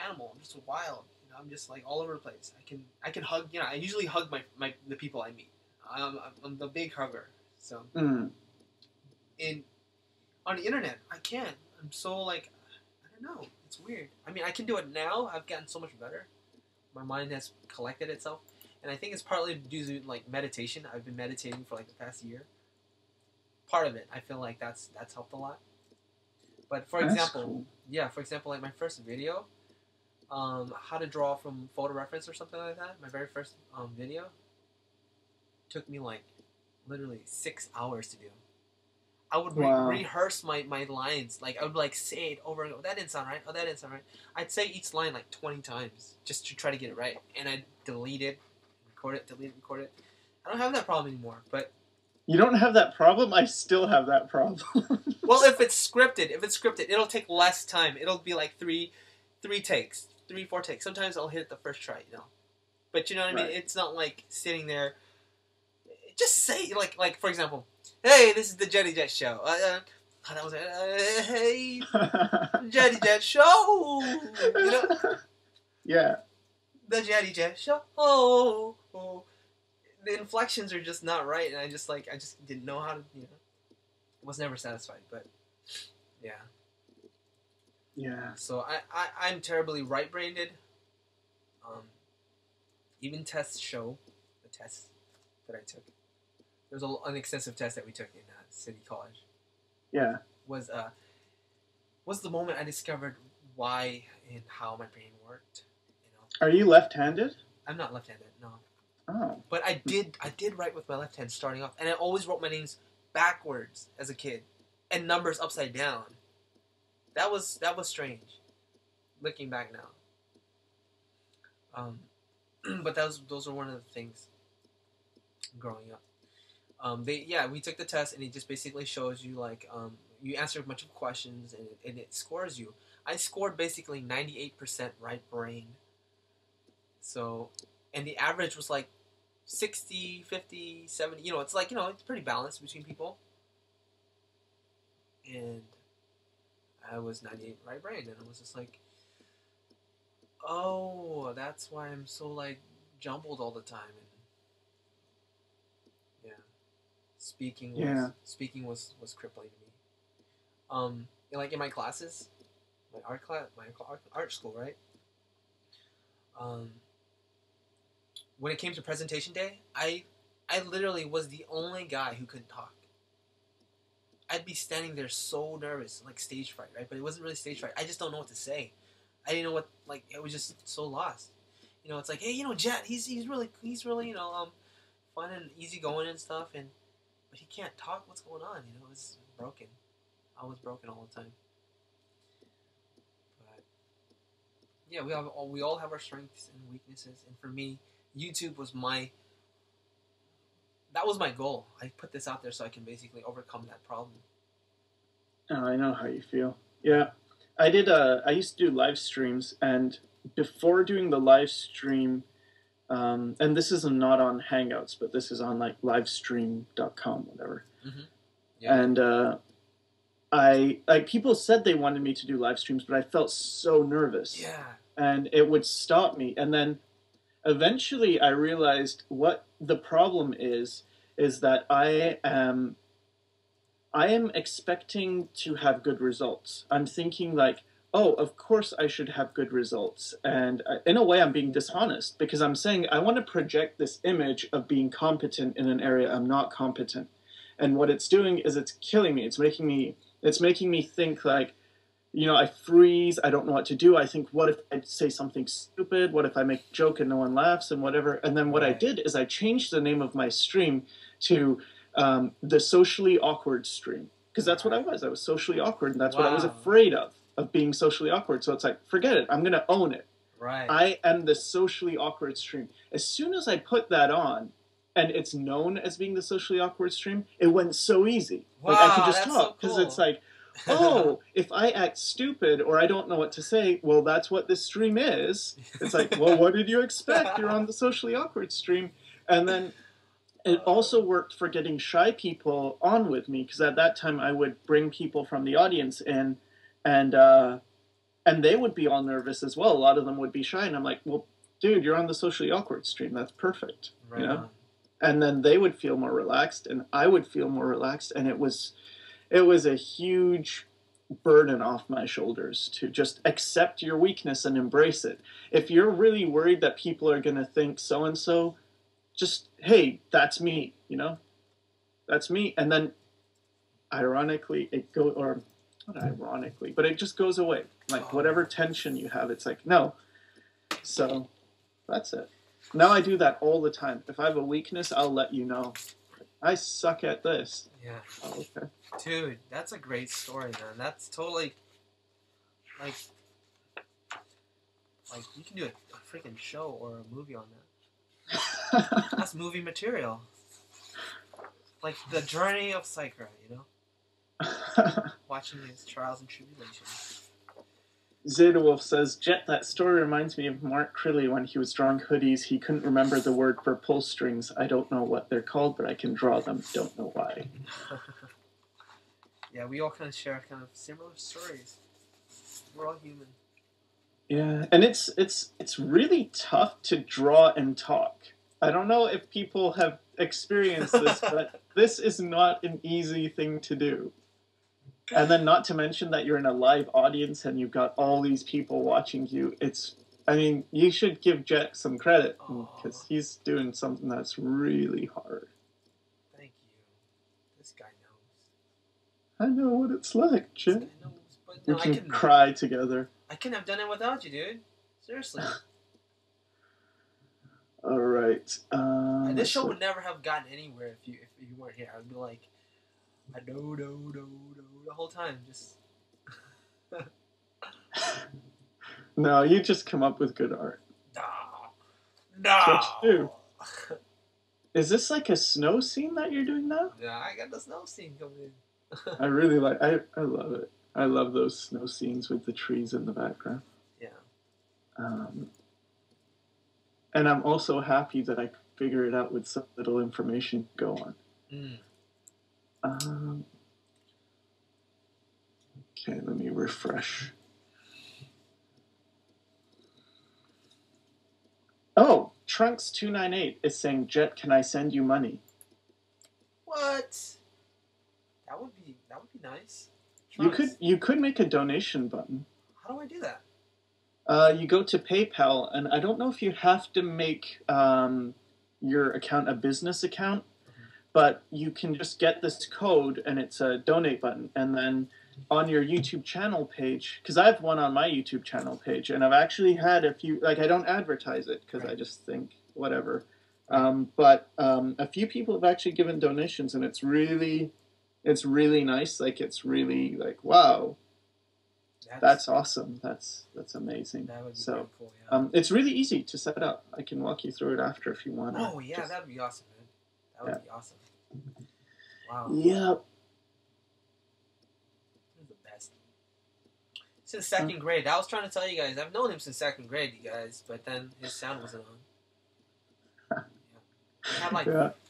animal. I'm just wild. You know, I'm just like all over the place. I can hug. You know, I usually hug the people I meet. I'm the big hugger. So, on the internet, I can't. I'm so like, I don't know. It's weird. I mean, I can do it now. I've gotten so much better. My mind has collected itself. And I think it's partly due to like meditation. I've been meditating for like the past year. Part of it, I feel like that's helped a lot. But for example, like my first video, how to draw from photo reference or something like that. My very first video took me like literally 6 hours to do. I would Wow. rehearse my lines. Like, I would, like, say it over and over. That didn't sound right. Oh, that didn't sound right. I'd say each line, like, 20 times just to try to get it right. And I'd delete it, record it, delete it, record it. I don't have that problem anymore, but... You don't have that problem? I still have that problem. Well, if it's scripted, it'll take less time. It'll be, like, three takes. 4 takes. Sometimes I'll hit it the first try, you know. But, you know what I mean? Right. It's not, like, sitting there... Just say, like for example, hey, this is the Jetty Jet Show. That was hey, Jetty Jet Show. You know, yeah. the Jetty Jet Show. Oh, the inflections are just not right, and I just didn't know how to. You know, was never satisfied. But yeah. Yeah. So I'm terribly right-brained. Even tests show the tests that I took. There was an extensive test that we took in City College. Yeah. Was the moment I discovered why and how my brain worked. You know. Are you left-handed? I'm not left-handed, no. Oh. But I did write with my left hand starting off, and I always wrote my names backwards as a kid, and numbers upside down. That was strange, looking back now. But those are one of the things growing up. We took the test, and it just basically shows you, like, you answer a bunch of questions, and it scores you. I scored basically 98% right brain. So, and the average was like 60, 50, 70, it's like, it's pretty balanced between people. And I was 98 right brain, and I was just like, oh, that's why I'm so, like, jumbled all the time. And speaking was crippling to me. Like in my classes, my art school, right? When it came to presentation day, I literally was the only guy who couldn't talk. I'd be standing there so nervous, like stage fright, right? But it wasn't really stage fright. I just don't know what to say. I didn't know what, like, I was just so lost. It's like, hey, Jet, he's really fun and easygoing and stuff, but he can't talk. What's going on? It's broken. I was broken all the time. But yeah, we all have our strengths and weaknesses, and for me, YouTube was my goal. I put this out there so I can basically overcome that problem. Oh, I know how you feel. Yeah, I used to do live streams, and before doing the live stream, and this is not on Hangouts, but this is on, like, livestream.com, whatever. Mm-hmm. Yeah. And people said they wanted me to do live streams, but I felt so nervous. Yeah. And it would stop me. And then eventually I realized what the problem is that I am expecting to have good results. I'm thinking, like, oh, of course I should have good results. And in a way, I'm being dishonest, because I'm saying I want to project this image of being competent in an area I'm not competent. And what it's doing is it's killing me. It's making me think, like, I freeze. I don't know what to do. I think, what if I say something stupid? What if I make a joke and no one laughs and whatever? And then what I did is I changed the name of my stream to the Socially Awkward Stream. Because that's what I was. I was socially awkward, and that's what I was afraid of being socially awkward. So it's like, forget it. I'm going to own it. Right. I am the Socially Awkward Stream. As soon as I put that on, and it's known as being the Socially Awkward Stream, it went so easy. Wow, like, I could just talk. Because it's like, oh, if I act stupid or I don't know what to say, well, that's what this stream is. It's like, well, what did you expect? You're on the Socially Awkward Stream. And then it also worked for getting shy people on with me, because at that time I would bring people from the audience in, and they would be all nervous as well. A lot of them would be shy, and I'm like, well, dude, you're on the Socially Awkward Stream. That's perfect. Right. You know? And then they would feel more relaxed, and I would feel more relaxed, and it was a huge burden off my shoulders to just accept your weakness and embrace it. If you're really worried that people are going to think so-and-so, just, hey, that's me, That's me. And then, ironically, not ironically, but it just goes away. Like, whatever tension you have, it's like, no. So, that's it. Now I do that all the time. If I have a weakness, I'll let you know. I suck at this. Yeah. Oh, okay. Dude, that's a great story, man. That's totally like you can do a freaking show or a movie on that. That's movie material. Like the journey of Sycra, you know? Watching his trials and tribulations. Zeta Wolf says, Jet, that story reminds me of Mark Crilly when he was drawing hoodies. He couldn't remember the word for pull strings. I don't know what they're called, but I can draw them. Don't know why. Yeah, we all kind of share kind of similar stories. We're all human. Yeah, and it's really tough to draw and talk. I don't know if people have experienced this, but this is not an easy thing to do. And then not to mention that you're in a live audience and you've got all these people watching you. I mean, you should give Jet some credit because he's doing something that's really hard. Thank you. This guy knows. I know what it's like, Jet. This guy knows, but no, we can cry together. I couldn't have done it without you, dude. Seriously. All right. This show would never have gotten anywhere if you weren't here. I'd be like, I know, the whole time, just. No, you just come up with good art. No. Is this like a snow scene that you're doing now? Yeah, I got the snow scene coming in. I really like. I love it. I love those snow scenes with the trees in the background. Yeah. And I'm also happy that I figured it out with some little information to go on. Okay, let me refresh. Oh, Trunks298 is saying, Jet, can I send you money? What? That would be nice. Trunks. You could make a donation button. How do I do that? You go to PayPal, and I don't know if you have to make your account a business account, but you can just get this code, and it's a donate button, and then on your YouTube channel page, because I have one on my YouTube channel page, and I've actually had a few, like I don't advertise it, because I just think, whatever, but a few people have actually given donations, and it's really nice, like it's really like, wow. That's awesome. That's amazing. That would be pretty cool, yeah. It's really easy to set up. I can walk you through it after if you want. Oh yeah, that'd be awesome, man. That would be awesome. Wow. Yeah. He's the best. Since second grade. I was trying to tell you guys. I've known him since second grade, you guys. But then his sound wasn't on. We had like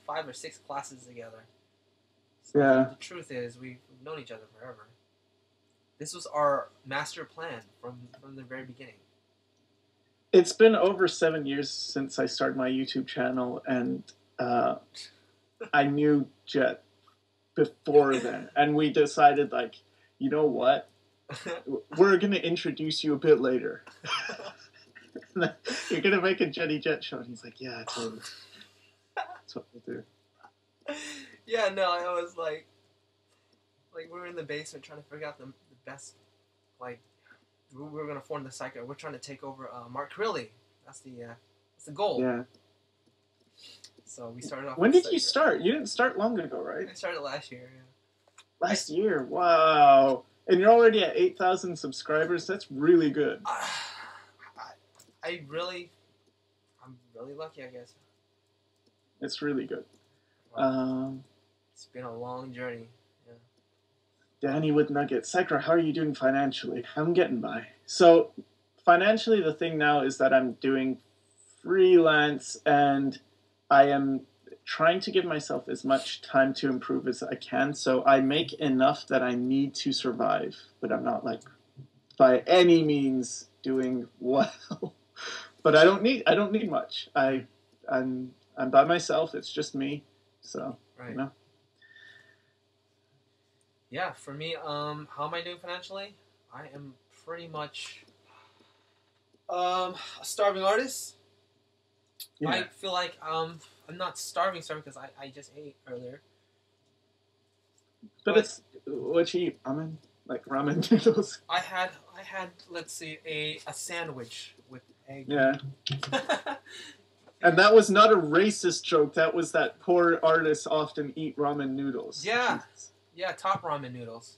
5 or 6 classes together. So the truth is, we've known each other forever. This was our master plan from the very beginning. It's been over 7 years since I started my YouTube channel, and I knew Jet before then. And we decided, like, you know what? We're going to introduce you a bit later. You're going to make a Jetty Jet show. And he's like, yeah, totally. That's what we'll do. Yeah, no, I was like we were in the basement trying to figure out the best, like, we were going to form the Sycra. We're trying to take over Mark Crilly. That's the goal. Yeah. So we started off. When did you start? You didn't start long ago, right? I started last year, yeah. Last year? Wow. And you're already at 8,000 subscribers? That's really good. I'm really lucky, I guess. It's really good. It's been a long journey. Danny with Nuggets. Sycra, how are you doing financially? I'm getting by. So, financially, the thing now is that I'm doing freelance, and I am trying to give myself as much time to improve as I can. So, I make enough that I need to survive, but I'm not, like, by any means doing well. But I don't need much. I'm by myself. It's just me. So, you know. Yeah, for me, how am I doing financially? I am pretty much a starving artist. Yeah. I feel like I'm not starving because I just ate earlier. But it's what you eat? Ramen, like ramen noodles. I had let's see, a sandwich with egg. Yeah. And that was not a racist joke. That was that poor artists often eat ramen noodles. Yeah. Jesus. Yeah, top ramen noodles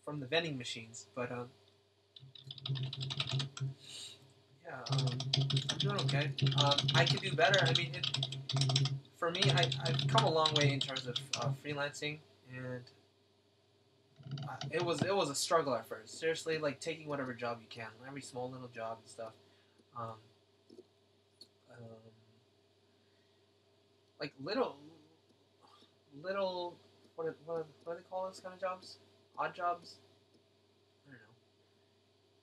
from the vending machines. But yeah, I'm doing okay. I could do better. I mean, for me, I've come a long way in terms of freelancing, and it was a struggle at first. Seriously, like taking whatever job you can, every small little job and stuff. Um, um, like little what do they call those kind of jobs? Odd jobs? I don't know.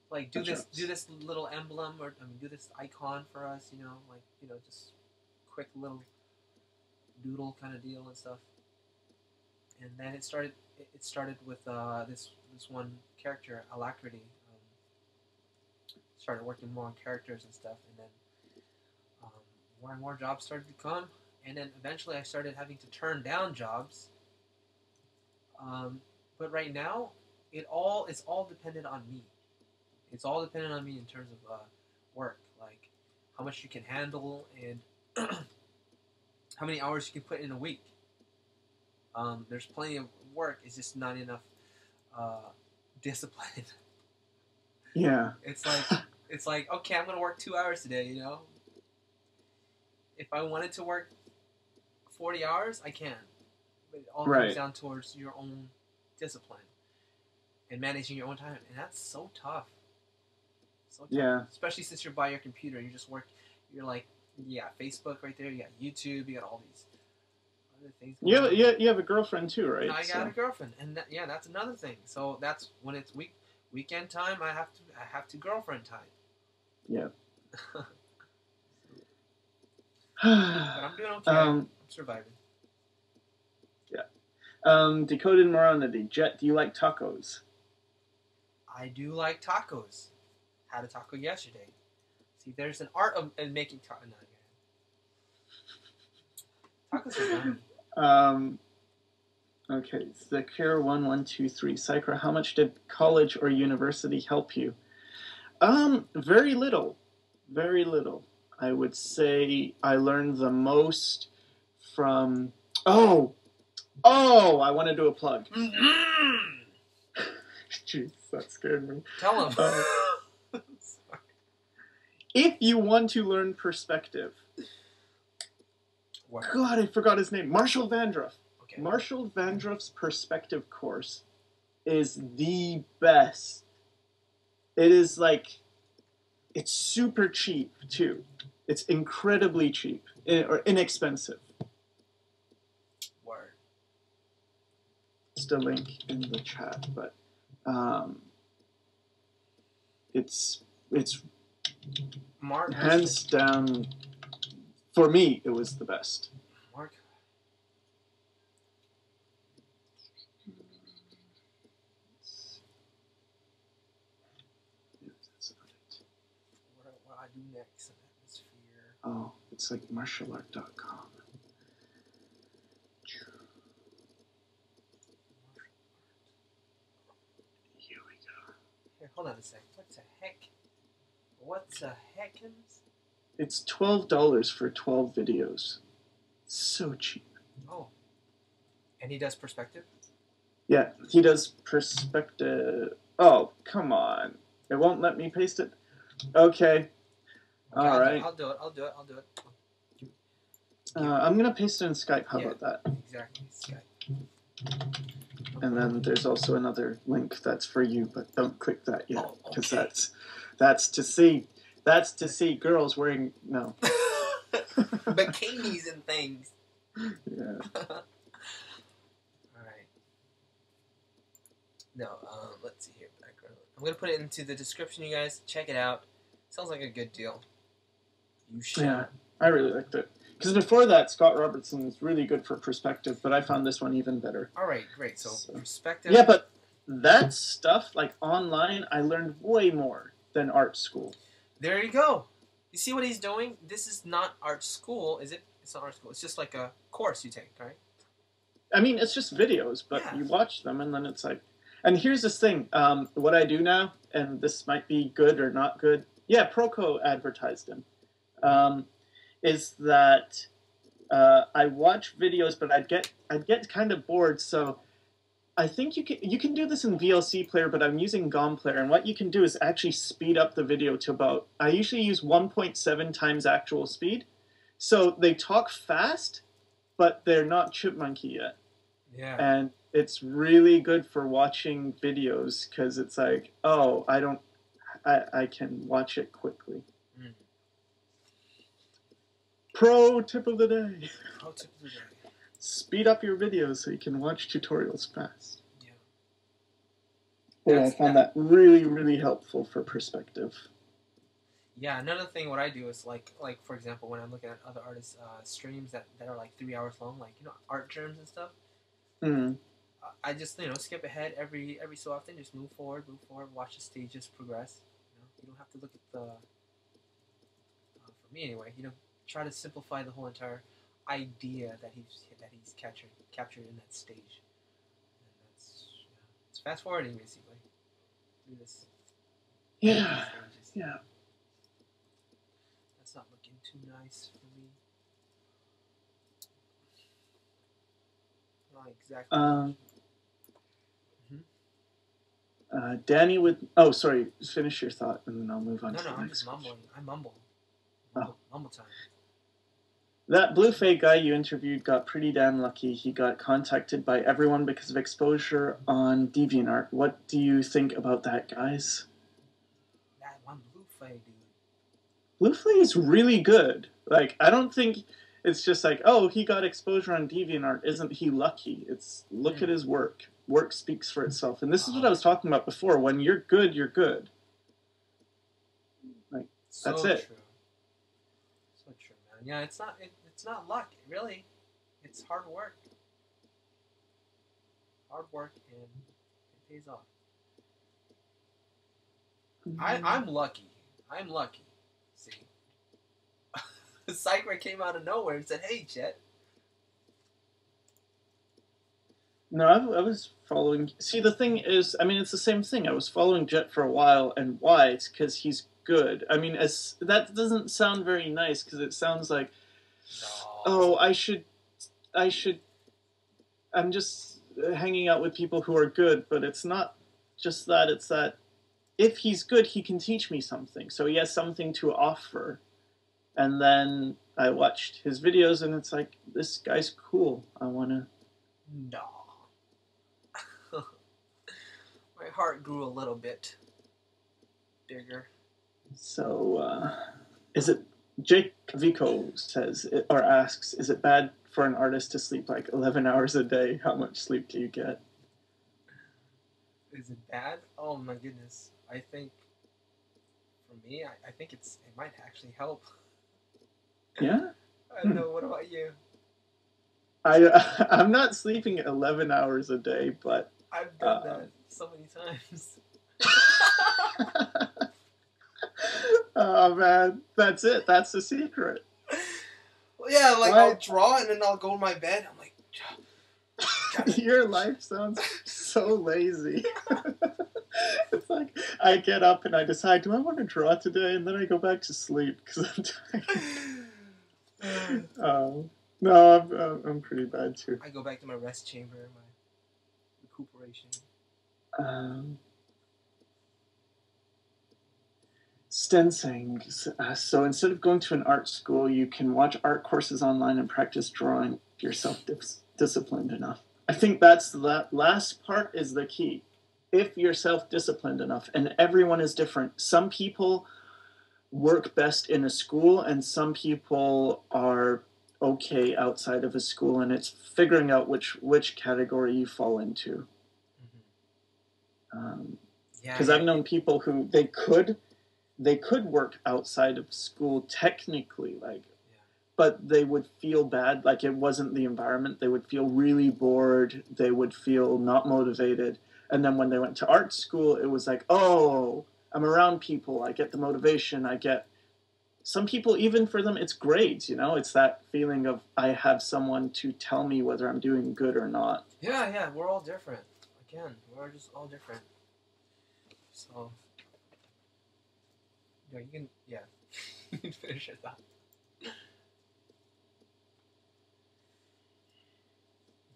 Like do this little emblem, or do this icon for us, like just quick little doodle kind of deal and stuff. And then it started with this one character, Alacrity. Started working more on characters and stuff, and then more and more jobs started to come, and then eventually I started having to turn down jobs. But right now, it's all dependent on me. It's all dependent on me in terms of work, like how much you can handle and how many hours you can put in a week. There's plenty of work. It's just not enough discipline. Yeah. It's like okay, I'm gonna work 2 hours today. If I wanted to work 40 hours, I can. But it all comes down towards your own discipline and managing your own time, and that's so tough. So tough. Yeah. Especially since you're by your computer, you just work. You're like, Facebook right there. You got YouTube. You got all these other things. You have a girlfriend too, right? I got a girlfriend, and that's another thing. So that's when it's weekend time. I have to girlfriend time. Yeah. But I'm doing okay. I'm surviving. Yeah. Decoded morality. Jet, do you like tacos? I do like tacos. Had a taco yesterday. See, there's an art of making tacos. No, tacos are yummy. Okay, Sycra1123. Sycra, how much did college or university help you? Very little. Very little. I would say I learned the most from... Oh, I want to do a plug. Jeez, that scared me. Tell him. If you want to learn perspective... What? God, I forgot his name. Marshall Vandruff. Okay. Marshall Vandruff's perspective course is the best. It is it's super cheap too. It's incredibly cheap or inexpensive. Word. Just a link in the chat, but it's Mark hands down. For me, it was the best. Mark. What I do next? An atmosphere. Oh, it's like martialart.com. Here we go. Here, hold on a sec. What the heck? It's $12 for 12 videos. So cheap. Oh. And he does perspective? Yeah, he does perspective. Oh, come on. It won't let me paste it? Okay. All right. I'll do it. I'm going to paste it in Skype. How about that? Exactly. Skype. And then there's also another link that's for you, but don't click that yet. Oh, Because okay. that's to see. That's to see girls wearing... No. Bikinis and things. Yeah. Alright. No, let's see here. Background. I'm going to put it into the description, you guys. Check it out. Sounds like a good deal. You should. Yeah, I really liked it. Because before that, Scott Robertson was really good for perspective, but I found this one even better. Alright, great. So, perspective. Yeah, but that stuff, online, I learned way more than art school. There you go. You see what he's doing? This is not art school, is it? It's not art school. It's just like a course you take, right? I mean, it's just videos, but you watch them, and then it's like... And here's this thing. What I do now, and this might be good or not good. Yeah, Proco advertised him. is that I watch videos, but I'd get kind of bored. So I think you can do this in VLC Player, but I'm using GOM Player, and what you can do is actually speed up the video to about. I usually use 1.7 times actual speed, so they talk fast, but they're not chipmunky yet. Yeah. And it's really good for watching videos because it's like, oh, I can watch it quickly. Mm. Pro tip of the day. Pro tip of the day. Speed up your videos so you can watch tutorials fast. Yeah. I found that really, really helpful for perspective. Yeah, another thing what I do is like for example, when I'm looking at other artists' streams that are like 3 hours long, like, you know, art germs and stuff. Mm. I just, you know, skip ahead every so often, just move forward, watch the stages progress. You don't have to look at the, for me anyway, you know, try to simplify the whole entire idea that he's captured in that stage. And it's fast forwarding basically through this. Yeah. Stages. Yeah. That's not looking too nice for me. Not exactly. Danny with... Oh, sorry. Finish your thought, and then I'll move on to the next I'm just mumbling. I mumble. Mumble time. That Blue Fay guy you interviewed got pretty damn lucky. He got contacted by everyone because of exposure on DeviantArt. What do you think about that, guys? That one Blue Fay dude. Blue Fay is really good. Like, I don't think it's just like, oh, he got exposure on DeviantArt. Isn't he lucky? It's look at his work. Work speaks for itself. And this is what I was talking about before. When you're good, you're good. Like, that's it. True. So true, man. Yeah, it's not luck, really. It's hard work. Hard work, and it pays off. I'm lucky. I'm lucky. See? Sycra came out of nowhere and said, hey, Jet. No, I was following... See, the thing is, I mean, it's the same thing. I was following Jet for a while, and why? It's because he's good. I mean, that doesn't sound very nice, because it sounds like, oh, I'm just hanging out with people who are good, but it's not just that. It's that if he's good, he can teach me something. So he has something to offer. And then I watched his videos, and it's like, this guy's cool. I want to... No. My heart grew a little bit bigger. So, is it... Jake Vico says, or asks, is it bad for an artist to sleep like 11 hours a day? How much sleep do you get? Is it bad? Oh my goodness. I think, for me, I think it might actually help. Yeah? I don't know. What about you? I'm not sleeping 11 hours a day, but... I've done that so many times. Oh, man. That's it. That's the secret. Well, yeah, like, I'll draw and then I'll go to my bed. I'm like... Your life sounds so lazy. It's like, I get up and I decide, do I want to draw today? And then I go back to sleep because I'm tired. No, I'm pretty bad too. I go back to my rest chamber, my recuperation. Sten saying, so instead of going to an art school, you can watch art courses online and practice drawing if you're self-disciplined enough. I think that last part is the key. If you're self-disciplined enough, and everyone is different. Some people work best in a school, and some people are okay outside of a school, and it's figuring out which category you fall into. Because I've known people who they could work outside of school technically, but they would feel bad, like it wasn't the environment. They would feel really bored. They would feel not motivated. And then when they went to art school, it was like, oh, I'm around people. I get the motivation. I get... Some people, even for them, it's grades, you know? It's that feeling of I have someone to tell me whether I'm doing good or not. Yeah, we're all different. Again, we're just all different. So... Yeah, you can finish your thought.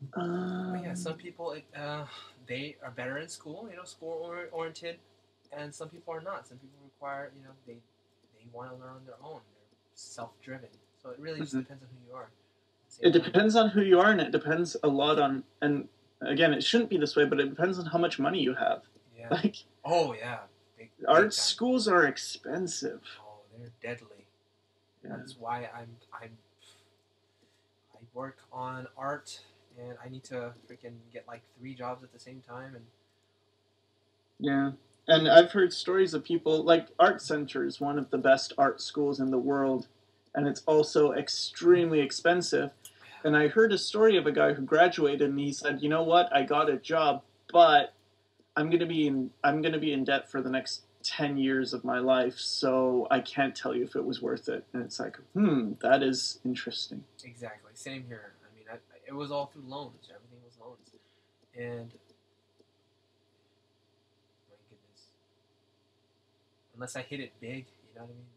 But yeah, some people they are better in school, school oriented, and some people are not. Some people require, they want to learn on their own. They're self-driven. So it really just depends on who you are. It depends on who you are, and it depends a lot on. And again, it shouldn't be this way, but it depends on how much money you have. Yeah. Like, oh yeah, big art time. schools are expensive. Oh, they're deadly. Yeah. That's why I work on art, and I need to freaking get like 3 jobs at the same time, and yeah. And I've heard stories of people like Art Center is one of the best art schools in the world, and it's also extremely expensive. And I heard a story of a guy who graduated, and he said, "You know what? I got a job, but I'm gonna be in debt for the next 10 years of my life, so I can't tell you if it was worth it." And it's like, that is interesting. Exactly. Same here. I mean, it was all through loans. Everything was loans, and my goodness, unless I hit it big, you know what I mean.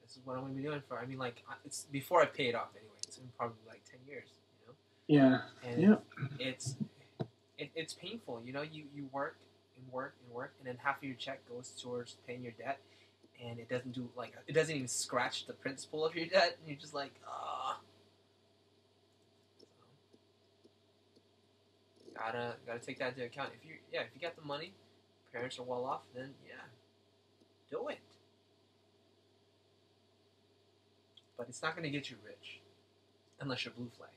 This is what I'm gonna be doing for. I mean, like it's before I pay it off anyway. It's been probably like 10 years, Yeah. And yeah. It's painful, you work and work and work, and then half of your check goes towards paying your debt, and it doesn't even scratch the principal of your debt, and you're just like, ah. So, gotta take that into account. If you got the money, parents are well off, then yeah, do it. But it's not gonna get you rich, unless you're blue flag.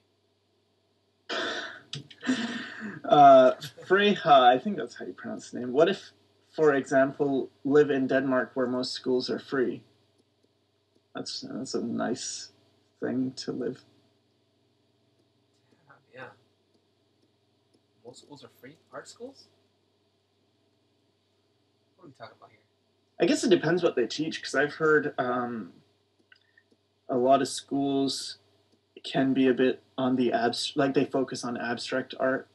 Freya, I think that's how you pronounce the name. What if, for example, live in Denmark where most schools are free? That's a nice thing to live. Yeah. Most schools are free. Art schools? What are we talking about here? I guess it depends what they teach, because I've heard a lot of schools can be a bit on the like they focus on abstract art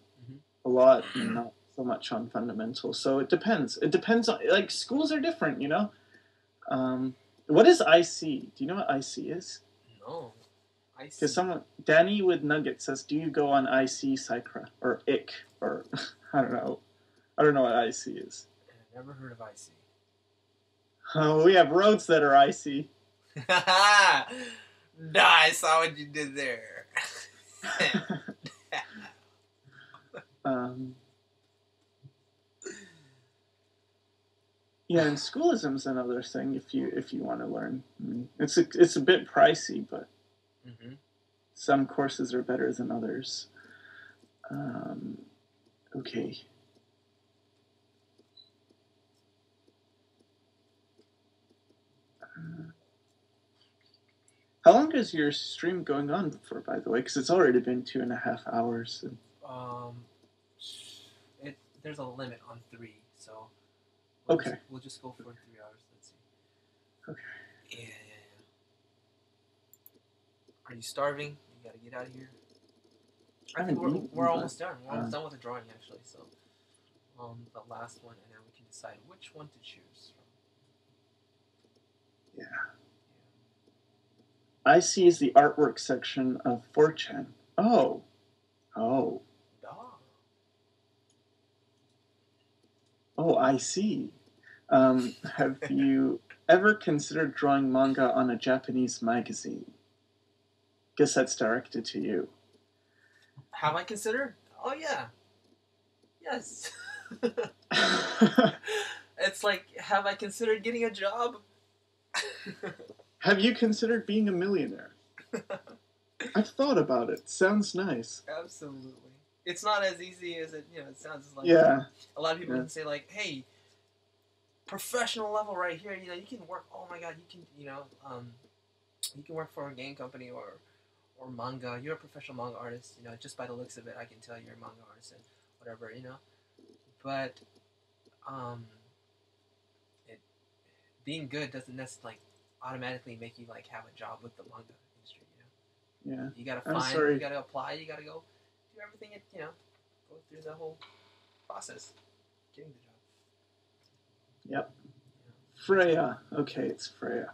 a lot, and not so much on fundamental. So it depends. It depends on, like, schools are different, What is IC? Do you know what IC is? No. Because Danny with Nugget says, "Do you go on IC Sycra or IC or I don't know. I don't know what IC is." I've never heard of IC. Oh, we have roads that are IC. Nah, I saw what you did there. Yeah, and schoolism's another thing if you want to learn. I mean, it's a bit pricey, but some courses are better than others. Okay. How long is your stream going on for, by the way? Because it's already been 2.5 hours. And... there's a limit on 3, so we'll just go for 3 hours. Let's see. Okay. Yeah. Are you starving? You gotta get out of here. I think we're almost done. We're almost done with the drawing, actually. So, the last one, and then we can decide which one to choose from. Yeah. IC is the artwork section of 4chan. Oh. Oh, I see. Have you ever considered drawing manga on a Japanese magazine? Guess that's directed to you. Have I considered? Oh, yeah. Yes. It's like, have I considered getting a job? Have you considered being a millionaire? I've thought about it. Sounds nice. Absolutely. It's not as easy as it sounds like. Yeah. A lot of people can say, like, hey, professional level right here, you can work, oh my god, you can, you can work for a game company or manga. You're a professional manga artist, just by the looks of it, I can tell you're a manga artist and whatever, But, being good doesn't necessarily, automatically make you, have a job with the manga industry, Yeah. You gotta you gotta apply, you gotta go do everything, go through the whole process, getting the job. Yep. Freya. Okay, it's Freya.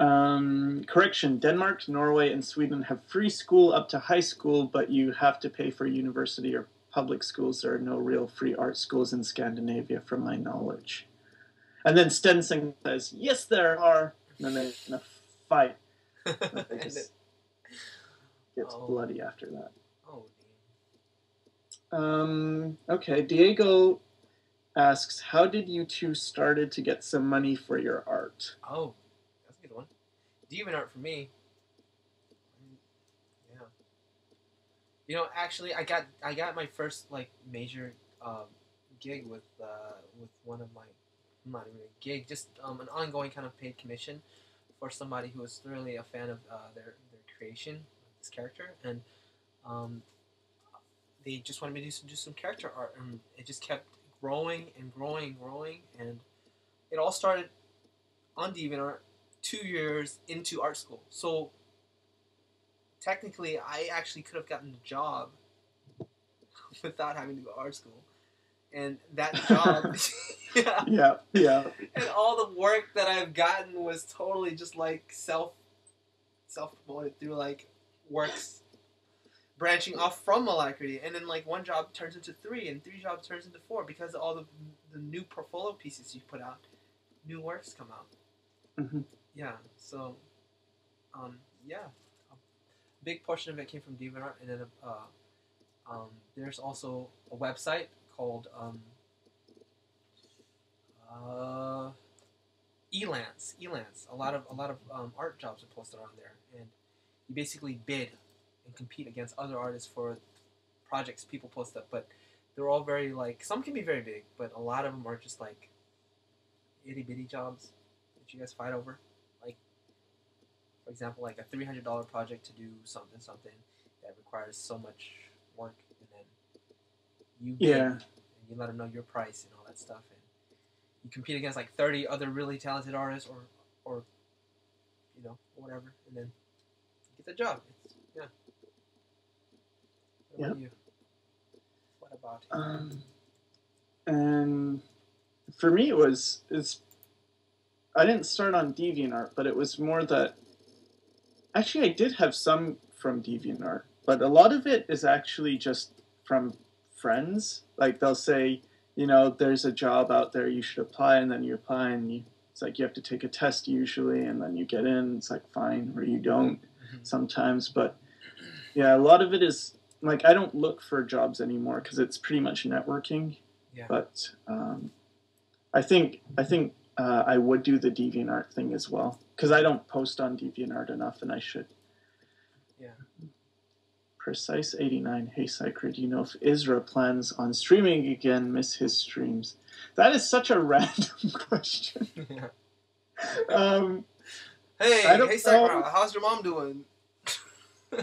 Correction, Denmark, Norway, and Sweden have free school up to high school, but you have to pay for university or public schools. There are no real free art schools in Scandinavia, from my knowledge. And then Stenson says, yes, there are. And then they're in a fight. It just gets bloody after that. Okay, Diego asks, how did you two started to get some money for your art? Oh, that's a good one. DeviantArt for me. Yeah. You know, actually, I got my first like major gig with one of my, not even a gig, just an ongoing kind of paid commission for somebody who was really a fan of their creation, this character, and they just wanted me to do some character art, and it just kept growing and growing and growing, and it all started on DeviantArt 2 years into art school. So technically, I actually could have gotten a job without having to go to art school, and that job, yeah, and all the work that I've gotten was totally just like self promoted through like works branching off from alacrity, and then like one job turns into 3, and 3 jobs turns into 4 because of all the new portfolio pieces you put out, new works come out. Mm-hmm. Yeah, so yeah, a big portion of it came from DeviantArt, and then there's also a website called Elance. A lot of art jobs are posted on there, and you basically bid and compete against other artists for projects people post up, but they're all very like, some can be very big, but a lot of them are just like itty bitty jobs that you guys fight over. Like, for example, like a $300 project to do something that requires so much work, and then you bid and you let them know your price and all that stuff, and you compete against like 30 other really talented artists, or you know, whatever, and then you get the job. It's, yeah. What about you? What about him? And for me, I didn't start on DeviantArt, but it was more that actually I did have some from DeviantArt, but a lot of it is actually just from friends. Like they'll say, you know, there's a job out there, you should apply, and then you apply, and it's like you have to take a test usually, and then you get in. It's like fine, or you don't sometimes. But yeah, a lot of it is like I don't look for jobs anymore because it's pretty much networking. Yeah. But I think I would do the DeviantArt thing as well because I don't post on DeviantArt enough, and I should. Yeah. Precise 89. Hey Sycra, do you know if Isra plans on streaming again? Miss his streams. That is such a random question. Yeah. Hey Sycra, how's your mom doing?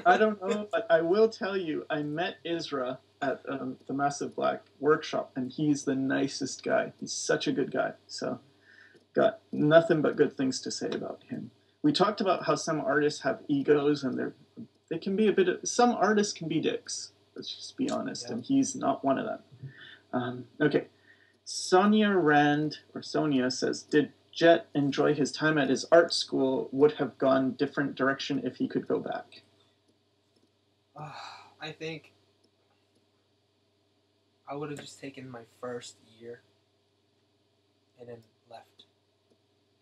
I don't know, but I will tell you, I met Isra at the Massive Black workshop, and he's the nicest guy. He's such a good guy. So, got nothing but good things to say about him. We talked about how some artists have egos, and they can be some artists can be dicks. Let's just be honest, and he's not one of them. Okay. Sonia says, did Jet enjoy his time at his art school? Would have gone different direction if he could go back? I think I would have just taken my first year and then left,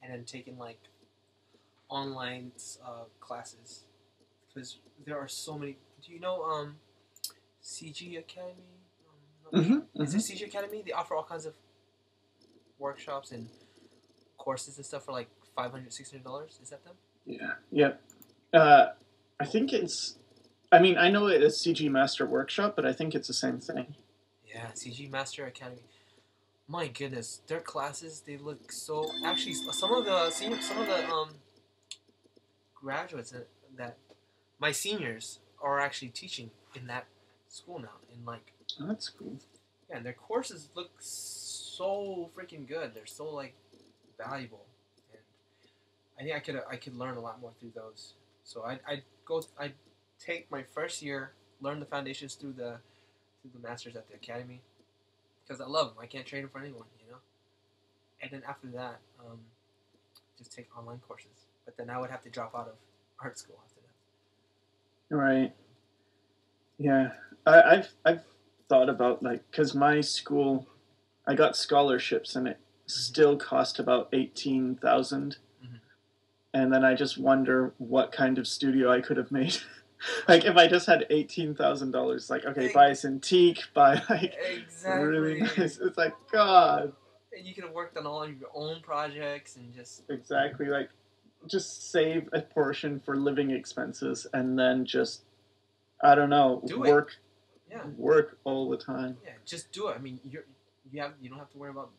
and then taken like online classes, because there are so many. Do you know CG Academy? Is it CG Academy? They offer all kinds of workshops and courses and stuff for like $500, $600. Is that them? Yeah. I think it's. I mean, I know it is CG Master Workshop, but I think it's the same thing. Yeah, CG Master Academy. My goodness, their classes, they look so. Actually, some of the graduates that my seniors are actually teaching in that school now. In like. Oh, that's cool. Yeah, and their courses look so freaking good. They're so like valuable, and I think I could learn a lot more through those. So I'd take my first year, learn the foundations through the masters at the academy, because I love them. I can't trade them for anyone, you know. And then after that, just take online courses. but then I would have to drop out of art school after that. Right. Yeah. I've thought about, like, because my school, I got scholarships and it still cost about 18,000. And then I just wonder what kind of studio I could have made. Like, if I just had $18,000, like, okay, buy a Cintiq, buy, like, really nice. It's like, God. And you could have worked on all of your own projects and just... Exactly. Like, just save a portion for living expenses and then just, I don't know, work all the time. Yeah, just do it. I mean, you don't have to worry about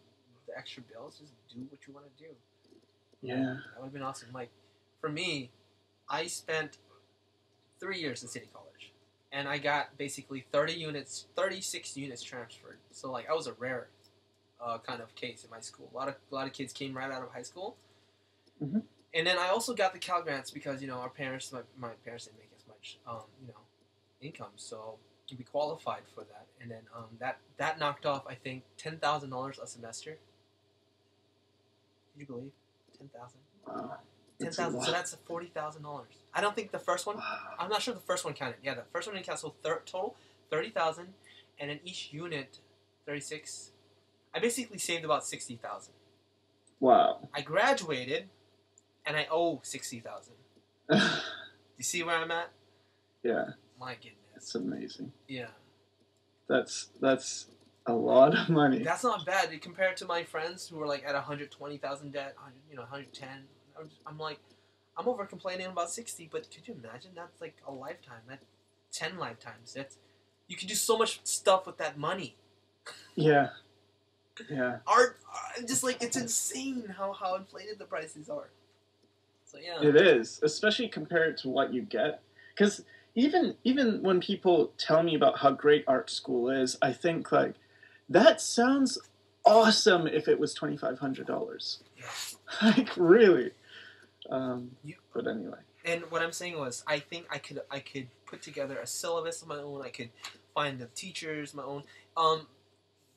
the extra bills. Just do what you want to do. Yeah. That would have been awesome. Like, for me, I spent 3 years in City College, and I got basically 36 units transferred. So, like, I was a rare kind of case in my school. A lot of kids came right out of high school. Mm-hmm. And then I also got the Cal Grants because, our parents, my parents didn't make as much, income. So we qualified for that. And then that knocked off, I think, $10,000 a semester. Can you believe? 10,000. Wow. 10,000. So that's $40,000. I don't think the first one. Wow. I'm not sure the first one counted. Yeah, the first one didn't count. So total 30,000, and then each unit 36. I basically saved about 60,000. Wow. I graduated, and I owe 60,000. You see where I'm at? Yeah. My goodness. That's amazing. Yeah. That's a lot of money. That's not bad compared to my friends who were like at 120,000 debt, 110. I'm like, I'm over complaining about 60, but could you imagine? That's like a lifetime. That's 10 lifetimes. You can do so much stuff with that money. Yeah. Yeah. Art, just like, it's insane how inflated the prices are. So yeah. It is, especially compared to what you get. Because even when people tell me about how great art school is, I think, like, that sounds awesome if it was $2,500. Yeah. Like, really. But anyway. And what I'm saying was, I think I could put together a syllabus of my own. I could find the teachers my own.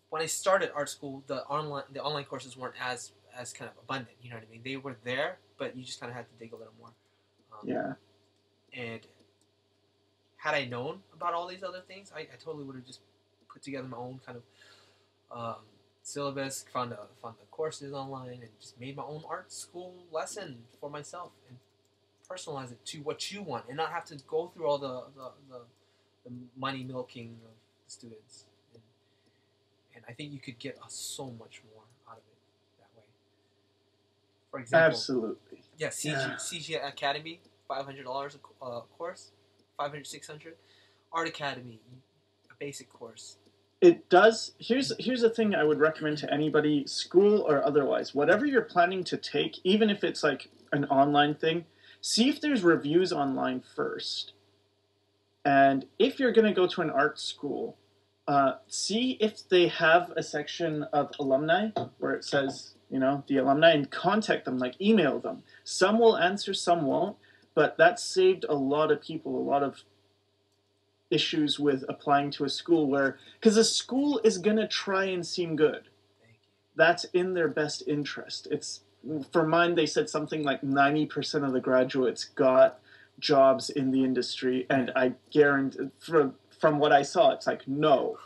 When I started art school, the online courses weren't as kind of abundant. You know what I mean? They were there, but you just kind of had to dig a little more. Yeah. And had I known about all these other things, I totally would have just put together my own kind of syllabus, found the courses online, and just made my own art school lesson for myself and personalize it to what you want, and not have to go through all the money milking of the students. And I think you could get so much more out of it that way. For example, absolutely. Yeah, CG Academy, $500 a course, $500, $600. Art Academy, a basic course. It does. Here's a thing I would recommend to anybody, school or otherwise. Whatever you're planning to take, even if it's like an online thing, see if there's reviews online first. And if you're going to go to an art school, see if they have a section of alumni where it says, the alumni, and contact them, like email them. Some will answer, some won't, but that saved a lot of people a lot of issues with applying to a school because a school is going to try and seem good. Thank you. That's in their best interest. For mine, they said something like 90% of the graduates got jobs in the industry, and I guarantee, from what I saw, it's like, no.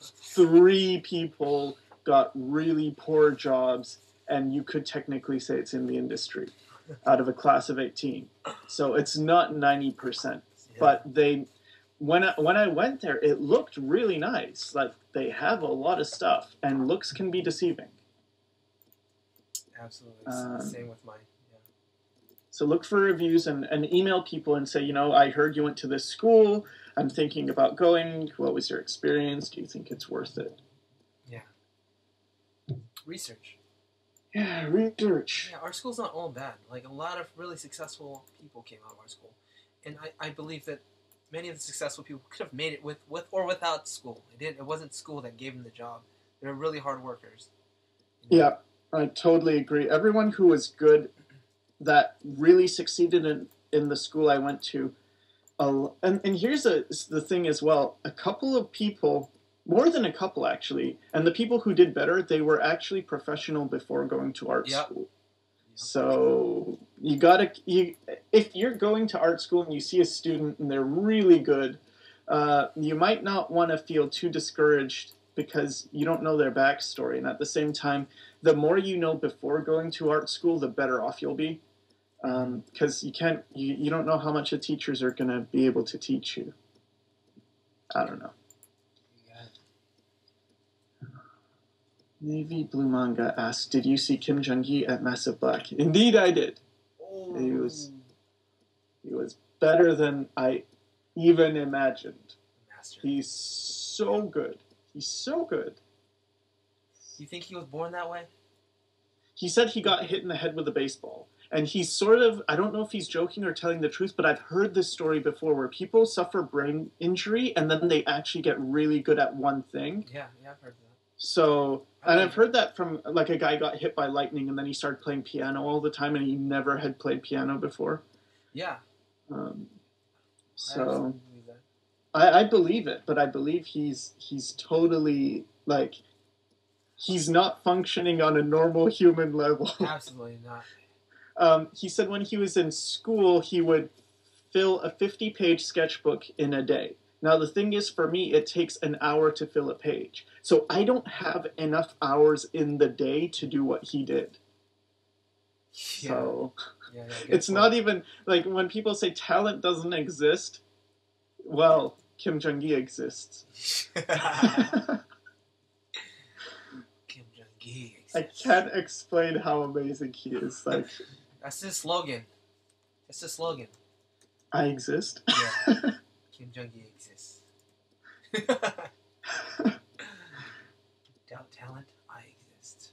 3 people got really poor jobs, and you could technically say it's in the industry out of a class of 18. So it's not 90%. Yeah. But when I went there, it looked really nice. Like, they have a lot of stuff, and looks can be deceiving. Absolutely. Same with mine. Yeah. So look for reviews and email people and say, I heard you went to this school. I'm thinking about going. What was your experience? Do you think it's worth it? Yeah. Research. Yeah, research. Yeah, our school's not all bad. Like, a lot of really successful people came out of our school. And I believe that many of the successful people could have made it with or without school. It wasn't school that gave them the job. They were really hard workers. Yeah, I totally agree. Everyone who was good, that really succeeded in the school I went to, and here's the thing as well. A couple of people, more than a couple actually, and the people who did better, they were actually professional before going to art school. So if you're going to art school and you see a student and they're really good, you might not want to feel too discouraged because you don't know their backstory. And at the same time, the more you know before going to art school, the better off you'll be. Because you don't know how much the teachers are going to be able to teach you. I don't know. Navy Blue Manga asked, "Did you see Kim Jong-gi at Massive Black?" Indeed, I did. Oh. He was better than I even imagined. Master. He's so good. He's so good. You think he was born that way? He said he got hit in the head with a baseball. And he's sort of, I don't know if he's joking or telling the truth, but I've heard this story before where people suffer brain injury and then they actually get really good at one thing. Yeah, I've heard that. So, and I've heard that from, like, a guy got hit by lightning and then he started playing piano all the time and he never had played piano before. Yeah. So, I believe it, but I believe he's totally, like, he's not functioning on a normal human level. Absolutely not. He said when he was in school, he would fill a 50-page sketchbook in a day. Now, the thing is, for me, it takes an hour to fill a page. So I don't have enough hours in the day to do what he did. Yeah. So it's not even, like, when people say talent doesn't exist, well, Kim Jong-gi exists. Kim Jong-gi exists. I can't explain how amazing he is. Like, that's his slogan. That's the slogan. I exist. Yeah. Kim Jong-gi exists. Without talent, I exist.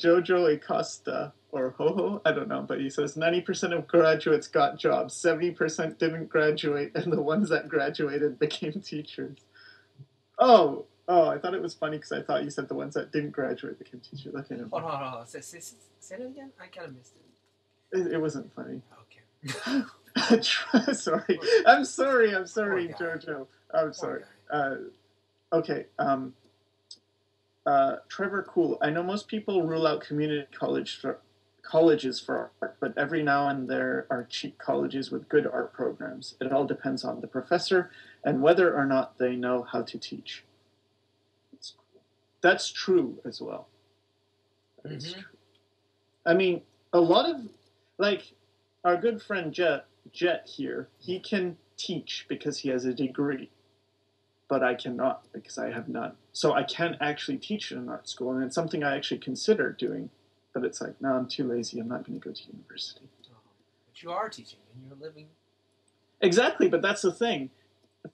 Jojo Acosta, or Hoho, I don't know, but he says 90% of graduates got jobs, 70% didn't graduate, and the ones that graduated became teachers. Oh, I thought it was funny because I thought you said the ones that didn't graduate became teachers. Okay, no. Hold on. Say it again? I kind of missed it. It wasn't funny. Okay. Sorry. I'm sorry, Jojo. I'm sorry. Okay. Trevor Cool. I know most people rule out community colleges for art, but every now and there are cheap colleges with good art programs. It all depends on the professor and whether or not they know how to teach. That's cool. That's true as well. That is true. I mean, a lot of, like, our good friend Jet here, he can teach because he has a degree, but I cannot because I have none. So I can't actually teach in an art school, and it's something I actually consider doing, but it's like, no, I'm too lazy. I'm not going to go to university. But you are teaching, and you're living. Exactly, but that's the thing.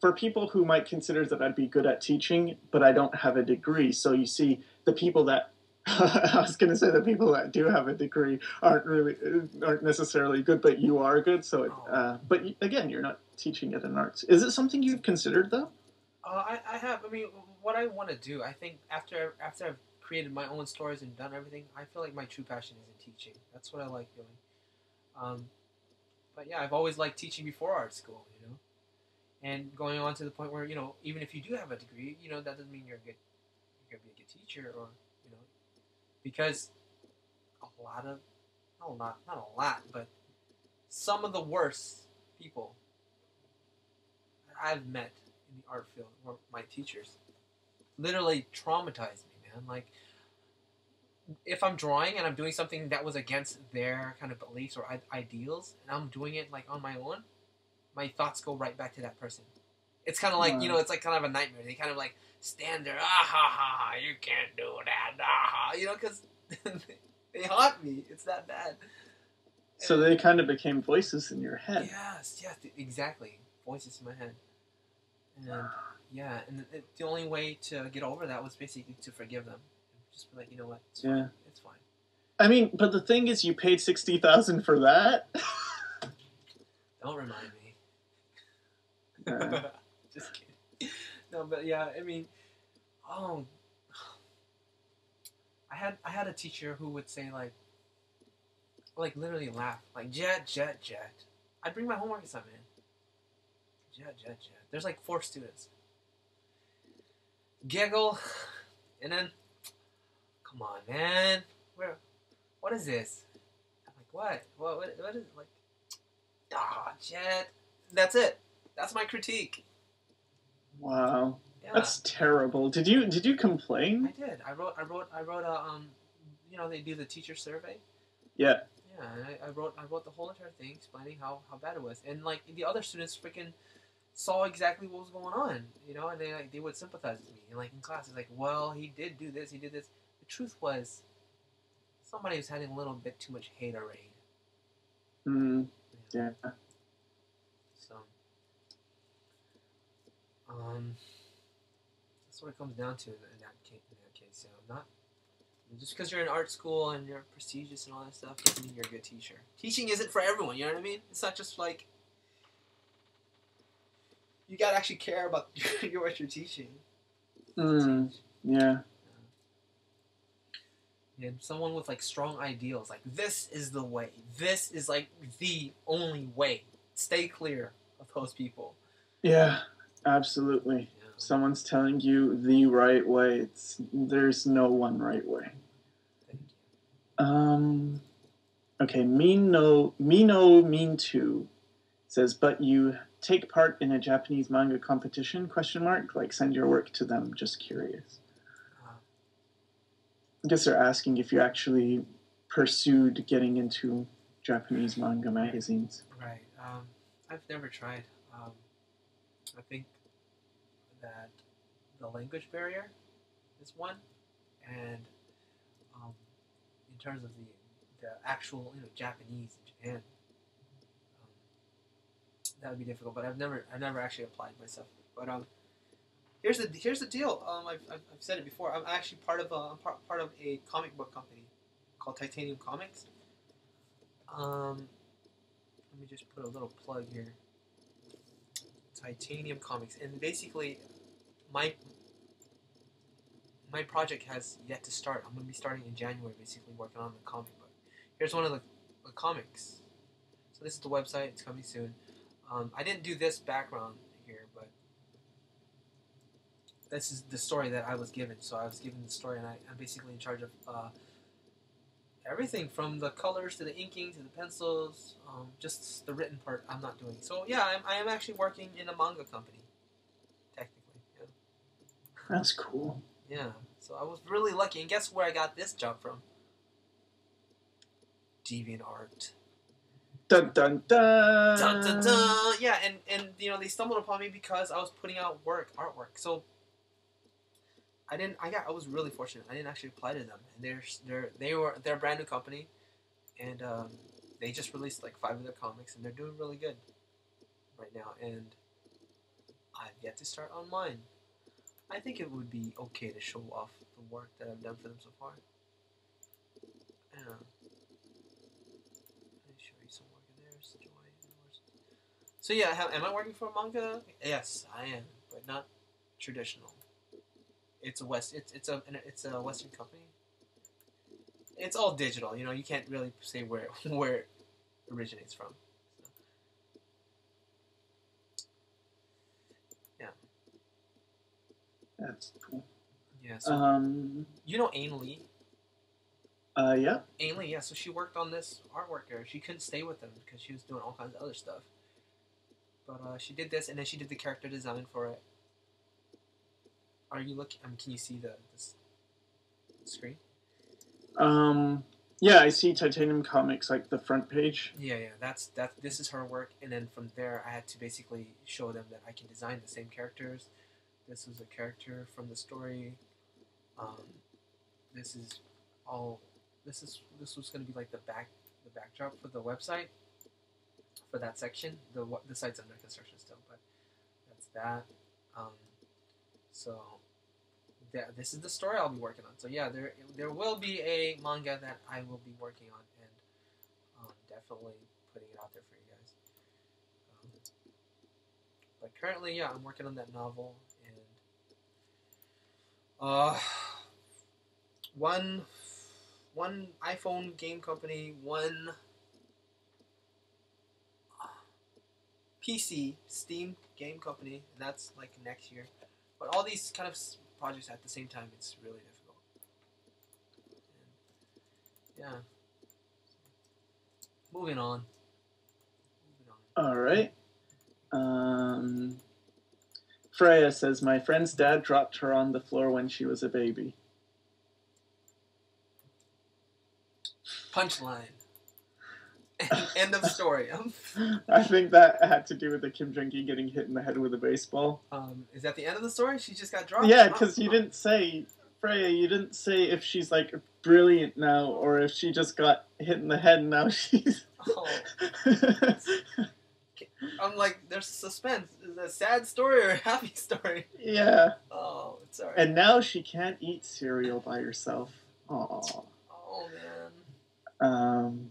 For people who might consider that I'd be good at teaching, but I don't have a degree, so you see, the people that I was going to say the people that do have a degree aren't necessarily good, but you are good. So, but again, you're not teaching at an arts. Is it something you've considered though? I have. I mean, what I want to do, I think after I've created my own stories and done everything, I feel like my true passion is in teaching. That's what I like doing. But yeah, I've always liked teaching before art school, you know, and going on to the point where, you know, even if you do have a degree, you know, that doesn't mean you're gonna be a good teacher, or, you know, because a lot of, not a lot, but some of the worst people I've met in the art field were my teachers. Literally traumatized me, man. Like, if I'm drawing and I'm doing something that was against their kind of beliefs or ideals, and I'm doing it, like, on my own, my thoughts go right back to that person. It's kind of like, you know, it's like kind of a nightmare. They kind of like stand there, you can't do that, you know, because they haunt me. It's that bad. So they kind of became voices in your head. Yes, exactly. Voices in my head. And yeah, and the only way to get over that was basically to forgive them. Just be like, you know what, it's fine. It's fine. I mean, but the thing is, you paid $60,000 for that. Don't remind me. Just kidding. No, but yeah, I mean, I had a teacher who would say, like literally laugh, like, Jet. I'd bring my homework assignment in. Jet. There's like 4 students. Giggle, and then come on, man. What is this? I'm like, what is it? Like, Jet. That's it. That's my critique. Wow. Yeah. That's terrible. Did you complain? I did. I wrote a you know, they do the teacher survey. Yeah. Yeah, and I wrote the whole entire thing explaining how bad it was. And like the other students freaking saw exactly what was going on, you know, and they would sympathize with me. And like in class, it's like, well, he did do this, he did this. The truth was, somebody was having a little bit too much haterade. Yeah. So, that's what it comes down to in that case. So not just because you're in art school and you're prestigious and all that stuff doesn't mean you're a good teacher. Teaching isn't for everyone. You know what I mean? It's not just like you gotta actually care about what you're teaching. Yeah. And someone with like strong ideals, like this is the way. This is like the only way. Stay clear of those people. Yeah, absolutely. Yeah. Someone's telling you the right way. There's no one right way. Thank you. Okay, Mean2 says, but you take part in a Japanese manga competition? ? Like, send your work to them. Just curious. I guess they're asking if you actually pursued getting into Japanese manga magazines. Right. I've never tried. I think that the language barrier is one, and in terms of the actual Japanese in Japan, that would be difficult. But I've never actually applied myself. But here's the deal. I've said it before. I'm actually part of a comic book company called Titanium Comics. Let me just put a little plug here. Titanium Comics, and basically, my project has yet to start. I'm going to be starting in January, basically working on the comic book. Here's one of the comics. So this is the website. It's coming soon. I didn't do this background here, but this is the story that I was given. So I was given the story, and I'm basically in charge of everything from the colors to the inking to the pencils. Just the written part I'm not doing. So yeah, I am actually working in a manga company, technically. Yeah. That's cool. Yeah. So I was really lucky, and guess where I got this job from? DeviantArt. Dun dun dun. Dun dun dun. Yeah, and they stumbled upon me because I was putting out artwork. So I was really fortunate. I didn't actually apply to them, and they're a brand new company, and they just released like 5 of their comics, and they're doing really good right now. And I've yet to start on mine. I think it would be okay to show off the work that I've done for them so far. Let me show you some work in there. So yeah, am I working for a manga? Yes, I am, but not traditional. It's a It's a Western company. It's all digital. You can't really say where it originates from. So. Yeah. That's cool. Yeah. So, Ainley. Yeah. Ainley, yeah. So she worked on this artwork there. She couldn't stay with them because she was doing all kinds of other stuff. But she did this, and then she did the character design for it. Are you looking? Can you see the screen? Yeah, I see Titanium Comics, like the front page. Yeah. This is her work, and then from there, I had to basically show them that I can design the same characters. This was a character from the story. This was going to be like the backdrop for the website for that section. The site's under construction still, but that's that. So this is the story I'll be working on. So yeah, there will be a manga that I will be working on, and definitely putting it out there for you guys. But currently, yeah, I'm working on that novel, and one iPhone game company, one PC Steam game company, and that's like next year. But all these kind of projects at the same time, it's really difficult. Yeah. Moving on. All right. Freya says, my friend's dad dropped her on the floor when she was a baby. Punchline. End of story. I think that had to do with the Kim Jong-un getting hit in the head with a baseball. Is that the end of the story? She just got dropped? Yeah, because you didn't say, Freya, you didn't say if she's like brilliant now or if she just got hit in the head and now she's... Oh. I'm like, there's suspense. Is it a sad story or a happy story? Yeah. Oh, it's alright. And now she can't eat cereal by herself. Aww. Oh, man.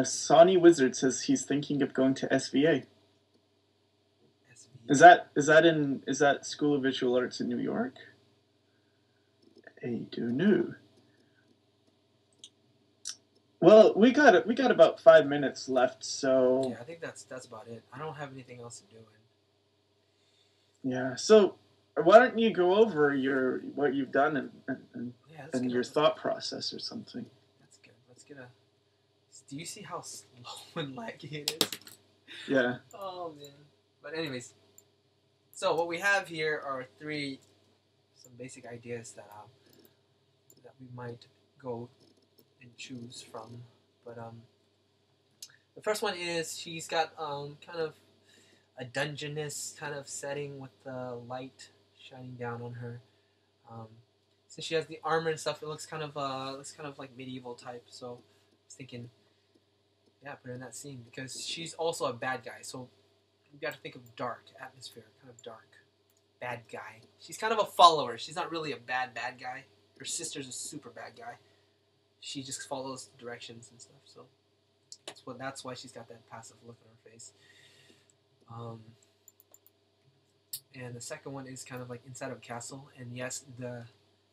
Sonny Wizard says he's thinking of going to SVA. Is that School of Visual Arts in New York? I don't know. Well, we got about 5 minutes left, so yeah, I think that's about it. I don't have anything else to do. Yeah, so why don't you go over what you've done and your thought process or something? That's good. Let's get a. Do you see how slow and laggy it is? Yeah. Oh man. But anyways, so what we have here are some basic ideas that we might go and choose from. But the first one is she's got kind of a dungeness kind of setting with the light shining down on her. Since she has the armor and stuff, it looks kind of like medieval type. So I was thinking, yeah, put her in that scene because she's also a bad guy. So you got to think of dark atmosphere, kind of dark, bad guy. She's kind of a follower. She's not really a bad guy. Her sister's a super bad guy. She just follows directions and stuff. So that's why she's got that passive look on her face. And the second one is kind of like inside of a castle. And yes, the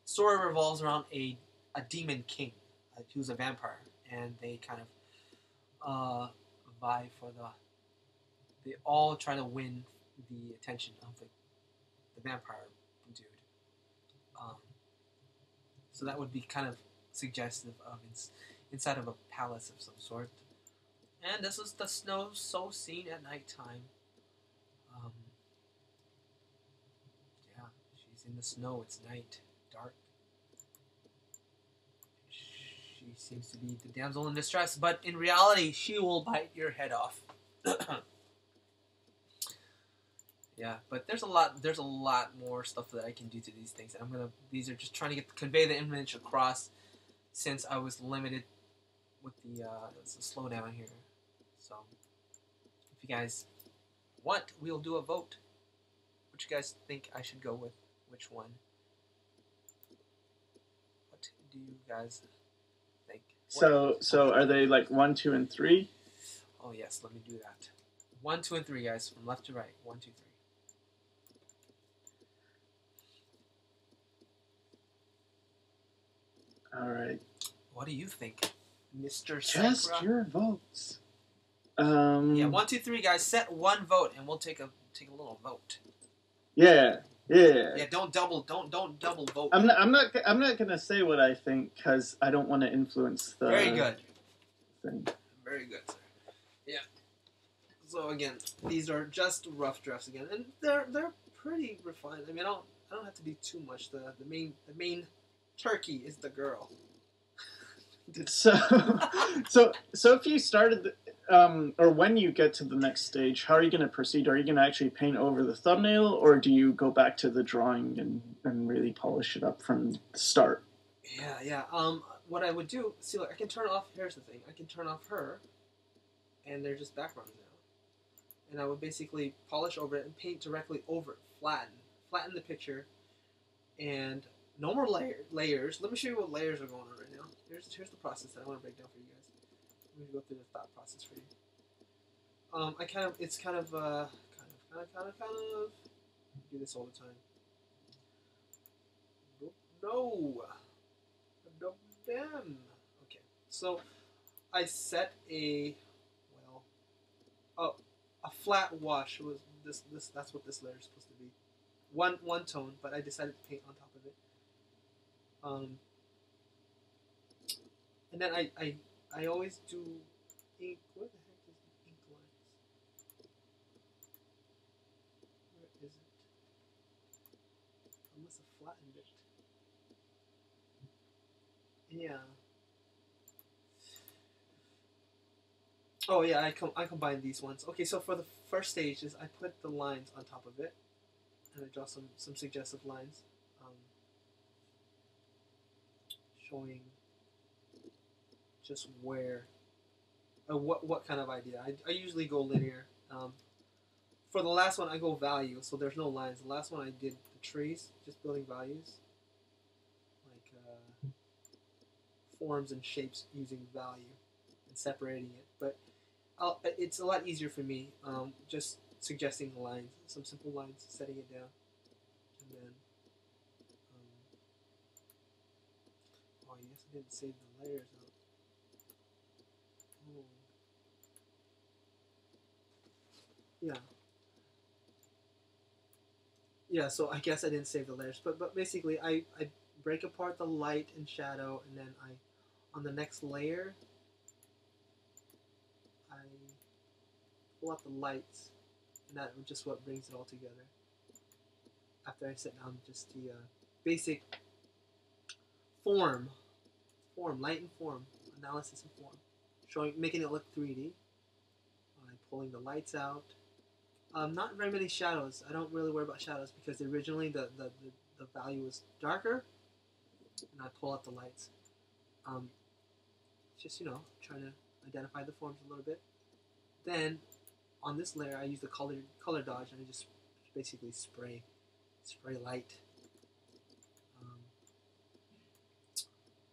story revolves around a demon king who's a vampire. And they kind of vie for they all try to win the attention of the vampire dude. So that would be kind of suggestive of inside of a palace of some sort. And this is the snow so seen at nighttime. Yeah, she's in the snow. It's night, dark. She seems to be the damsel in distress, but in reality, she will bite your head off. Yeah, but there's a lot more stuff that I can do to these things. These are just trying to convey the image across, since I was limited with the let's slow down here. So, if you guys want, we'll do a vote. What you guys think I should go with? Which one? What do you guys think? So are they like 1, 2, and 3? Oh yes, let me do that. 1, 2, and 3, guys, from left to right. 1, 2, 3. All right. What do you think, Mr. Sycra? Just your votes. Yeah, 1, 2, 3, guys. Set one vote, and we'll take a little vote. Yeah. Yeah, don't double vote. I'm not gonna say what I think because I don't want to influence the. Very good. Thing. Very good, sir. Yeah. So again, these are just rough drafts again, and they're pretty refined. I mean, I don't have to do too much. The main turkey is the girl. So if you started, or when you get to the next stage, how are you going to proceed? Are you going to actually paint over the thumbnail, or do you go back to the drawing and really polish it up from the start? Yeah. What I would do, see, look, I can turn off. Here's the thing: I can turn off her, and they're just backgrounds now. And I would basically polish over it and paint directly over it, flatten the picture, and no more layers. Let me show you what layers are going on right now. Here's the process that I want to break down for you guys. I'm going to go through the thought process for you. It's kind of do this all the time. No, damn. Okay, so I set a flat wash. Was this? That's what this layer is supposed to be. One tone, but I decided to paint on top of it. And then I always do ink. Where the heck is the ink lines? Where is it? I must have flattened it. Yeah. Oh yeah, I combine these ones. Okay, so for the first stage is I put the lines on top of it, and I draw some suggestive lines, showing just where, what kind of idea. I usually go linear. For the last one, I go value, so there's no lines. The last one I did the trees, just building values, like forms and shapes using value and separating it. But it's a lot easier for me, just suggesting the lines, some simple lines, setting it down, and then, oh, I guess I didn't save the layers out. Oh. Yeah. Yeah, so I guess I didn't save the layers, but basically I break apart the light and shadow, and then on the next layer, I pull out the lights, and that just what brings it all together. After I set down just the basic form, light and form, analysis and form, making it look 3D, by pulling the lights out. Not very many shadows. I don't really worry about shadows because originally the value was darker, and I pull out the lights. Just trying to identify the forms a little bit. Then on this layer, I use the color dodge, and I just basically spray light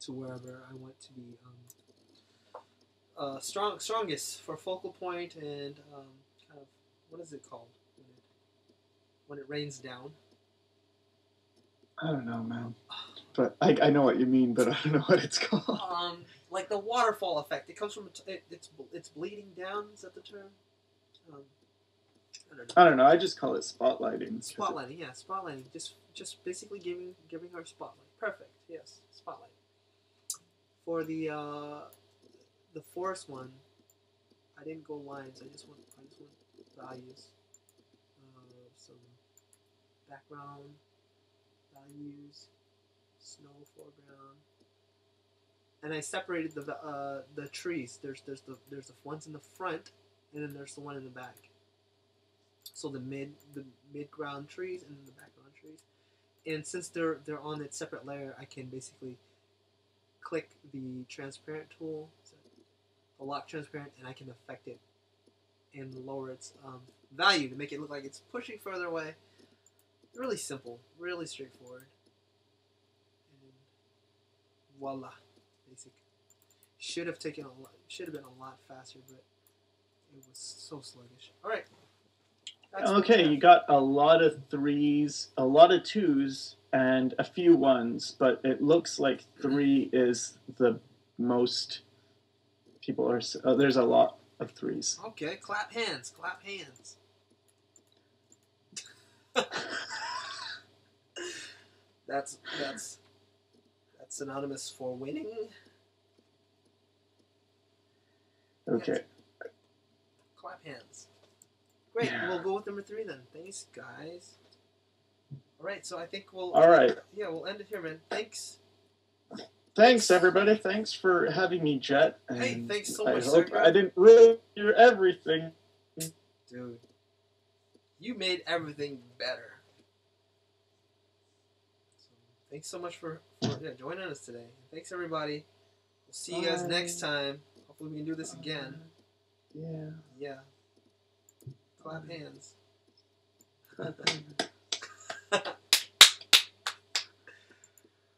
to wherever I want to be strongest for focal point and kind of, what is it called when it rains down? I don't know, man. But I know what you mean, but I don't know what it's called. Like the waterfall effect. It comes from it's bleeding down. Is that the term? I don't know. I just call it spotlighting. Spotlighting, yeah, spotlighting. Just basically giving her spotlight. Perfect. Yes, spotlight. For the forest one, I didn't go lines. I just want values. Some background values, snow foreground, and I separated the trees. There's the ones in the front, and then there's the one in the back. So the mid ground trees and then the background trees. And since they're on its separate layer, I can basically click the transparent tool, the lock transparent, and I can affect it and lower its value to make it look like it's pushing further away. Really simple, really straightforward. And voila, basic. Should have been a lot faster, but it was so sluggish. All right. Okay, you got a lot of threes, a lot of twos, and a few ones, but it looks like 3 is the most people are. There's a lot of threes. Okay, clap hands. That's synonymous for winning. Okay. Yes. Clap hands. Great, we'll go with number 3 then. Thanks, guys. All right, so I think we'll. All right. Yeah, we'll end it here, man. Thanks. Thanks, everybody. Thanks for having me, Jet. And hey, thanks so much, I hope Sycra. I didn't really hear everything. Dude, you made everything better. So, thanks so much for joining us today. Thanks, everybody. We'll see you guys next time. Hopefully we can do this again. Yeah. Yeah. Clap hands.